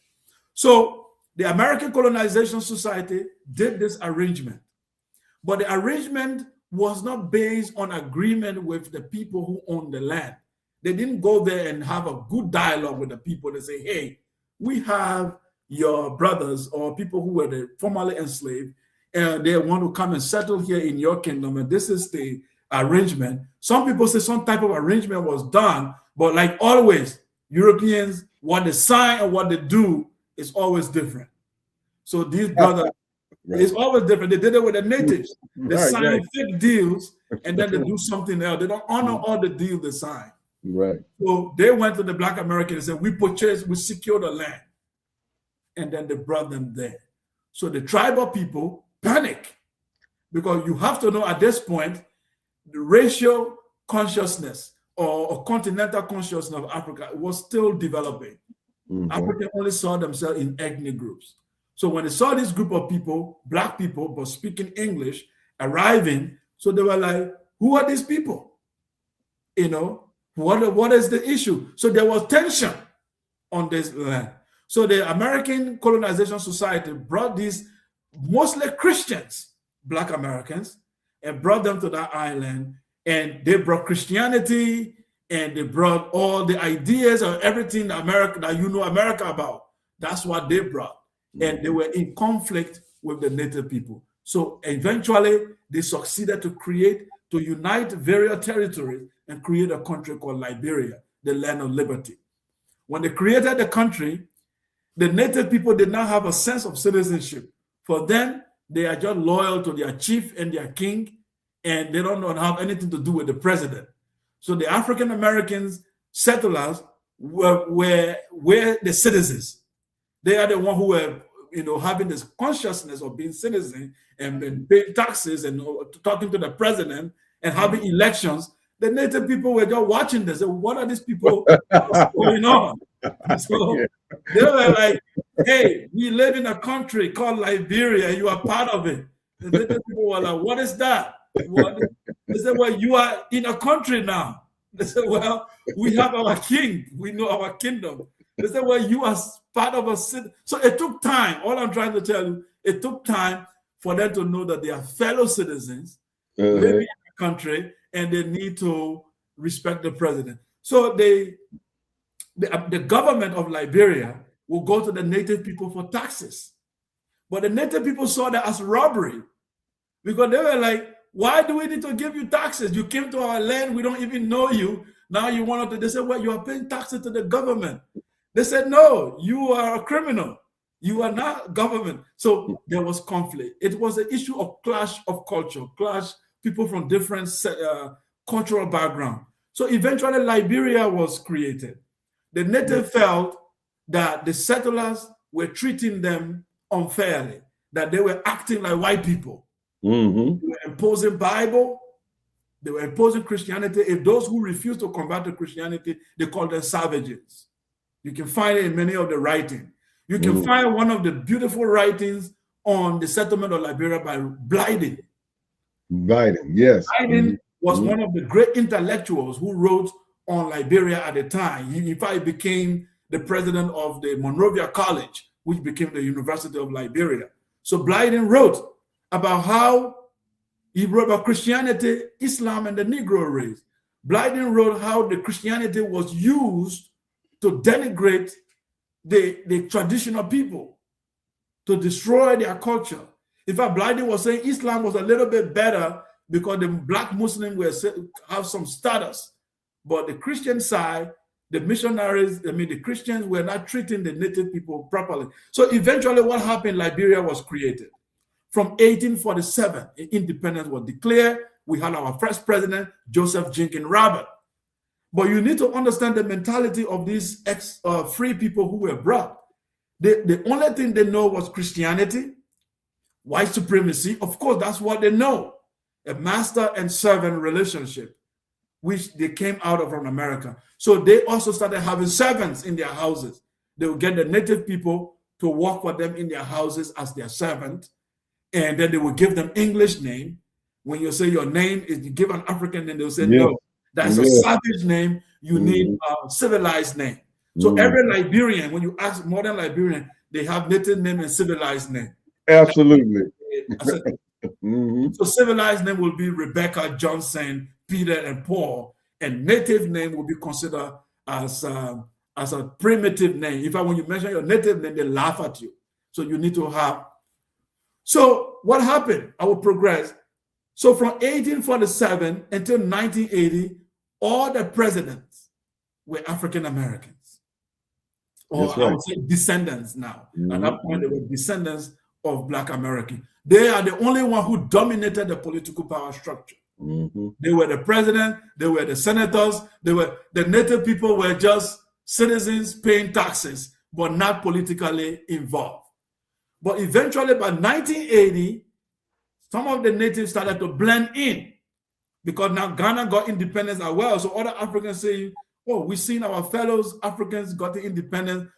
[SPEAKER 3] So the American Colonization Society did this arrangement, but the arrangement was not based on agreement with the people who own the land. They didn't go there and have a good dialogue with the people. They say, hey, we have your brothers or people who were formerly enslaved, and they want to come and settle here in your kingdom, and this is the arrangement. Some people say some type of arrangement was done, but like always, Europeans, what they sign and what they do is always different. So these brothers, it's always different. They did it with the natives. They sign fake deals, and then they do something else. They don't honor all the deals they sign.
[SPEAKER 2] Right.
[SPEAKER 3] So they went to the Black Americans and said, we purchased, we secured the land. And then they brought them there. So the tribal people panic, because you have to know at this point, the racial consciousness or continental consciousness of Africa was still developing. Africa only saw themselves in ethnic groups. So when they saw this group of people, Black people, but speaking English, arriving, so they were like, Who are these people? You know, what is the issue? So there was tension on this land. So the American Colonization Society brought these mostly Christians, Black Americans, and brought them to that island. And they brought Christianity, and they brought all the ideas of everything America that you know America about. That's what they brought. And they were in conflict with the native people. So eventually they succeeded to unite various territories and create a country called Liberia, the land of liberty. When they created the country, the native people did not have a sense of citizenship. For them, they are just loyal to their chief and their king, and they don't have anything to do with the president. So the African Americans settlers were the citizens. They are the ones who were, having this consciousness of being citizens and paying taxes and talking to the president and having elections. The native people were just watching this. What are these people going on? So they were like, hey, we live in a country called Liberia, and you are part of it. The native people were like, what is that? They said, well, you are in a country now. They said, well, we have our king. We know our kingdom. They said, well, you are part of a city. So it took time. All I'm trying to tell you, it took time for them to know that they are fellow citizens living in the country, and they need to respect the president. So the government of Liberia will go to the native people for taxes. But the native people saw that as robbery, because they were like, why do we need to give you taxes? You came to our land, we don't even know you. Now you want to, they said, well, you are paying taxes to the government. They said, no, you are a criminal. You are not government. So there was conflict. It was an issue of clash of culture, people from different cultural background. So eventually Liberia was created. The native felt that the settlers were treating them unfairly, that they were acting like white people. They were imposing Bible, they were imposing Christianity. If those who refused to convert to Christianity, they called them savages. You can find it in many of the writing. You can find one of the beautiful writings on the settlement of Liberia by Blyden.
[SPEAKER 2] Yes.
[SPEAKER 3] Blyden was one of the great intellectuals who wrote on Liberia at the time. He, in fact, became the president of the Monrovia College, which became the University of Liberia. So Blyden wrote about how he wrote about Christianity, Islam, and the Negro race. Blyden wrote how the Christianity was used to denigrate the traditional people, to destroy their culture. In fact, Blyden was saying Islam was a little bit better because the Black Muslims have some status. But the Christian side, the missionaries, the Christians were not treating the native people properly. So eventually what happened, Liberia was created. From 1847, independence was declared. We had our first president, Joseph Jenkins Robert. But you need to understand the mentality of these free people who were brought. The only thing they know was Christianity, white supremacy. Of course, that's what they know. A master and servant relationship, which they came out of from America. So they also started having servants in their houses. They would get the native people to work for them in their houses as their servant. And then they will give them English name. When you say your name is, you give an African name, they'll say, no, that's a savage name. You need a civilized name. So every Liberian, when you ask modern Liberian, they have native name and civilized name.
[SPEAKER 2] Absolutely.
[SPEAKER 3] So civilized name will be Rebecca, Johnson, Peter, and Paul. And native name will be considered as a primitive name. In fact, when you mention your native name, they laugh at you. So you need to have. So what happened? I will progress. So from 1847 until 1980, all the presidents were African Americans. Or I would say descendants now. At that point, they were descendants of Black Americans. They are the only one who dominated the political power structure. They were the president, they were the senators, the native people were just citizens paying taxes, but not politically involved. But eventually by 1980, some of the natives started to blend in because now Ghana got independence as well. So other Africans say, oh, we've seen our fellows Africans got the independence.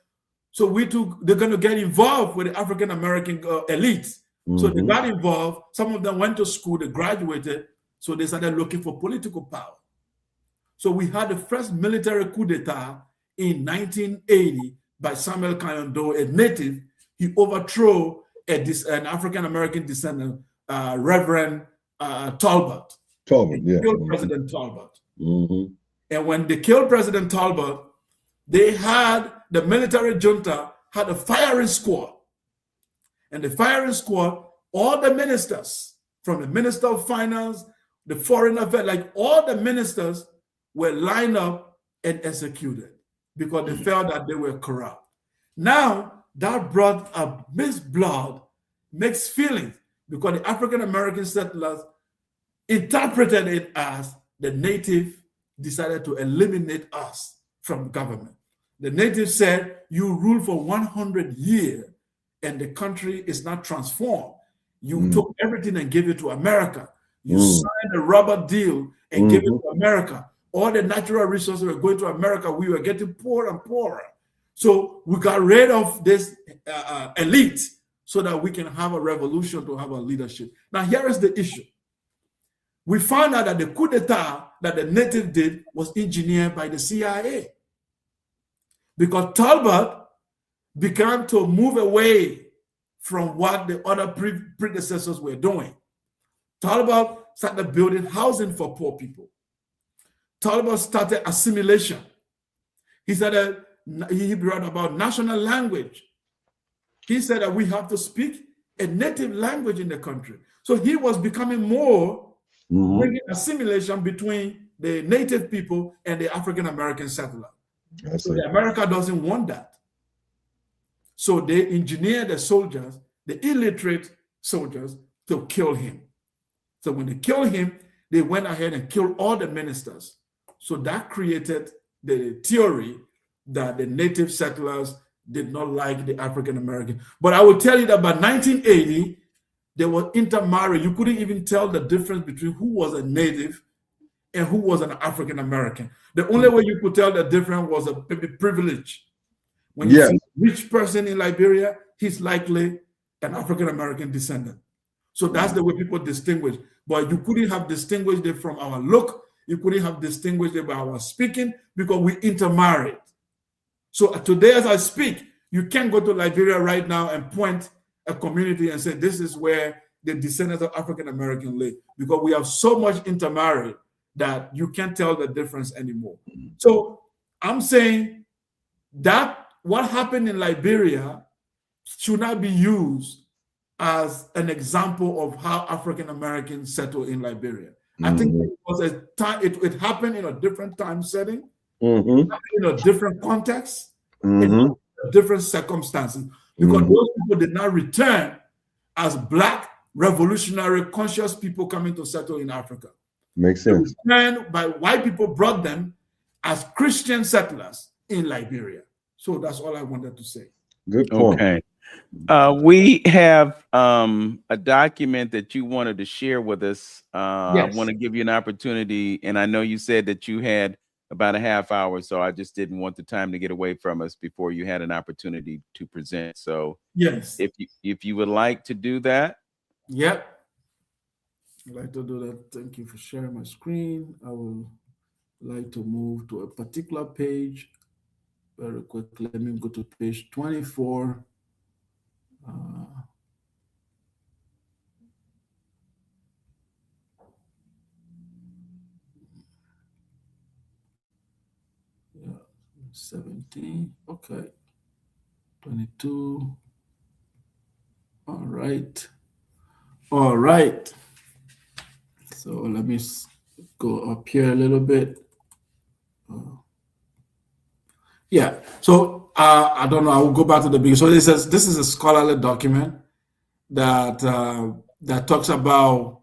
[SPEAKER 3] So they're going to get involved with the African-American elites. So they got involved. Some of them went to school, they graduated. So they started looking for political power. So we had the first military coup d'etat in 1980 by Samuel Kayando, a native. He overthrew an African-American descendant, Reverend Talbot.
[SPEAKER 2] Talbot, yeah.
[SPEAKER 3] Killed President Talbot.
[SPEAKER 2] Mm-hmm.
[SPEAKER 3] And when they killed President Talbot, the military junta had a firing squad. And the firing squad, all the ministers, from the Minister of Finance, the Foreign Affairs, like all the ministers were lined up and executed because they felt that they were corrupt. Now, that brought a mixed blood, mixed feelings, because the African-American settlers interpreted it as the native decided to eliminate us from government. The native said, you rule for 100 years and the country is not transformed. You took everything and gave it to America. You signed a rubber deal and gave it to America. All the natural resources were going to America. We were getting poorer and poorer. So we got rid of this elite so that we can have a revolution to have a leadership. Now, here is the issue. We found out that the coup d'etat that the native did was engineered by the CIA. Because Talbot began to move away from what the other predecessors were doing. Talbot started building housing for poor people. Talbot started assimilation. He brought about national language. He said that we have to speak a native language in the country. So he was becoming more bringing assimilation between the native people and the African-American settler. So America doesn't want that. So they engineered the soldiers, the illiterate soldiers, to kill him. So when they killed him, they went ahead and killed all the ministers. So that created the theory that the native settlers did not like the African American. But I will tell you that by 1980, they were intermarried. You couldn't even tell the difference between who was a native and who was an African American. The only way you could tell the difference was a privilege. When you see a rich person in Liberia, he's likely an African American descendant. So that's the way people distinguish. But you couldn't have distinguished it from our look. You couldn't have distinguished it by our speaking because we intermarried. So today, as I speak, you can't go to Liberia right now and point a community and say, this is where the descendants of African American live, because we have so much intermarried that you can't tell the difference anymore. So I'm saying that what happened in Liberia should not be used as an example of how African Americans settle in Liberia. I think it was a time, it happened in a different time setting, in a different context, in different circumstances, because those people did not return as Black revolutionary conscious people coming to settle in Africa.
[SPEAKER 2] Makes sense.
[SPEAKER 3] And by white people brought them as Christian settlers in Liberia. So that's all I wanted to say.
[SPEAKER 2] Good point.
[SPEAKER 1] Okay. We have a document that you wanted to share with us. I want to give you an opportunity, and I know you said that you had about a half hour, so I just didn't want the time to get away from us before you had an opportunity to present. So
[SPEAKER 3] yes,
[SPEAKER 1] if you would like to do that.
[SPEAKER 3] Yep. I'd like to do that. Thank you for sharing my screen. I would like to move to a particular page very quickly. Let me go to page 24. Yeah, 17. Okay. 22. All right. All right. So let me go up here a little bit. Yeah. So I don't know. I will go back to the beginning. So this is a scholarly document that that talks about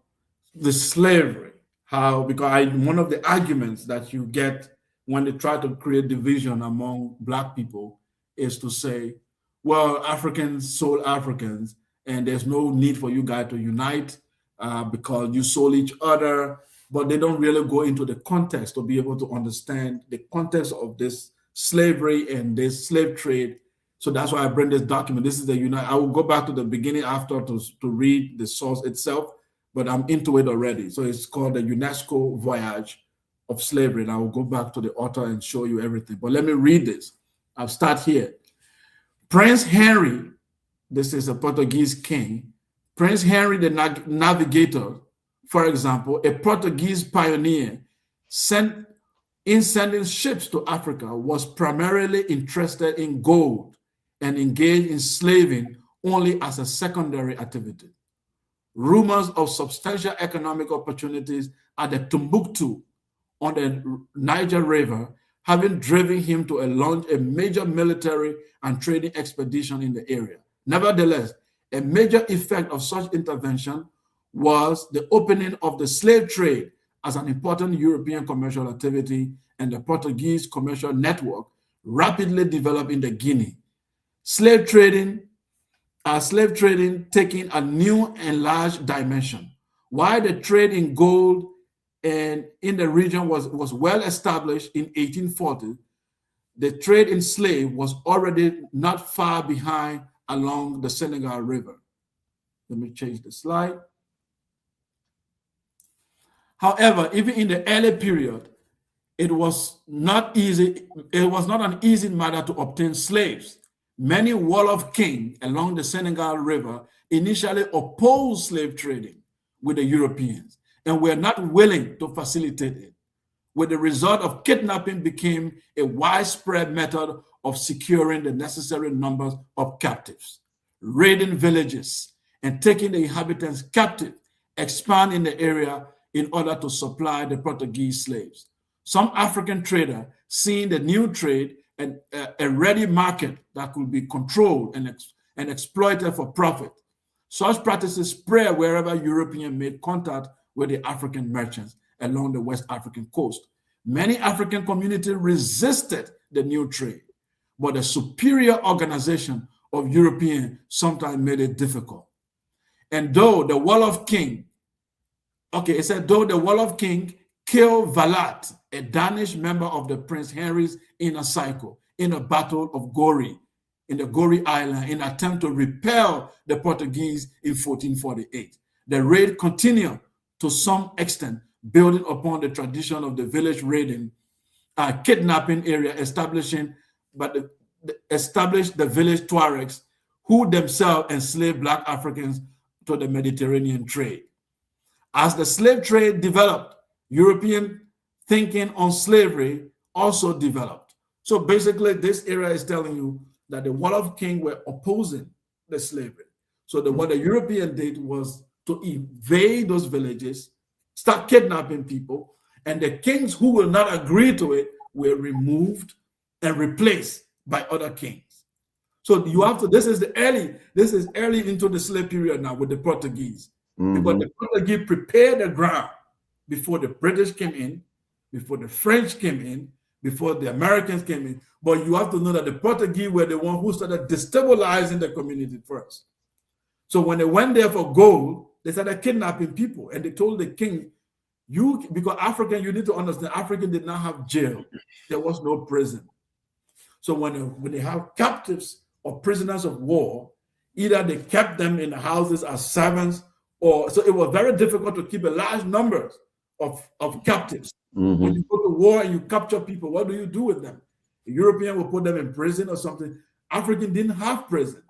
[SPEAKER 3] the slavery. How, because one of the arguments that you get when they try to create division among Black people is to say, well, Africans sold Africans, and there's no need for you guys to unite because you sold each other. But they don't really go into the context to be able to understand the context of this slavery and this slave trade. So that's why I bring this document. This is the I will go back to the beginning after to read the source itself. but I'm into it already. So it's called the UNESCO Voyage of Slavery. And I will go back to the author and show you everything. But let me read this. I'll start here. Prince Henry, this is a Portuguese king. Prince Henry the Navigator, for example, a Portuguese pioneer, in sending ships to Africa, was primarily interested in gold and engaged in slaving only as a secondary activity. Rumors of substantial economic opportunities at the Timbuktu on the Niger River, having driven him to launch a major military and trading expedition in the area. Nevertheless, a major effect of such intervention was the opening of the slave trade as an important European commercial activity, and the Portuguese commercial network rapidly developed in the Guinea. Slave trading taking a new and large dimension. While the trade in gold and in the region was well established in 1840, the trade in slave was already not far behind along the Senegal River. Let me change the slide. However, even in the early period, it was not an easy matter to obtain slaves. Many Wolof kings along the Senegal River initially opposed slave trading with the Europeans and were not willing to facilitate it, with the result of kidnapping became a widespread method of securing the necessary numbers of captives. Raiding villages and taking the inhabitants captive expand in the area in order to supply the Portuguese slaves. Some African trader, seeing the new trade and a ready market that could be controlled and exploited for profit, such practices spread wherever Europeans made contact with the African merchants along the West African coast. Many African communities resisted the new trade, but the superior organization of Europeans sometimes made it difficult. And though the Wolof king killed Valat, a Danish member of the Prince Henry's inner circle, in a battle of Gori, in the Gori Island, in an attempt to repel the Portuguese in 1448. The raid continued to some extent, building upon the tradition of the village raiding, kidnapping area, established the village Tuaregs, who themselves enslaved Black Africans to the Mediterranean trade. As the slave trade developed, European thinking on slavery also developed. So basically, this area is telling you that the Wolof king were opposing the slavery. So what the European did was to invade those villages, start kidnapping people, and the kings who will not agree to it were removed and replaced by other kings. So you have to, this is early into the slave period now with the Portuguese. Because the Portuguese prepared the ground before the British came in, before the French came in, before the Americans came in. But you have to know that the Portuguese were the one who started destabilizing the community first. So when they went there for gold, they started kidnapping people, and they told the king, because African, you need to understand, African did not have jail. There was no prison. So when they have captives or prisoners of war, either they kept them in the houses as servants, so it was very difficult to keep a large number of captives. When you go to war and you capture people, what do you do with them? The European will put them in prison or something. African didn't have prison.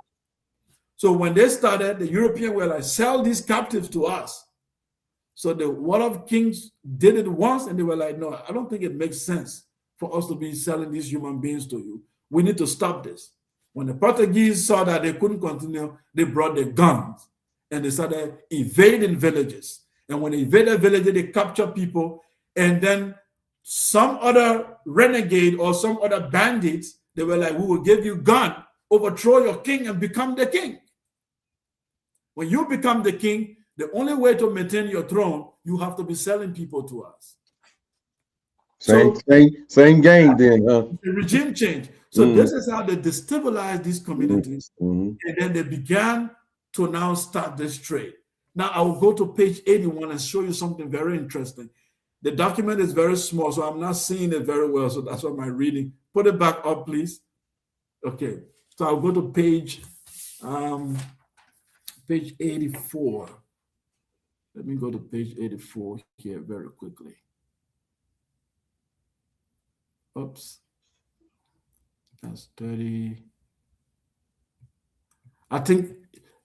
[SPEAKER 3] So when they started, the European were like, sell these captives to us. So the Wolof kings did it once, and they were like, no, I don't think it makes sense for us to be selling these human beings to you. We need to stop this. When the Portuguese saw that they couldn't continue, they brought their guns and they started invading villages. And when they invaded villages, they captured people. And then some other renegade or some other bandits, they were like, we will give you gun, overthrow your king and become the king. When you become the king, the only way to maintain your throne, you have to be selling people to us.
[SPEAKER 2] Same game then, huh?
[SPEAKER 3] The regime change. So this is how they destabilized these communities. And then they began to now start this trade. Now I will go to page 81 and show you something very interesting. The document is very small, so I'm not seeing it very well. So that's why my reading. Put it back up, please. Okay. So I'll go to page 84. Let me go to page 84 here very quickly. Oops. That's 30. I think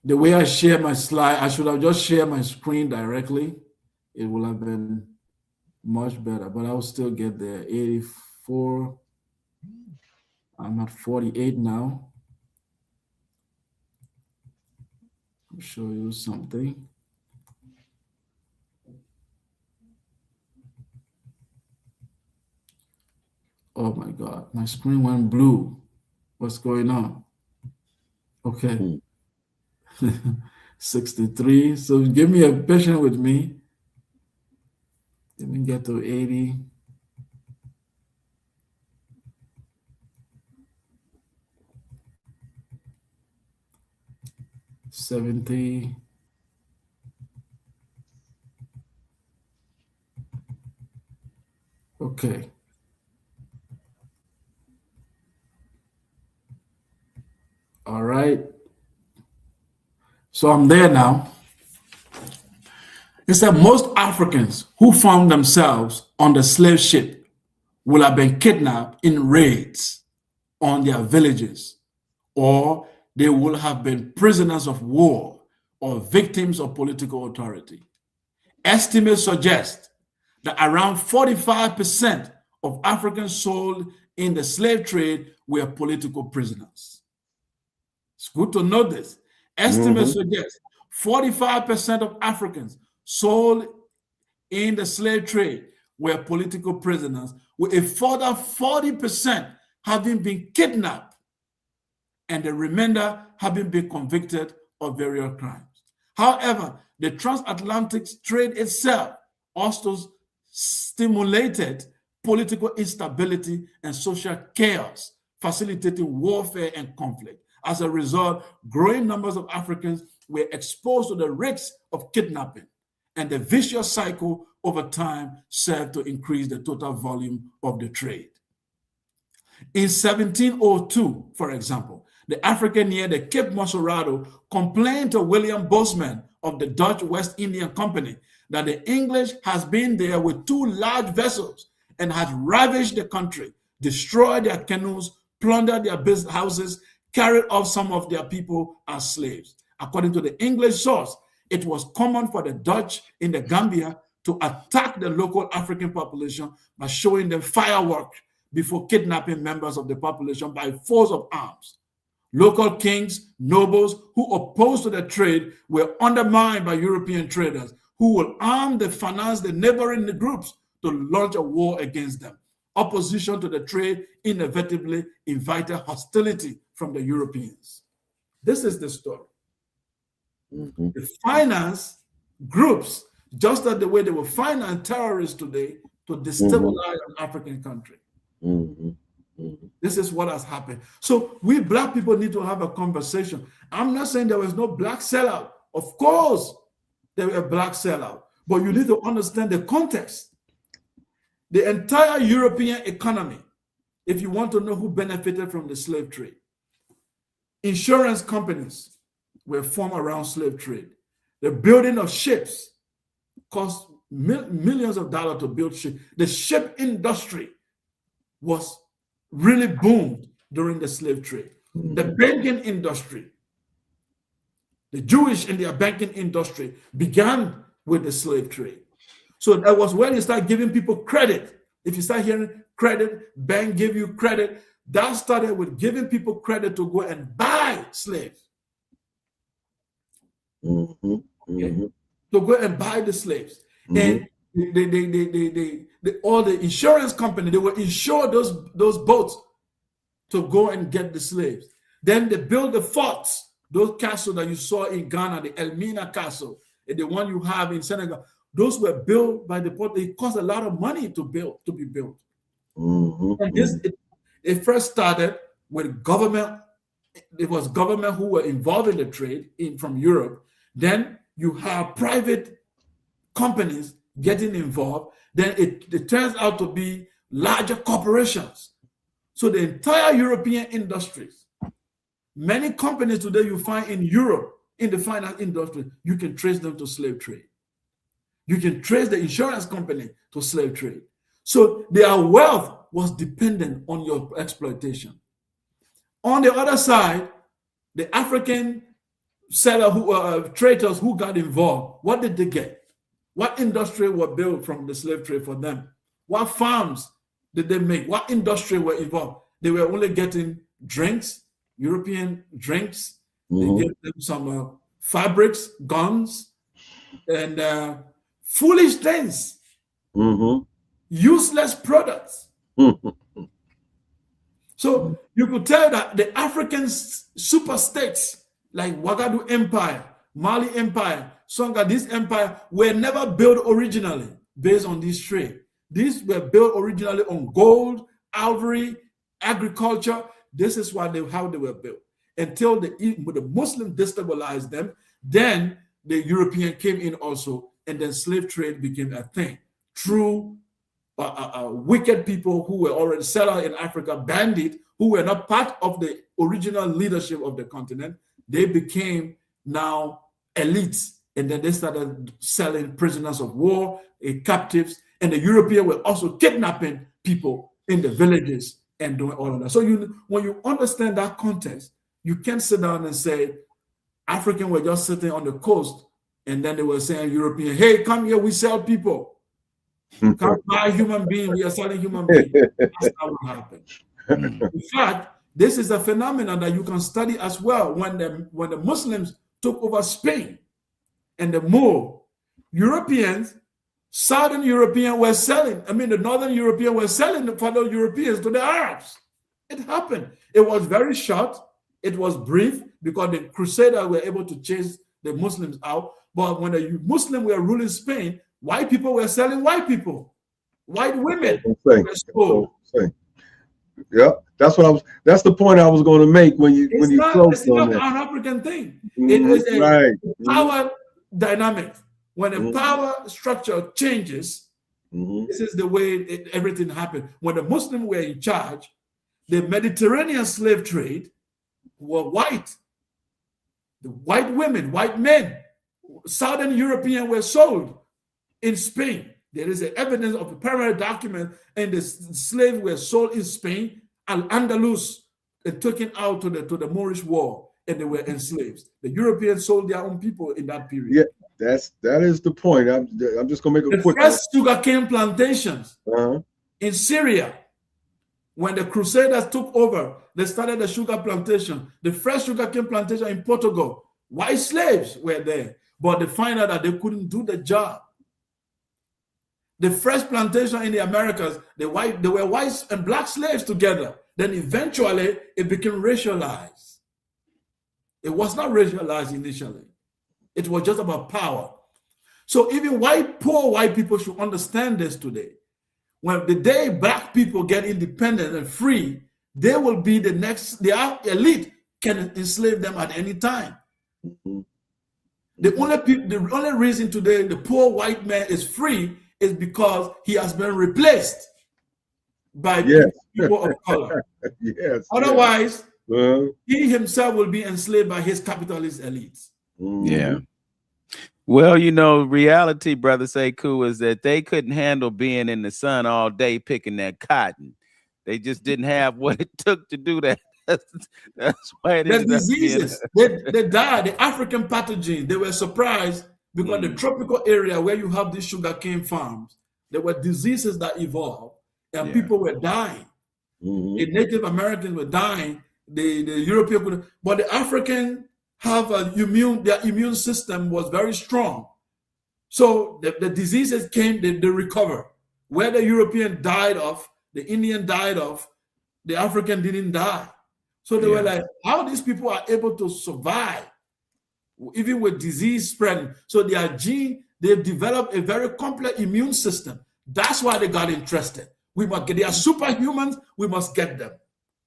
[SPEAKER 3] the way I share my slide, I should have just shared my screen directly. It would have been much better, but I'll still get there. 84. I'm at 48 now. I'll show you something. Oh my God, my screen went blue. What's going on? Okay. 63. So give me a patient with me. Let me get to 80. $70. Okay. All right. So I'm there now. It said most Africans who found themselves on the slave ship will have been kidnapped in raids on their villages, or they will have been prisoners of war or victims of political authority. Estimates suggest that around 45% of Africans sold in the slave trade were political prisoners. It's good to know this. Estimates suggest 45% of Africans sold in the slave trade were political prisoners, with a further 40% having been kidnapped and the remainder having been convicted of various crimes. However, the transatlantic trade itself also stimulated political instability and social chaos, facilitating warfare and conflict. As a result, growing numbers of Africans were exposed to the risks of kidnapping, and the vicious cycle over time served to increase the total volume of the trade. In 1702, for example, the African near the Cape Mossorado complained to William Bosman of the Dutch West Indian Company that the English has been there with 2 large vessels and had ravaged the country, destroyed their canoes, plundered their business houses, carried off some of their people as slaves. According to the English source, it was common for the Dutch in the Gambia to attack the local African population by showing them fireworks before kidnapping members of the population by force of arms. Local kings, nobles who opposed to the trade were undermined by European traders who would arm and finance the neighboring groups to launch a war against them. Opposition to the trade inevitably invited hostility from the Europeans. This is the story. They finance groups just as the way they will finance terrorists today to destabilize an African country. This is what has happened. So we Black people need to have a conversation. I'm not saying there was no Black sellout. Of course, there were Black sellout, but you need to understand the context. The entire European economy, if you want to know who benefited from the slave trade, insurance companies were formed around slave trade. The building of ships cost millions of dollars to build ships. The ship industry was really boomed during the slave trade. The banking industry, the Jewish in their banking industry began with the slave trade. So that was when you start giving people credit. If you start hearing credit, bank give you credit, that started with giving people credit to go and buy slaves. Okay? To go and buy the slaves. And all the insurance company, they will insure those boats to go and get the slaves. Then they build the forts, those castles that you saw in Ghana, the Elmina Castle, and the one you have in Senegal. Those were built by the port. It cost a lot of money to be built. And it first started with government. It was government who were involved in the trade from Europe. Then you have private companies getting involved. Then it turns out to be larger corporations. So the entire European industries, many companies today you find in Europe in the finance industry, you can trace them to slave trade. You can trace the insurance company to slave trade. So their wealth was dependent on your exploitation. On the other side, the African traders who got involved, what did they get? What industry were built from the slave trade for them? What farms did they make? What industry were involved? They were only getting drinks, European drinks. They gave them some fabrics, guns, and foolish things, useless products. So you could tell that the African super states like Ouagadougou Empire, Mali Empire, Songa, this empire were never built originally based on this trade. These were built originally on gold, ivory, agriculture. This is how they were built. Until the Muslims destabilized them, then the European came in also, and then slave trade became a thing. True wicked people who were already settled in Africa, bandits who were not part of the original leadership of the continent, they became now elites. And then they started selling prisoners of war, captives, and the Europeans were also kidnapping people in the villages and doing all of that. So when you understand that context, you can't sit down and say Africans were just sitting on the coast and then they were saying European, hey, come here, we sell people. Come buy human beings, we are selling human beings. That's not what happened. In fact, this is a phenomenon that you can study as well. When the Muslims took over Spain and the Moor, Europeans, Southern Europeans were selling, the Northern Europeans were selling the fellow Europeans to the Arabs. It happened. It was very short. It was brief because the Crusaders were able to chase the Muslims out. But when the Muslims were ruling Spain, white people were selling white people. White women were sold.
[SPEAKER 2] Yeah, that's the point I was going to make when you
[SPEAKER 3] it's not an African thing. It is a power dynamic. When the power structure changes, this is the way everything happened. When the Muslims were in charge, the Mediterranean slave trade were white. The white women, white men, Southern Europeans were sold in Spain. There is evidence of a primary document, and the slaves were sold in Spain, Al-Andalus, and taken out to the Moorish War, and they were enslaved. The Europeans sold their own people in that period.
[SPEAKER 2] Yeah, that is the point. I'm just gonna make a quick.
[SPEAKER 3] The first sugarcane plantations in Syria, when the Crusaders took over, they started the sugar plantation. The first sugarcane plantation in Portugal, white slaves were there, but they find out that they couldn't do the job. The first plantation in the Americas, they were white and black slaves together. Then eventually it became racialized. It was not racialized initially. It was just about power. So even poor white people should understand this today. When the day black people get independent and free, they will be the elite can enslave them at any time. The only reason today the poor white man is free is because he has been replaced by people of color. Otherwise, he himself will be enslaved by his capitalist elites.
[SPEAKER 1] Yeah. Well, reality, Brother Sekou, is that they couldn't handle being in the sun all day picking that cotton. They just didn't have what it took to do that. That's why it is.
[SPEAKER 3] The diseases, they died. The African pathogens, they were surprised because the tropical area where you have these sugarcane farms, there were diseases that evolved and people were dying. The Native Americans were dying. The European, but the African have their immune system was very strong. So the diseases came, they recover. Where the European died of, the Indian died of, the African didn't die. So they were like, how these people are able to survive, even with disease spreading. So their gene, they've developed a very complex immune system. That's why they got interested. They are superhumans, we must get them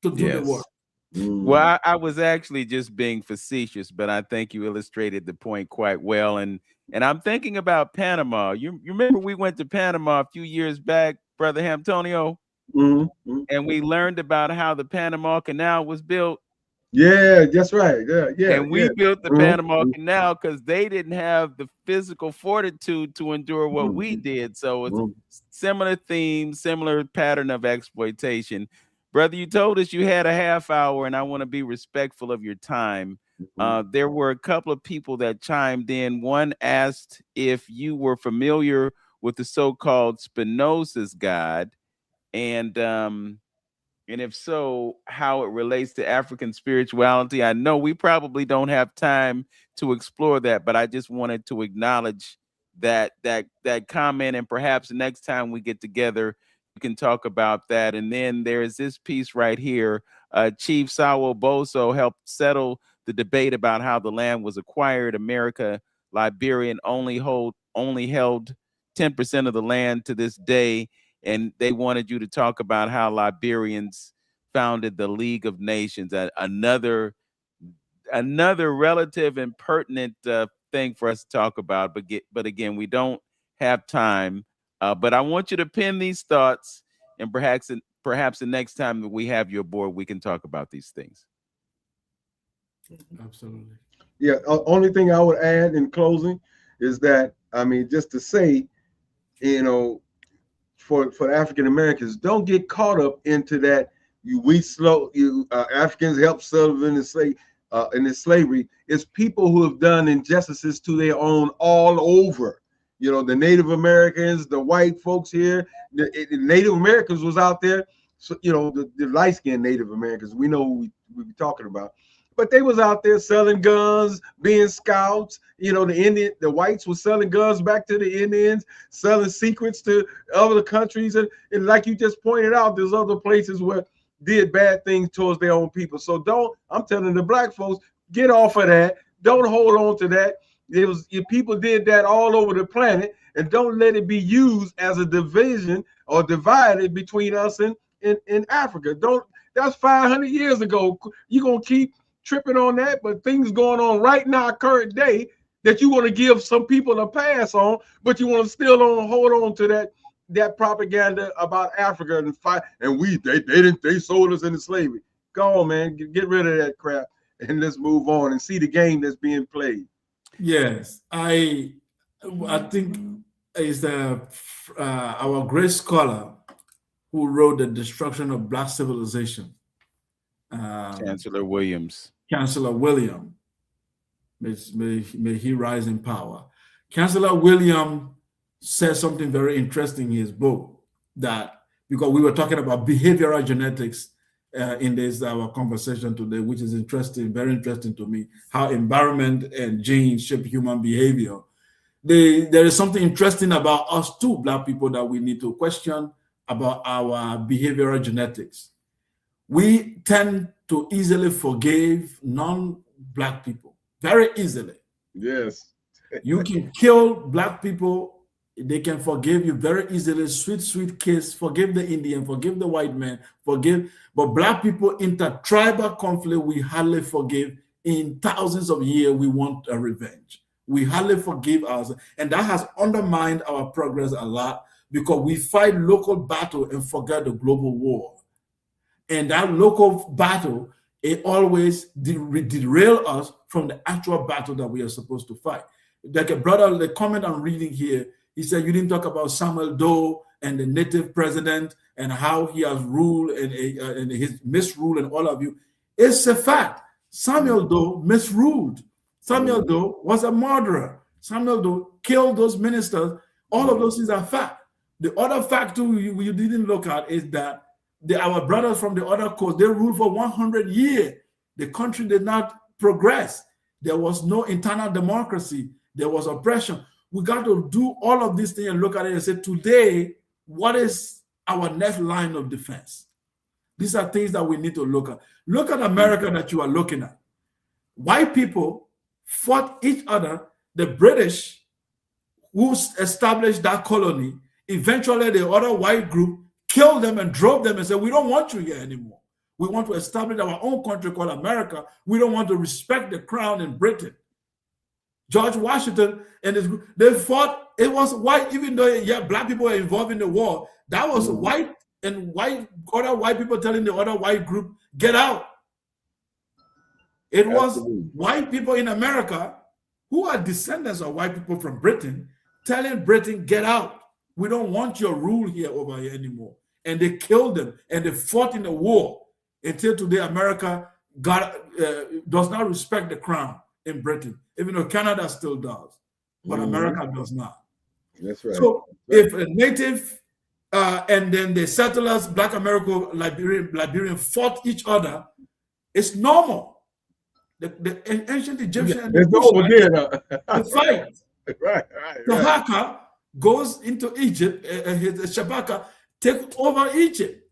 [SPEAKER 3] to do the work.
[SPEAKER 1] Well, I was actually just being facetious, but I think you illustrated the point quite well. And I'm thinking about Panama. You remember we went to Panama a few years back, Brother Antonio, and we learned about how the Panama Canal was built.
[SPEAKER 2] Yeah, that's right. Yeah.
[SPEAKER 1] And we built the
[SPEAKER 2] Mhm,
[SPEAKER 1] Panama Canal because they didn't have the physical fortitude to endure what we
[SPEAKER 2] mhm,
[SPEAKER 1] did. So it's
[SPEAKER 2] mhm,
[SPEAKER 1] similar theme, similar pattern of exploitation. Brother, you told us you had a half hour, and I want to be respectful of your time.
[SPEAKER 2] mhm.
[SPEAKER 1] There were a couple of people that chimed in. One asked if you were familiar with the so-called Spinoza's God, and and if so, how it relates to African spirituality. I know we probably don't have time to explore that, but I just wanted to acknowledge that comment, and perhaps the next time we get together, we can talk about that. And then there's this piece right here. Chief Sawo Boso helped settle the debate about how the land was acquired. America, Liberian only held 10% of the land to this day, and they wanted you to talk about how Liberians founded the League of Nations. Another relative and pertinent thing for us to talk about, but again, we don't have time. But I want you to pin these thoughts, and perhaps the next time that we have you aboard, we can talk about these things.
[SPEAKER 3] Absolutely.
[SPEAKER 2] Yeah. Only thing I would add in closing is that, I mean, just to say, you know, for African Americans, don't get caught up into that. Africans helped Sullivan and say in his slavery. It's people who have done injustices to their own all over. You know, the Native Americans, the white folks here, the Native Americans was out there. So, you know, the light-skinned Native Americans, we know who we be talking about. But they was out there selling guns, being scouts. You know, the whites were selling guns back to the Indians, selling secrets to other countries, and like you just pointed out, there's other places where did bad things towards their own people. So I'm telling the black folks, get off of that. Don't hold on to that. People did that all over the planet, and don't let it be used as a division or divided between us and in Africa. That's 500 years ago. You're gonna keep tripping on that, but things going on right now, current day, that you want to give some people a pass on, but you want to still hold on to that propaganda about Africa and fight. And they sold us into slavery. Go on, man, get rid of that crap and let's move on and see the game that's being played.
[SPEAKER 3] Yes, I think it's our great scholar who wrote The Destruction of Black Civilization,
[SPEAKER 1] Chancellor Williams.
[SPEAKER 3] Chancellor William. May he rise in power. Chancellor William says something very interesting in his book, that because we were talking about behavioral genetics in this our conversation today, which is interesting, very interesting to me, how environment and genes shape human behavior. There is something interesting about us too, Black people, that we need to question about our behavioral genetics. We tend to easily forgive non-Black people, very easily.
[SPEAKER 2] Yes.
[SPEAKER 3] You can kill Black people, they can forgive you very easily. Sweet, sweet kiss, forgive the Indian, forgive the white man, forgive. But Black people, intertribal conflict, we hardly forgive. In thousands of years, we want a revenge. We hardly forgive us. And that has undermined our progress a lot, because we fight local battle and forget the global war. And that local battle, it always derail us from the actual battle that we are supposed to fight. Like a brother, the comment I'm reading here, he said, you didn't talk about Samuel Doe and the native president and how he has ruled and his misrule and all of you. It's a fact. Samuel Doe misruled. Samuel Doe was a murderer. Samuel Doe killed those ministers. All of those things are fact. The other fact too you didn't look at is that our brothers from the other coast, they ruled for 100 years. The country did not progress. There was no internal democracy. There was oppression. We got to do all of these things and look at it and say, today, what is our next line of defense? These are things that we need to look at. Look at America that you are looking at. White people fought each other. The British, who established that colony, eventually the other white group killed them and drove them and said, we don't want you here anymore. We want to establish our own country called America. We don't want to respect the crown in Britain. George Washington and his group, they fought. It was white, even though Black people were involved in the war. That was white and other white people telling the other white group, get out. It was
[SPEAKER 2] Absolutely.
[SPEAKER 3] white people in America who are descendants of white people from Britain telling Britain, get out. We don't want your rule here over here anymore. And they killed them and they fought in a war until today America does not respect the crown in Britain, even though Canada still does, but America does not.
[SPEAKER 2] That's right.
[SPEAKER 3] So if a native and then the settlers, Black America, Liberian fought each other, it's normal. The ancient Egyptian
[SPEAKER 2] It's over there.
[SPEAKER 3] the fight.
[SPEAKER 2] Right.
[SPEAKER 3] The Haka goes into Egypt, Shabaka takes over Egypt.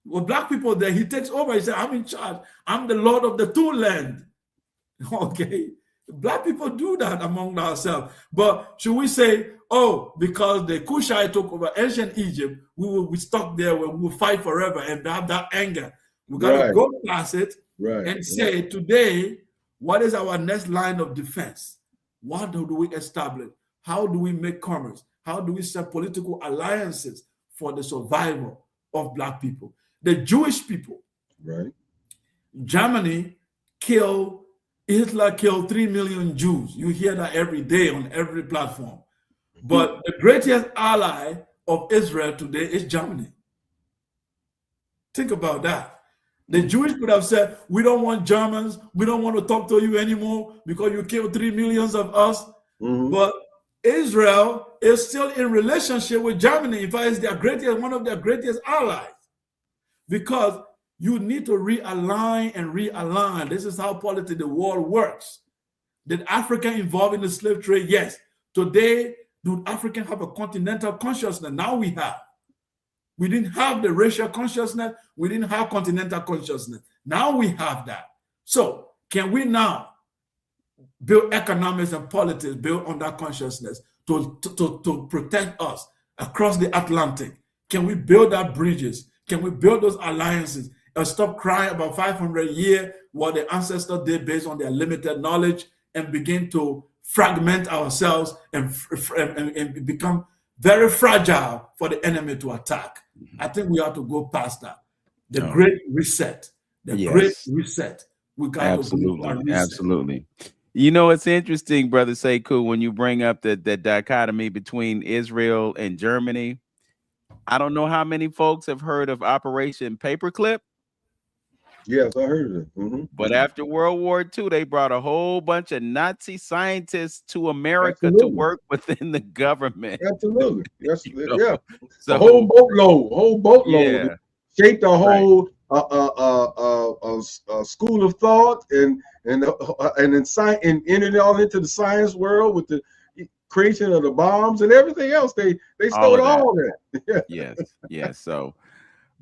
[SPEAKER 3] With Black people there, he takes over. He said, I'm in charge. I'm the Lord of the two land. Okay. Black people do that among ourselves. But should we say, oh, because the Kushite took over ancient Egypt, we will be stuck there where we will fight forever and have that anger. We got to go past it and say, today, what is our next line of defense? What do we establish? How do we make commerce? How do we set political alliances for the survival of Black people? The Jewish people, Germany Hitler killed 3 million Jews. You hear that every day on every platform. But the greatest ally of Israel today is Germany. Think about that. The Jewish could have said, we don't want Germans. We don't want to talk to you anymore because you killed 3 million of us. But Israel is still in relationship with Germany. In fact, it's one of their greatest allies. Because you need to realign and realign. This is how politics, the world works. Did Africa involved in the slave trade? Yes. Today, do Africans have a continental consciousness? Now we have. We didn't have the racial consciousness. We didn't have continental consciousness. Now we have that. So can we now build economics and politics built on that consciousness to protect us across the Atlantic? Can we build our bridges? Can we build those alliances and stop crying about 500 years what the ancestors did based on their limited knowledge and begin to fragment ourselves and become very fragile for the enemy to attack? I think we have to go past that. The great reset. Great reset. We got to go reset.
[SPEAKER 1] Absolutely. You know, it's interesting, Brother Sekou, when you bring up the dichotomy between Israel and Germany. I don't know how many folks have heard of Operation Paperclip.
[SPEAKER 2] Yes, I heard of it.
[SPEAKER 1] But after World War II, they brought a whole bunch of Nazi scientists to America to work within the government.
[SPEAKER 2] Absolutely. Yes,
[SPEAKER 1] So,
[SPEAKER 2] a whole boatload. Yeah. Shaped a whole school of thought and entered all into the science world with the creation of the bombs and everything else. They stole all that.
[SPEAKER 1] Yes. So,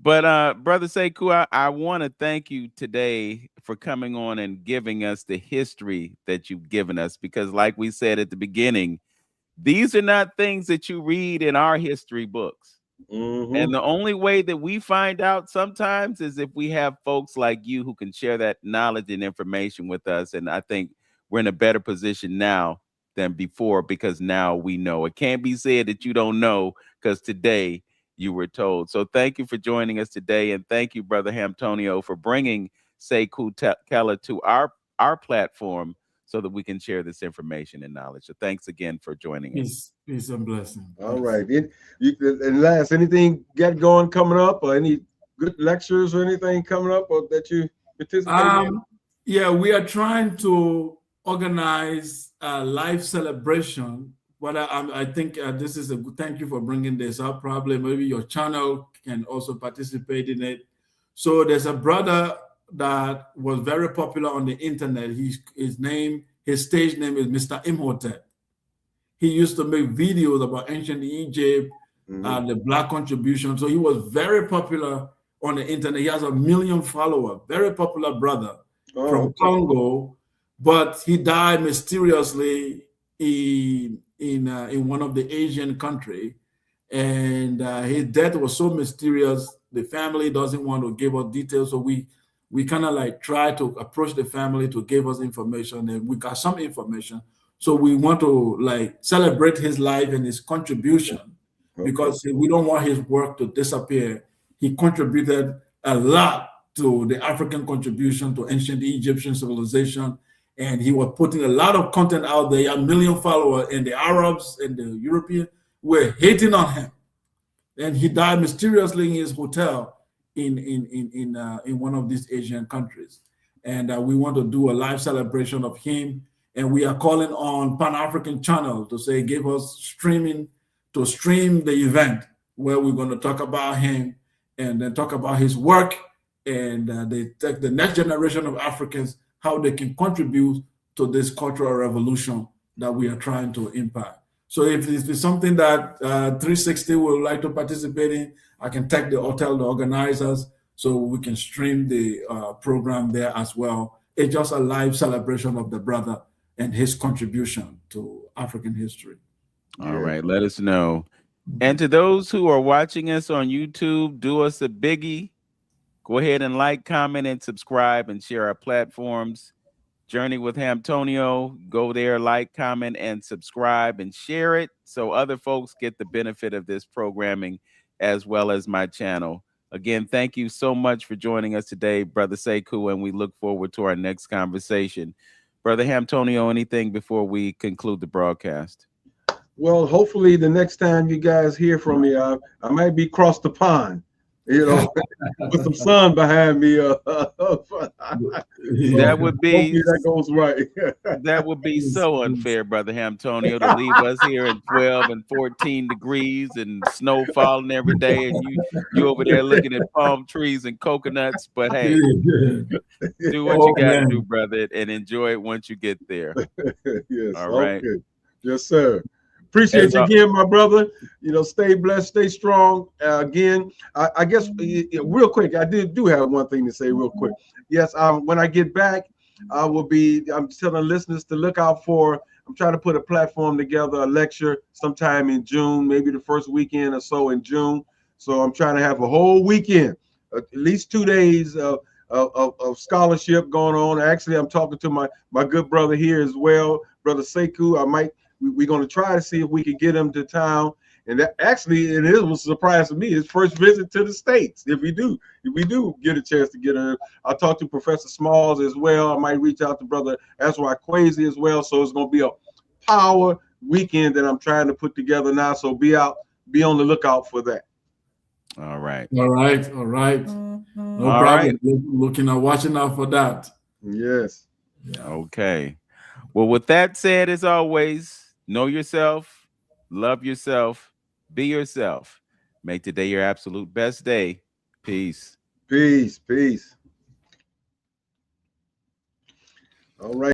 [SPEAKER 1] but Brother Sekou, I want to thank you today for coming on and giving us the history that you've given us, because like we said at the beginning, these are not things that you read in our history books. And the only way that we find out sometimes is if we have folks like you who can share that knowledge and information with us. And I think we're in a better position now than before, because now we know. It can't be said that you don't know, because today you were told. So thank you for joining us today. And thank you, Brother Hamtonio, for bringing Sekou Kelleh to our platform so that we can share this information and knowledge. So thanks again for joining us.
[SPEAKER 3] Peace and blessing.
[SPEAKER 2] All right. And last, anything got going coming up, or any good lectures or anything coming up, or that you participate in?
[SPEAKER 3] Yeah, we are trying to organize a live celebration. But I think this is a good, thank you for bringing this up. Probably maybe your channel can also participate in it. So there's a brother that was very popular on the internet. His stage name is Mr. Imhotep. He used to make videos about ancient Egypt, the Black contribution. So he was very popular on the internet. He has 1 million followers, very popular brother from Congo, but he died mysteriously in one of the Asian country, and his death was so mysterious. The family doesn't want to give us details, so we kind of like try to approach the family to give us information, and we got some information. So we want to like celebrate his life and his contribution, because we don't want his work to disappear. He contributed a lot to the African contribution to ancient Egyptian civilization. And he was putting a lot of content out there, 1 million followers, and the Arabs and the Europeans were hating on him. And he died mysteriously in his hotel in one of these Asian countries. And we want to do a live celebration of him. And we are calling on Pan-African Channel to say, give us streaming to stream the event where we're going to talk about him and then talk about his work and the next generation of Africans, how they can contribute to this cultural revolution that we are trying to impact. So if it's something that 360 would like to participate in, I can tell the organizers so we can stream the program there as well. It's just a live celebration of the brother and his contribution to African history.
[SPEAKER 1] All right, let us know. And to those who are watching us on YouTube, do us a biggie. Go ahead and like, comment, and subscribe and share our platforms. Journey with Hamtonio, go there, like, comment, and subscribe and share it so other folks get the benefit of this programming as well as my channel. Again, thank you so much for joining us today, Brother Sekou, and we look forward to our next conversation. Brother Hamtonio, anything before we conclude the broadcast?
[SPEAKER 2] Well, hopefully the next time you guys hear from me, I might be across the pond, you know, with some sun behind me.
[SPEAKER 1] That would be
[SPEAKER 2] that goes right.
[SPEAKER 1] That would be so unfair, Brother Hamtonio, to leave us here in 12 and 14 degrees and snow falling every day, and you over there looking at palm trees and coconuts. But hey, do what you got to do, brother, and enjoy it once you get there.
[SPEAKER 2] Yes.
[SPEAKER 1] All right.
[SPEAKER 2] Okay. Yes, sir. Appreciate you again, my brother. You know, stay blessed, stay strong. Again, I guess real quick, I do have one thing to say real quick. Yes, when I get back, I'm telling listeners to look out for, I'm trying to put a platform together, a lecture sometime in June, maybe the first weekend or so in June. So I'm trying to have a whole weekend, at least 2 days of scholarship going on. Actually, I'm talking to my good brother here as well, Brother Sekou. We're going to try to see if we can get him to town. And that actually, it was a surprise to me, his first visit to the States. If we do get a chance to get him, I'll talk to Professor Smalls as well. I might reach out to Brother Ezra Kwesi as well. So it's going to be a power weekend that I'm trying to put together now. So be on the lookout for that.
[SPEAKER 1] All right.
[SPEAKER 3] All right. No problem. Watching out for that.
[SPEAKER 2] Yes.
[SPEAKER 1] Okay. Well, with that said, as always, know yourself, love yourself, be yourself. Make today your absolute best day. Peace.
[SPEAKER 2] Peace. All right.